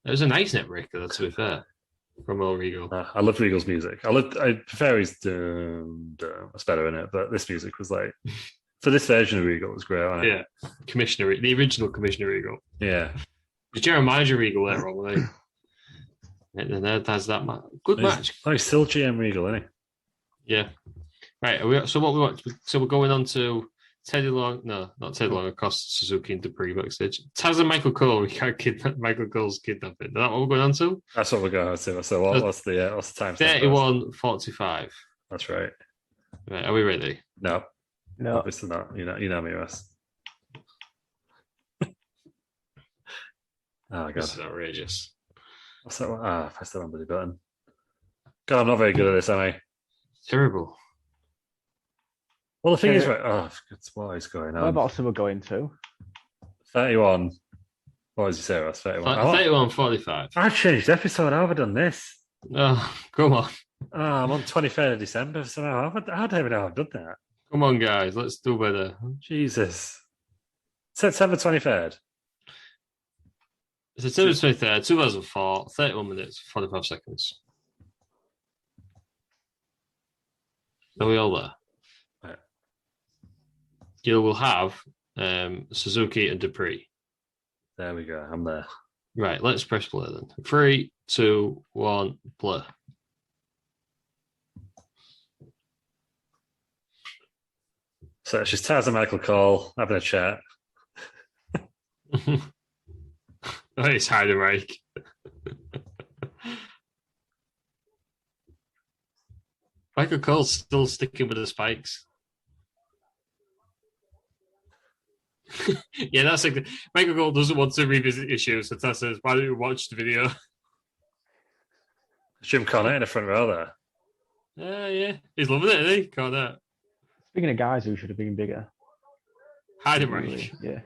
It was a nice net breaker, to be fair, from Will Regal. I loved Regal's music. I prefer his that's better in it, but this music was like for this version of Regal it was great, wasn't it? Yeah. The original Commissioner Regal. Yeah. Was Jeremiah Regal there, wasn't he? And then there's that good match. Oh, he's still GM Regal, isn't he? Yeah. Right. So what we want? So we're going on to Teddy Long. No, not Teddy Long. Across Suzuki and Dupree backstage. Taz and Michael Cole. We can't Michael Cole's kidnapping. Is that what we're going on to? That's what we're going on to. So what's the time? 31:45. That's right. Right. Are we ready? No. No. Obviously not. You know me, Russ. Oh god. This is outrageous. What's that one? Press the wrong bloody button. God, I'm not very good at this, am I? Terrible. Well, the thing is, right? Oh, what is going on? What about we're going to? 31. What did you say, Russ? 31. 31:45. I've changed episode. How have I done this? Oh, come on. Oh, I'm on 23rd of December somehow. How do I even know I've done that? Come on, guys. Let's do better. Jesus. September 23rd. September 23rd, 2004, 31 minutes, 45 seconds. Are we all there? Right. You will have Suzuki and Dupree. There we go. I'm there. Right, let's press play then. 3, 2, 1, play. So it's just Taz and Michael Cole having a chat. Oh, it's hide and Reich. Michael Cole's still sticking with the spikes. Yeah, that's like Michael Cole doesn't want to revisit issues, so Tess says, "Why don't you watch the video?" Jim Cornette in the front row there. Yeah, he's loving it, isn't he? Cornette. Speaking of guys who should have been bigger. Heidenreich. Yeah.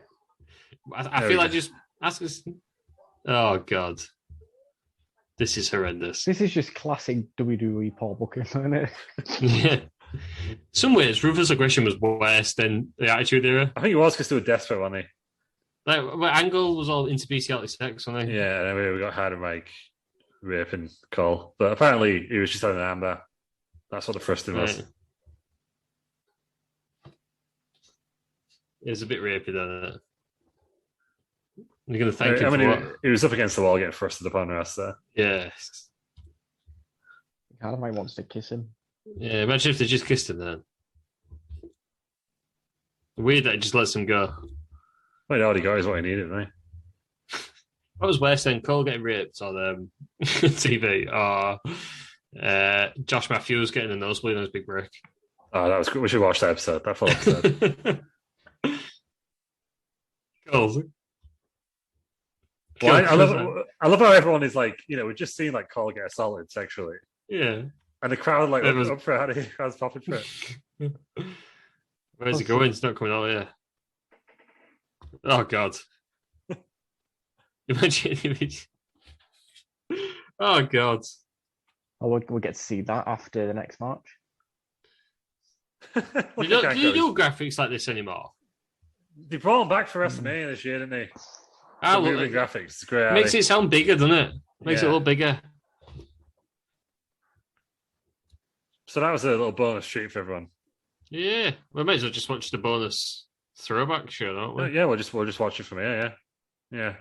I feel like just ask us. Oh God, this is horrendous. This is just classic WWE Paul Booker, isn't it? Yeah. Some ways, Ruthless Aggression was worse than the Attitude Era. I think he was because they were desperate, wasn't he? Like Angle was all into bestiality sex, wasn't he? Yeah, and then we got Heidenreich raping Cole, but apparently he was just having an armbar. That's what the thrusting was. Right. It was a bit rapey, isn't it? You're going to thank him for what? He was up against the wall getting thrusted upon the rest there. Yes. Heidenreich wants to kiss him. Yeah, imagine if they just kissed him then. Weird that it just lets him go. Well, he already got his what he needed, didn't he? What was worse than Cole getting raped on TV or Josh Matthews getting a nosebleed on his big break? Oh, that was good. We should watch that episode. That full episode. Cool. Well, I love how everyone is like, we're just seeing like Cole get assaulted sexually. Yeah. And the crowd like It was- up for it. I was popping for it. Where's he going? It's not coming out here. Oh God. Imagine. Oh God. Oh, we'll get to see that after the next match. Do you do graphics like this anymore? They brought him back for WrestleMania this year, didn't they? Ah, The well, moving graphics. It's great. makes it sound bigger, doesn't it? Makes it Yeah. a little bigger. So that was a little bonus treat for everyone. Yeah. We might as well just watch the bonus throwback show, don't we? Yeah, we'll just watch it from here. Yeah.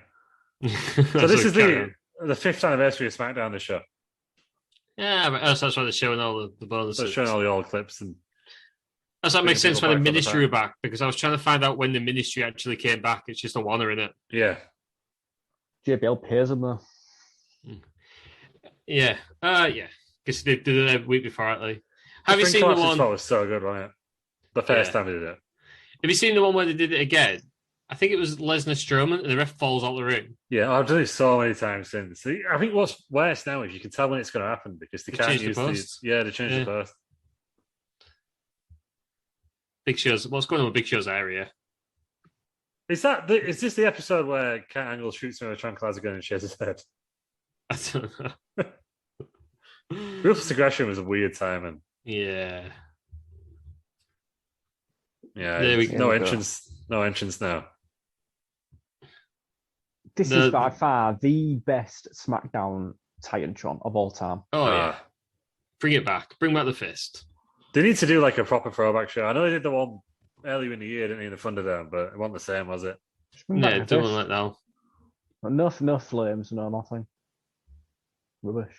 So this is the 5th anniversary of SmackDown. This show. Yeah, but that's why they're showing all the So bonuses. it's showing all the old clips and That makes bringing sense people when the back for the ministry fact. were back, because I was trying to find out when the ministry actually came back. It's just a Warner in it. yeah. JBL pays him though. Yeah. Yeah. Because they did it a week before, actually. Have you Spring seen the Colossus one? spot was so good, wasn't it? The first Yeah. time we did it. Have you seen the one where they did it again? I think it was Lesnar Strowman, and the ref falls out the ring. Yeah, I've done it so many times since. I think what's worse now is you can tell when it's going to happen because they They can't changed the use post. they changed Yeah. the post. Big Show's what's going on with Big Show's area? Is this the episode where Kurt Angle shoots him with a tranquilizer gun and shares his head? I don't know. Ruthless Aggression was a weird timing. Yeah. Yeah, There we no go. entrance now. This The- is by far the best SmackDown Titantron of all time. Oh Ah. yeah. Bring it back. Bring back the fist. They need to do like a proper throwback show. I know they did the one earlier in the year, didn't they, in the Thunderdome, but it wasn't the same, was it? Just bring back Yeah, the do one fist. like that. No flames, no nothing. Rubbish.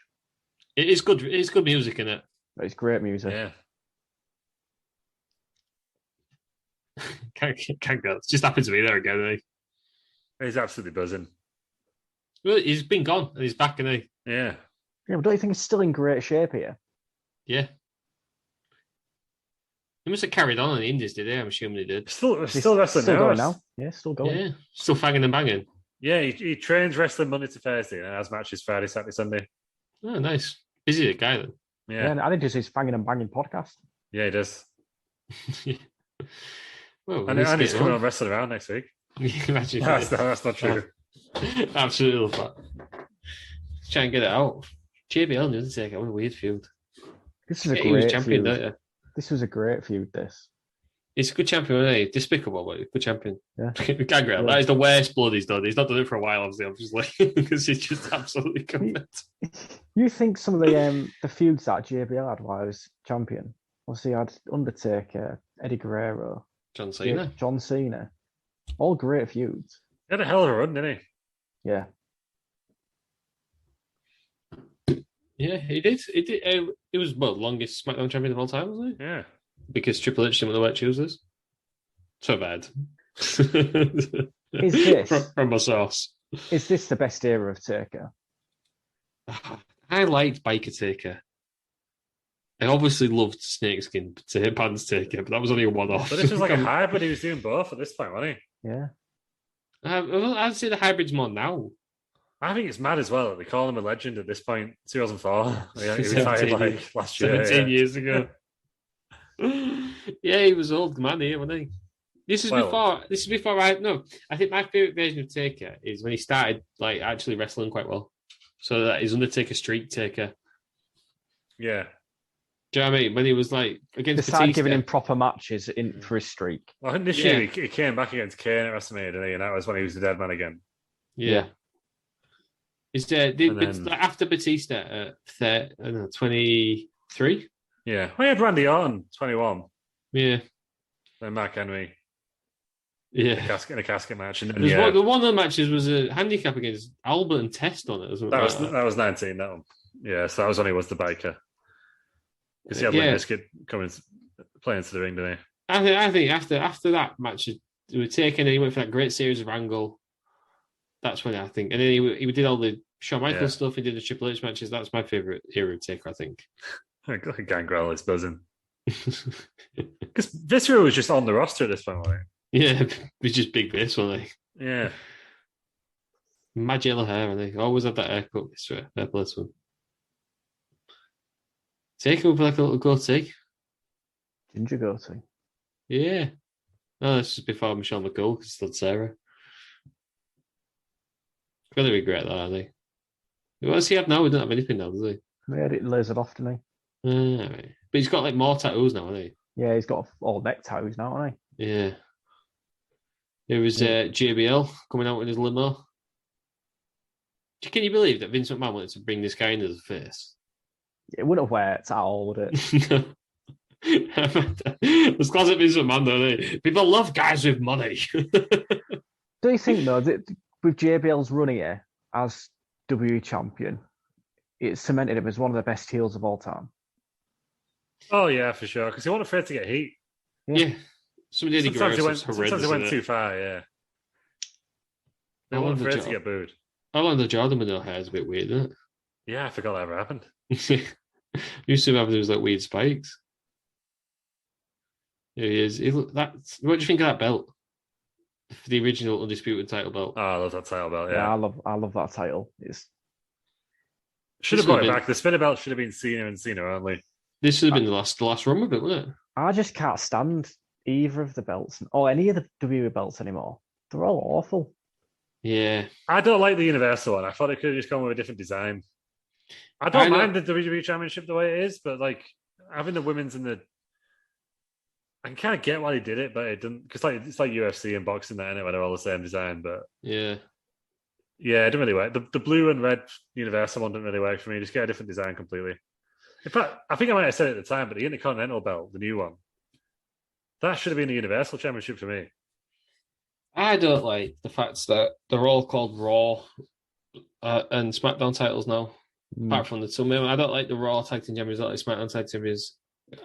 It is good. It's good music in it. But it's great music. Yeah. Can't go. It's just happened to be there again. Eh? He's absolutely buzzing. Well, he's been gone and he's back, and he. Yeah. Yeah, but don't you think it's still in great shape here? Yeah. He must have carried on in the Indies, did he? I'm assuming he did. Still It's wrestling still now. going now. Yeah, still going. Yeah. Still fanging and banging. Yeah, he trains wrestling Monday to Thursday and has matches Friday, Saturday, Sunday. Oh, nice. Busy the guy then. Yeah, and I think it's his Fanging and Banging podcast. Yeah, he does. Well, And he's coming on Wrestling Around next week. Imagine That's not true. Absolutely love that. Try and get it out. JBL and Undertaker, what a weird feud. This is a He was great champion, feud. don't you? This was a great feud, this. He's a good champion, isn't he? Despicable, but good champion. Yeah. Gangrel, that is the worst blood he's done. He's not done it for a while, obviously, because he's just absolutely covered. You think some of the feuds that JBL had while he was champion? Obviously, he had Undertaker, Eddie Guerrero, John Cena. John Cena. All great feuds. He had a hell of a run, didn't he? Yeah. Yeah, he did. He was, well, longest SmackDown champion of all time, wasn't he? Yeah. Because Triple H didn't want to wear choosers. So bad. Is this from my source? is this the best era of Taker? I liked Biker Taker. I obviously loved Snakeskin Pants Taker, but that was only a one-off. But this was like a hybrid. He was doing both at this point, wasn't Yeah. I'd say the hybrid's more now. I think it's mad as well that they call him a legend at this point. 2004. Yeah, he 17 retired like years- last year. 17 Yeah. years ago. Yeah, he was old man here, wasn't he? This is before I think my favourite version of Taker is when he started like actually wrestling quite well. So that his Undertaker streak Taker. Yeah. Do you know what I mean? When he was like They against started Batista. giving him proper matches for his streak. Well, I think this year he came back against Kane at WrestleMania, didn't he? And that was when he was the dead man again. Yeah. Is after Batista at 23? Yeah. We had Randy Orton, 21. Yeah. Then Mark Henry. Yeah. In a casket match. And then, one of the matches was a handicap against Albert and Test on it. That was 19, that one. Yeah, so that was when he was the biker. Because he had Limp Bizkit playing into the ring, didn't he? I think after that match, they were taken and he went for that great series of Angle. That's when I think. And then he did all the Shawn Michaels stuff. He did the Triple H matches. That's my favourite era of Taker, I think. Gangrel is buzzing. Because Viscera was just on the roster at this point, wasn't he? Yeah, he's just big base, wasn't he? Yeah. Mad yellow hair, I think. Always had that haircut, Viscera. This one. Taker with like a little goatee. Ginger goatee. Yeah. No, this is before Michelle McCool, because still Sarah. Really regret that, I think. What does he have now? We don't have anything now, does he? He had it lasered off, didn't he? Right. But he's got like more tattoos now, hasn't he? Yeah, he's got all neck tattoos now, hasn't he? Yeah. There was JBL coming out with his limo. Can you believe that Vince McMahon wanted to bring this guy into the face? It wouldn't have worked at all, would it? It's classic Vince McMahon, though. People love guys with money. Do you think, though, that with JBL's run here as WWE champion, it cemented him as one of the best heels of all time? Oh, yeah, for sure. Because he wasn't afraid to get heat. Yeah. Sometimes he went too far, yeah. They weren't afraid to get booed. Orlando Jordan with no hair is a bit weird, isn't it? Yeah, I forgot that ever happened. Used to have those like weird spikes. Yeah, he is. What do you think of that belt? The original Undisputed title belt. Oh, I love that title belt. Yeah, I love that title. Should have brought it back. The spinner belt should have been Cena and Cena only. This should have been the last run with it, wouldn't it? I just can't stand either of the belts or any of the WWE belts anymore. They're all awful. Yeah, I don't like the Universal one. I thought it could have just gone with a different design. I don't mind the WWE Championship the way it is, but like having the women's and I can kind of get why they did it, but it didn't, because it's like UFC and boxing that, where they're all the same design. But yeah, it didn't really work. The blue and red Universal one didn't really work for me. Just get a different design completely. In fact, I think I might have said it at the time, but the Intercontinental belt, the new one, that should have been the Universal Championship for me. I don't like the fact that they're all called Raw and SmackDown titles now. Apart from the two, I don't like the Raw Tag Team Champions. I don't like SmackDown Tag Team Champions.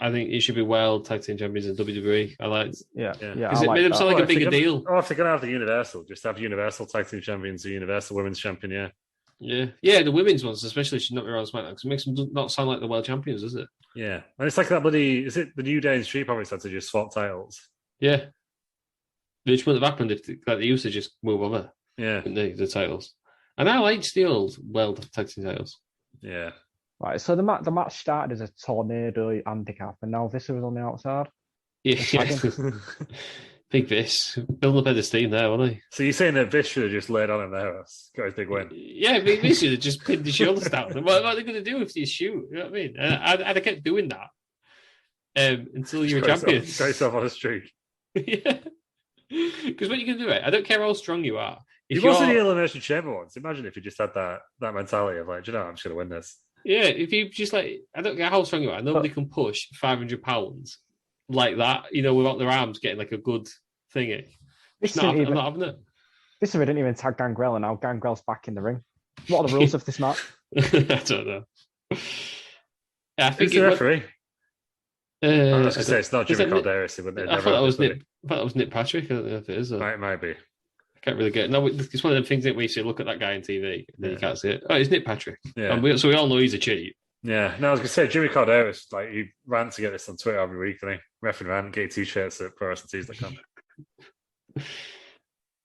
I think it should be World Tag Team Champions in WWE. I like, because it made them sound like a bigger deal. Oh, if they're gonna have the Universal, just have Universal Tag Team Champions, the Universal Women's Champion. Yeah. The women's ones, especially, should not be Raw and SmackDown because it makes them not sound like the world champions, does it? Yeah, and it's like that bloody. Is it the New Day and Street Profits had to just swap titles? Yeah. Which would have happened if they used to just move over. Yeah. The titles. And I liked the old World Tag Team titles. Yeah. Right, so the match started as a tornado handicap, and now Viscera was on the outside. Yeah. Big Vis. Building up at the steam there, wasn't he? So you're saying that Vis should have just laid on him there? Got his big win. Yeah, Big Vis should have just pinned his shoulders down. What are they going to do if you shoot? You know what I mean? And I kept doing that until you're a champion. Got yourself on a streak. Yeah. Because what you can do, I don't care how strong you are. He was in the Elimination Chamber once. Imagine if you just had that mentality of like, do you know, I'm just going to win this. Yeah, if you just like, I don't care how strong you are, nobody can push 500 pounds like that, without their arms getting like a good thingy. I'm not having it. Viscera didn't even tag Gangrel, and now Gangrel's back in the ring. What are the rules of this match? I don't know. I think it's the referee. I was going to say it's not Jimmy Calderas. I thought that was Nick Patrick. I don't know if it is. Might be. I can't really get it. No, it's one of the things that we say, look at that guy on TV, and then you can't see it. Oh, it's Nick Patrick. Yeah. So we all know he's a cheat. Yeah. No, I was going to say, Jimmy Calderas, like, he rants to get this on Twitter every week, and he ref and rant, get 2 shirts at ProWrestlingTees.com.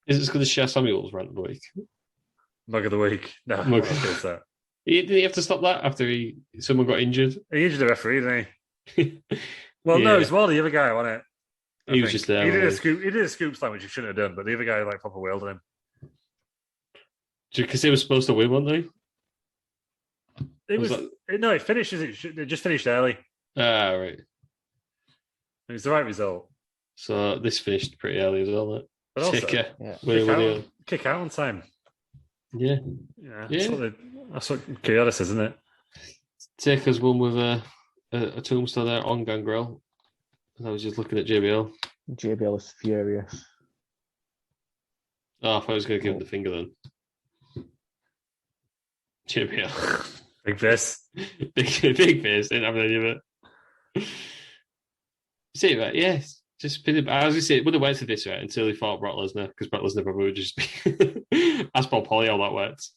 Is it as good as Shea Samuel's rant of the week? Mug of the week. No, Mug. what is that? Did he have to stop that after someone got injured? He injured the referee, didn't he? Well, no, Yeah. it was Wally, the other guy, wasn't it? He was just there. He did a scoop slam, which he shouldn't have done, but the other guy like proper wailed at him. Because they were supposed to win, weren't they? It finished. It just finished early. Ah, right. It was the right result. So this finished pretty early as well, isn't it? But also, Kick out on time. Yeah. Yeah. That's what Kyoto says, isn't it? Taker's won with a tombstone there on Gangrel. And I was just looking at JBL. JBL is furious. Oh, I thought I was going to give him the finger then. JBL. Big face. big face. Didn't have any of it. See, right? Yes. Just I was going to say, it would have went to this, right, until he fought Brock Lesnar, because Brock Lesnar probably would just be... Ask Paul Polly how that worked.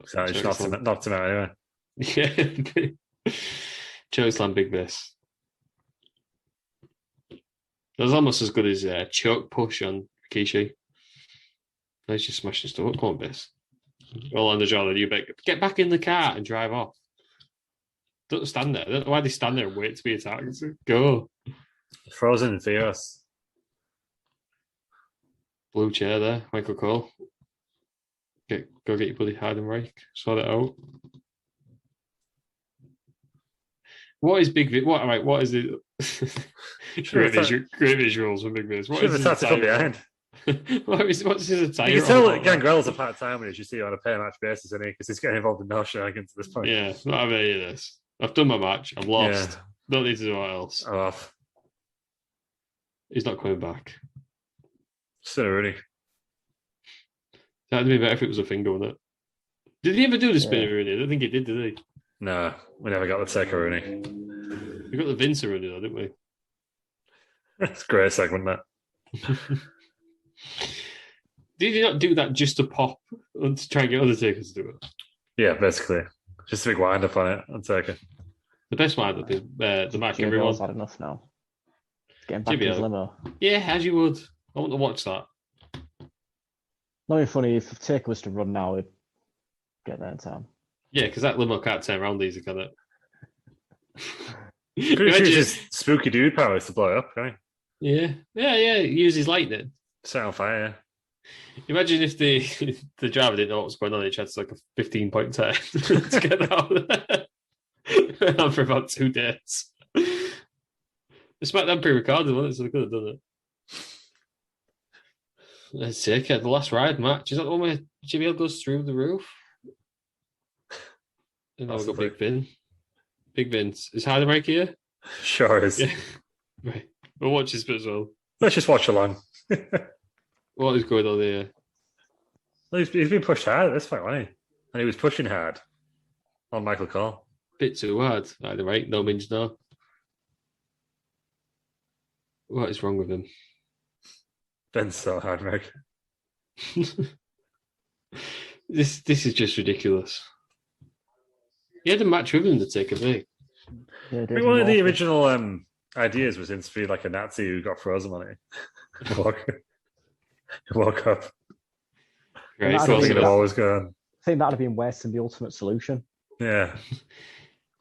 So just knocked him out anyway. Yeah. Chokeslam, big face. That was almost as good as choke push on Rikishi. He's just smashing stuff up. Come on, Biss. All on the jaw, then you get back in the car and drive off. Don't stand there. I don't know why they stand there and wait to be attacked. Go. Frozen and fierce. Blue chair there, Michael Cole. Go get your buddy Heidenreich. Sort it out. What is Big Vic? What is it? Great visuals from Big Vic. What is his attire behind? What's his attire? You can tell that Gangrel's a part-timer as you see on a pay match basis, isn't he? Because he's getting involved in no shenanigans at this point. Yeah, not having any of this. I've done my match. I'm lost. Yeah. Don't need to do what else. I'm off. He's not coming back. Still Rooney. That'd be better if it was a finger, wouldn't it? Did he ever do the spinner Rooney? I don't think he did he? No, we never got the Taker Rooney. We got the Vince Rooney, though, didn't we? That's a great segment, that. Did he not do that just to pop and to try and get Undertaker to do it? Yeah, basically. Just a big wind up on it, Undertaker. The best wind up is the match JBL's had enough now. Getting back in his limo. Yeah, as you would. I want to watch that. Not even funny, if Taker was to run now, he'd get there in time. Yeah, because that limo can't turn around easy, can it? Could use his spooky dude powers to blow it up, can he? Yeah. Use his lightning. Set on fire. Imagine if the driver didn't know what was going on. He tried to like a 15-point turn to get out of there. Went on for about 2 days. The SmackDown pre-recorded, wasn't it? So they could have done it. Let's take it. The last ride match. Is that the one where JBL goes through the roof? And now we've got Big Vin. Big Vince. Is Heidenreich here? Sure is. Yeah. Right. We'll watch this bit as well. Let's just watch along. What is going on here? Well, he's been pushed hard at this point, wasn't he? And he was pushing hard on Michael Cole. Bit too hard. Heidenreich. No means no. What is wrong with him? Ben's so hard, Meg. This is just ridiculous. He had a match with him to take a break. Yeah, I think one of the original ideas was him to be like a Nazi who got frozen on it. Woke up. Right, so thinking of always going. I think that'd have been worse than the ultimate solution. Yeah.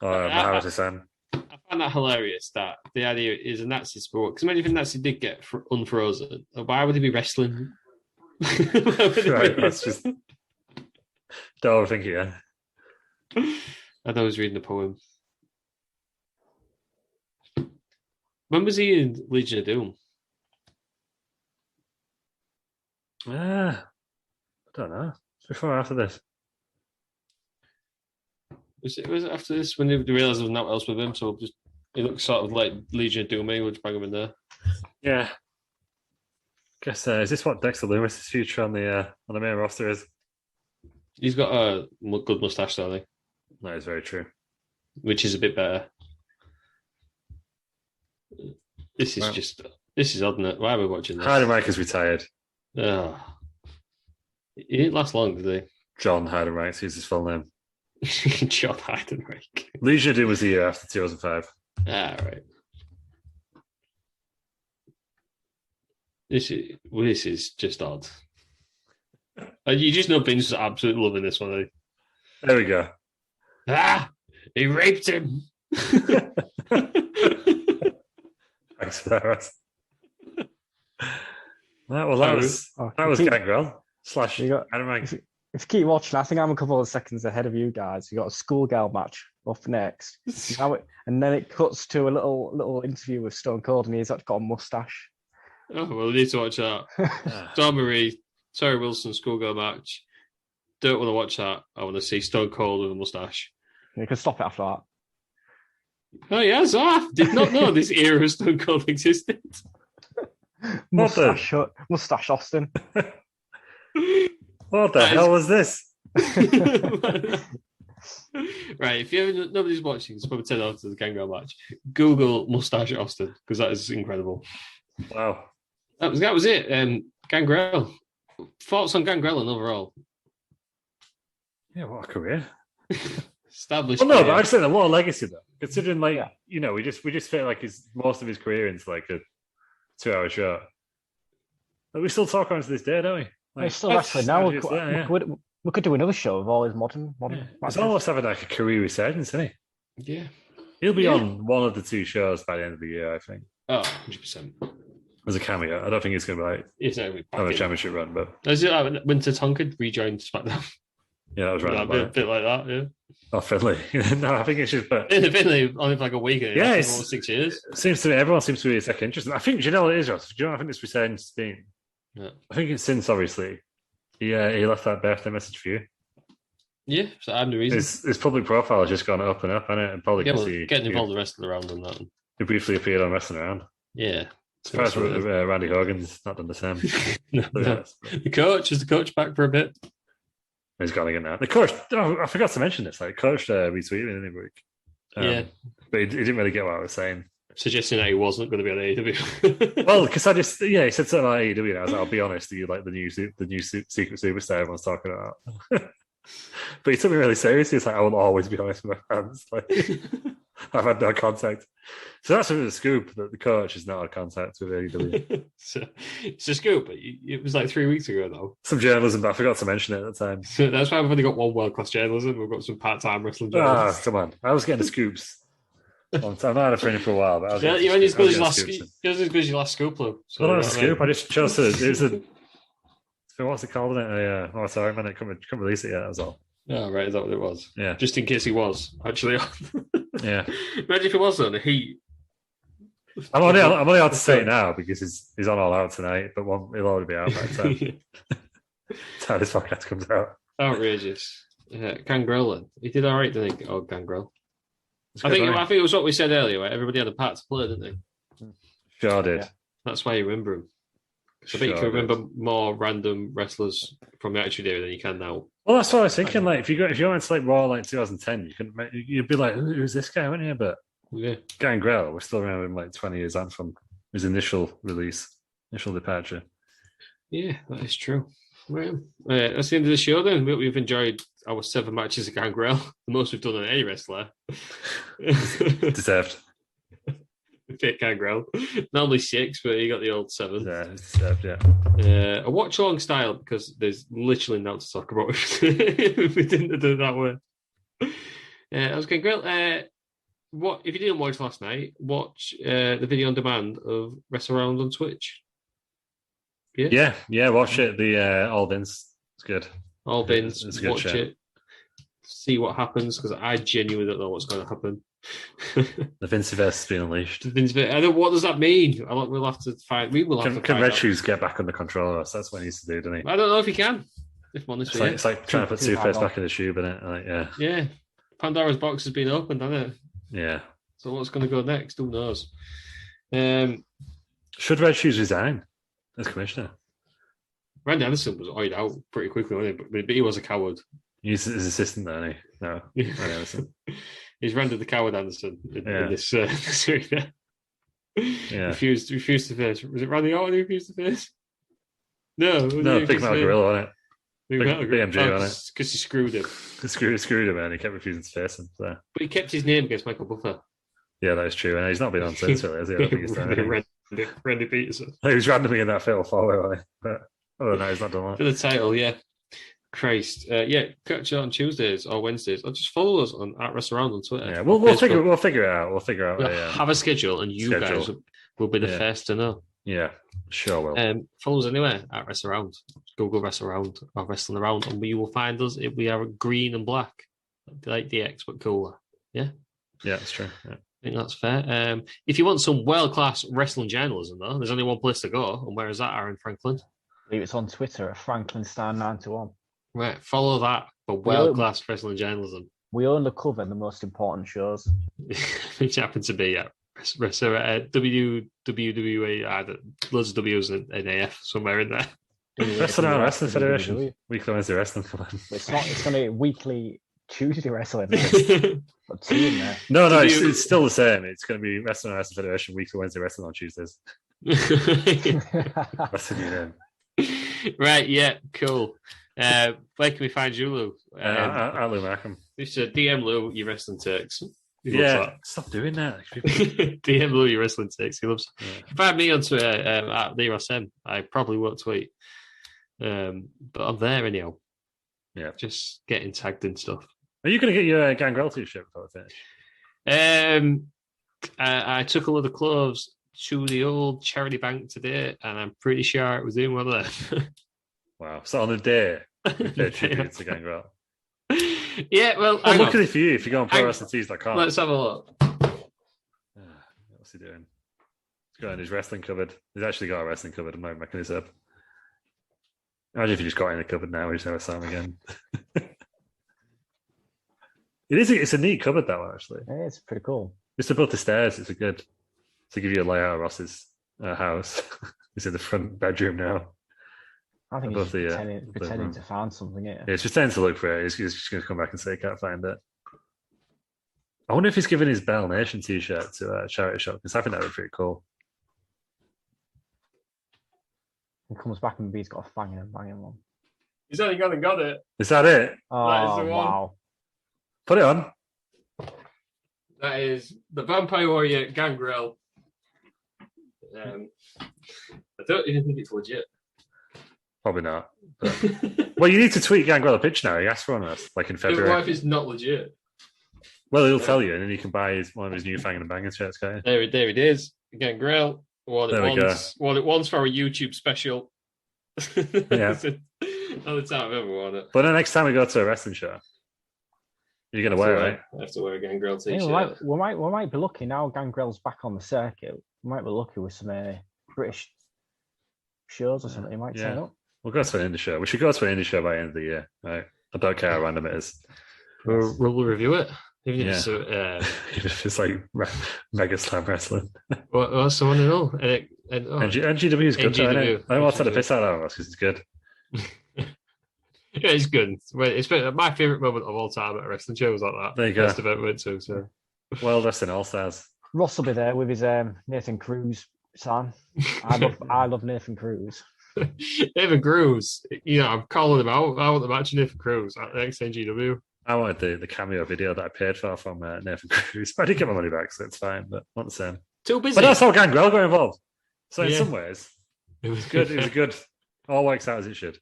Mohammed Hassan. I find that hilarious that the idea is a Nazi sport. Because imagine if a Nazi did get unfrozen. Why would he be wrestling? Right, that's just. Don't overthink it, yeah. I thought I was reading a poem. When was he in Legion of Doom? I don't know. It's before or after this? Was it after this when they realised there was nothing else with him? So just he looks sort of like Legion of Doom. We'll just bring him in there. Yeah. Guess is this what Dexter Loomis's future on the main roster is? He's got a good moustache, though, I think. That is very true. Which is a bit better. This is odd, isn't it? Why are we watching this? Heidenreich is retired. Oh. He didn't last long, did he? John Heidenreich is his full name. John Heidenreich. Legion of Doom was the year after 2005. Ah, right. This is just odd. And you just know Vince is absolutely loving this one. Eh? There we go. He raped him. Thanks for that, Ross. That was Gangrel / Anime. If you keep watching, I think I'm a couple of seconds ahead of you guys. You got a schoolgirl match up next, and then it cuts to a little interview with Stone Cold, and he's actually got a mustache. Oh well, we need to watch that. Dawn Marie, Terry Wilson schoolgirl match. Don't want to watch that. I want to see Stone Cold with a mustache. You can stop it after that. Oh yes, I did not know this era of Stone Cold existed. Mustache Austin. What the hell was this? Right, if nobody's watching, it's probably 10 out of the Gangrel match. Google Mustache Austin because that is incredible. Wow, that was it. Gangrel. Thoughts on Gangrel and overall? Yeah, what a career. Established. Well, no, but I'd say a lot of legacy though. Considering, we just fit like most of his career into like a 2-hour show. But we still talk on to this day, don't we? Like, he's still wrestling now. We could do another show of all his modern. It's almost having like a career resurgence, isn't he? Yeah. He'll be on one of the 2 shows by the end of the year, I think. Oh, 100%. As a cameo. I don't think he's going to be like have a championship run, but is it like Winter Tonkin rejoined SmackDown? Yeah, that was right. A bit like that, yeah. Oh, Finley. No, I think it's just. But Finley only for like a week. Yeah, it's 6 years. Seems to me everyone seems to be a second interest. I think. Do you know what it is, Ross? Do you know what I think this resurgence has been? Yeah. I think it's since obviously he left that birthday message for you. Yeah, so I'm the reason. His public profile has just gone up and up, hasn't it? And probably getting involved in Wrestling Around and that. He briefly appeared on Wrestling Around. Yeah. Surprised Randy Hogan's not done the same. No. The coach back for a bit. He's gone again now. The coach, I forgot to mention this. Like, coach retweeted in the week. But he didn't really get what I was saying. Suggesting that he wasn't going to be on AEW. Well, because he said something like AEW. And I was like, I'll be honest, you like the new secret superstar everyone's talking about. But he took me really seriously. It's like, I will always be honest with my fans. Like, I've had no contact. So that's a scoop that the coach has not had contact with AEW. So, it's a scoop, but it was like 3 weeks ago, though. Some journalism, but I forgot to mention it at the time. So that's why we've only got one world-class journalism. We've got some part-time wrestling journalists. Come on. I was getting the scoops. I've not had a friend for a while. But you're only as good as your last scoop, though. So, well, not a scoop. I just chose to... It was a... What's it called? Sorry, man. I couldn't release it yet. That was all. Oh, right. Is that what it was? Yeah. Just in case he was, actually. Yeah. Imagine if he was on the Heat. I'm only allowed to say it now because he's on All Out tonight, but he'll already be out by the time. That's how this podcast comes out. Outrageous. Gangrel, he did all right, didn't he? Oh, Gangrel. I think it was what we said earlier, right? Everybody had a part to play, didn't they? Sure did. Yeah. That's why you remember him. I bet you can remember more random wrestlers from the Attitude Era than you can now. Well, that's what I was thinking. Like, if you went to like Raw like 2010, you'd be like, "Who's this guy?" Wouldn't you? But Gangrel, we're still around him like 20 years on from his initial departure. Yeah, that is true. Well, that's the end of the show. Then we've enjoyed our 7 matches of Gangrel, the most we've done on any wrestler. Deserved. Fit Gangrel. Normally 6, but he got the old 7. Yeah, it's deserved, yeah. A watch along style because there's literally nothing to talk about if we didn't do it that way. That was Gangrel. What if you didn't watch last night? Watch the video on demand of Wrestle Around on Twitch. Yeah. Watch it. The All Vince. It's good. All Vince. It's a good watch show. It. See what happens because I genuinely don't know what's going to happen. The Vinciverse has been unleashed. What does that mean? We'll have to find. We will have to. Can Red Shoes get back under control? That's what he needs to do, doesn't he? I don't know if he can. If I'm honest with you, it's like trying to put Two-Face back in the shoe, isn't it? Like, yeah. Pandora's box has been opened, hasn't it? Yeah. So what's going to go next? Who knows? Should Red Shoes resign as commissioner? Randy Anderson was eyed out pretty quickly, wasn't he? But he was a coward. He's his assistant, though, isn't he? No, Randy Anderson. He's rendered the coward Anderson in this arena. Yeah. Refused to face. Was it Randy Orton who refused to face? No, Big Metal Gorilla, wasn't it? Big BMG, wasn't it? Because he screwed him. He screwed him, and he kept refusing to face him. So. But he kept his name against Michael Buffer. Yeah, that is true. And he's not been on since, really, has he? I don't think he's done anything. Randy Peterson. He was randomly in that fatal 4-way, wasn't he? But Oh, no, he's not done For that. the title, yeah. Christ. Catch it on Tuesdays or Wednesdays. Or just follow us on @WrestleRound on Twitter. Yeah, or we'll Facebook. figure it out. We'll figure out. We'll have a schedule, and you guys will be the first to know. Yeah, sure will. Follow us anywhere @WrestleRound. Google WrestleRound or Wrestling Around, and you will find us. We are green and black, like DX, but cooler. Yeah, that's true. Yeah. I think that's fair. If you want some world-class wrestling journalism, though, there's only one place to go, and where is that, Aaron Franklin? I believe it's on Twitter at FranklinStar91. Right, follow that for world-class wrestling journalism. We only cover the most important shows. Which happen to be WWE, loads of W's and AF somewhere in there. Wrestling Federation. Weekly Wednesday Wrestling Club. It's not. It's going to be weekly Tuesday Wrestling. Got two in there. No, it's still the same. It's going to be Wrestling Federation Weekly Wednesday Wrestling on Tuesdays. That's the new name. Right, yeah, cool. Where can we find you, Lou? At Lou Markham. Just DM Lou your wrestling takes. Stop doing that. DM Lou your wrestling takes. He loves. Yeah. Find me on Twitter at TheRossM. I probably won't tweet, but I'm there anyhow. Yeah, just getting tagged and stuff. Are you going to get your Gangrel t-shirt before I finish? I took a lot of clothes to the old charity bank today, and I'm pretty sure it was in one of them. Wow! So on the day, you paid tribute to Gangrel. Yeah, well, luckily for you, if you go on ProWrestlingTees.com. Let's have a look. What's he doing? He's got in his wrestling cupboard. He's actually got a wrestling cupboard. I'm not making this up. Imagine if you just got in the cupboard now. We just never saw him again. It's a neat cupboard, that one, actually. Yeah, it's pretty cool. Just above the stairs, it's a good to give you a layout of Ross's house. He's in the front bedroom now. I think he's pretending to find something. Yeah, he's pretending to look for it. He's just going to come back and say he can't find it. I wonder if he's giving his Bell Nation t-shirt to a charity shop, because I think that would be pretty cool. He comes back and he's got a Fanging and Banging one. He's only gone and got it. Is that it? Oh, that is the one. Wow. Put it on. That is the Vampire Warrior Gangrel. I don't even think it's legit. Probably not. But... well, you need to tweet Gangrel a pitch now. He asked for one of us, like in February. What if it's not legit? Well, he'll tell you, and then you can buy one of his new Fanging and Banging shirts, can't you? There it is. Gangrel. What it wants for a YouTube special. Yeah. Not the time I've ever worn it. But the next time we go to a wrestling show, you're going to wear it, right? I have to wear a Gangrel t-shirt. Yeah, we might be lucky now. Gangrel's back on the circuit. We might be lucky with some British shows or something. He might turn up. We'll go to an indie show. We should go to an indie show by the end of the year. Right? I don't care how random it is. We'll review it. Even if it's like Mega Slam Wrestling. What's the one and all? NGW is good. NGW. I don't want to take the piss out of us because it's good. Yeah, it's good. It's been my favourite moment of all time at a wrestling show was like that. There you go. Best event we went to. So. Well, Wrestling All Stars. Ross will be there with his Nathan Cruz son. I love Nathan Cruz. Nathan Cruz, I'm calling him out. I want the match of Nathan Cruz at the next NGW. I wanted the cameo video that I paid for from Nathan Cruz, but I did get my money back, so it's fine. But not the same. Too busy. But that's how Gangrel got involved. So in some ways, it was good. It was good. All works out as it should.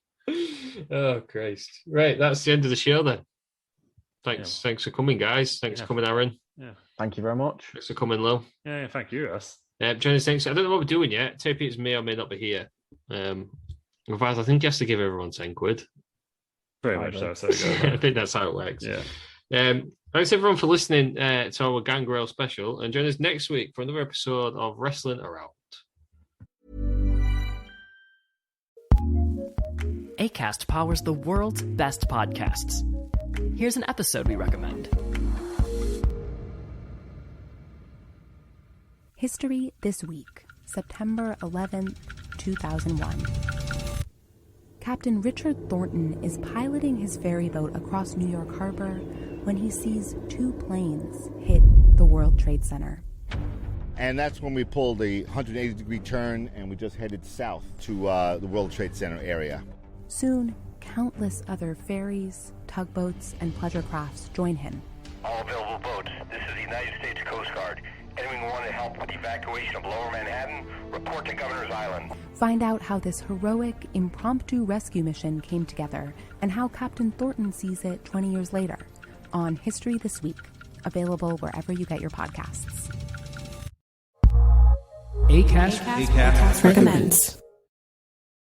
Oh Christ! Right, that's the end of the show then. Thanks for coming, guys. Thanks for coming, Aaron. Yeah, thank you very much. Thanks for coming, Lou. Yeah, thank you, Russ. Johnny, thanks. I don't know what we're doing yet. Tapeits may or may not be here. Otherwise, I think he has to give everyone £10. Pretty much so. I think that's how it works. Yeah. Thanks everyone for listening to our Gangrel special, and join us next week for another episode of Wrestling Around. Acast powers the world's best podcasts. Here's an episode we recommend. History This Week, September 11th, 2001. Captain Richard Thornton is piloting his ferry boat across New York Harbor when he sees two planes hit the World Trade Center. And that's when we pulled a 180-degree turn and we just headed south to the World Trade Center area. Soon, countless other ferries, tugboats, and pleasure crafts join him. All available boats. This is the United States Coast Guard. Anyone who want to help with the evacuation of Lower Manhattan, report to Governor's Island. Find out how this heroic, impromptu rescue mission came together and how Captain Thornton sees it 20 years later on History This Week, available wherever you get your podcasts. Acast recommends.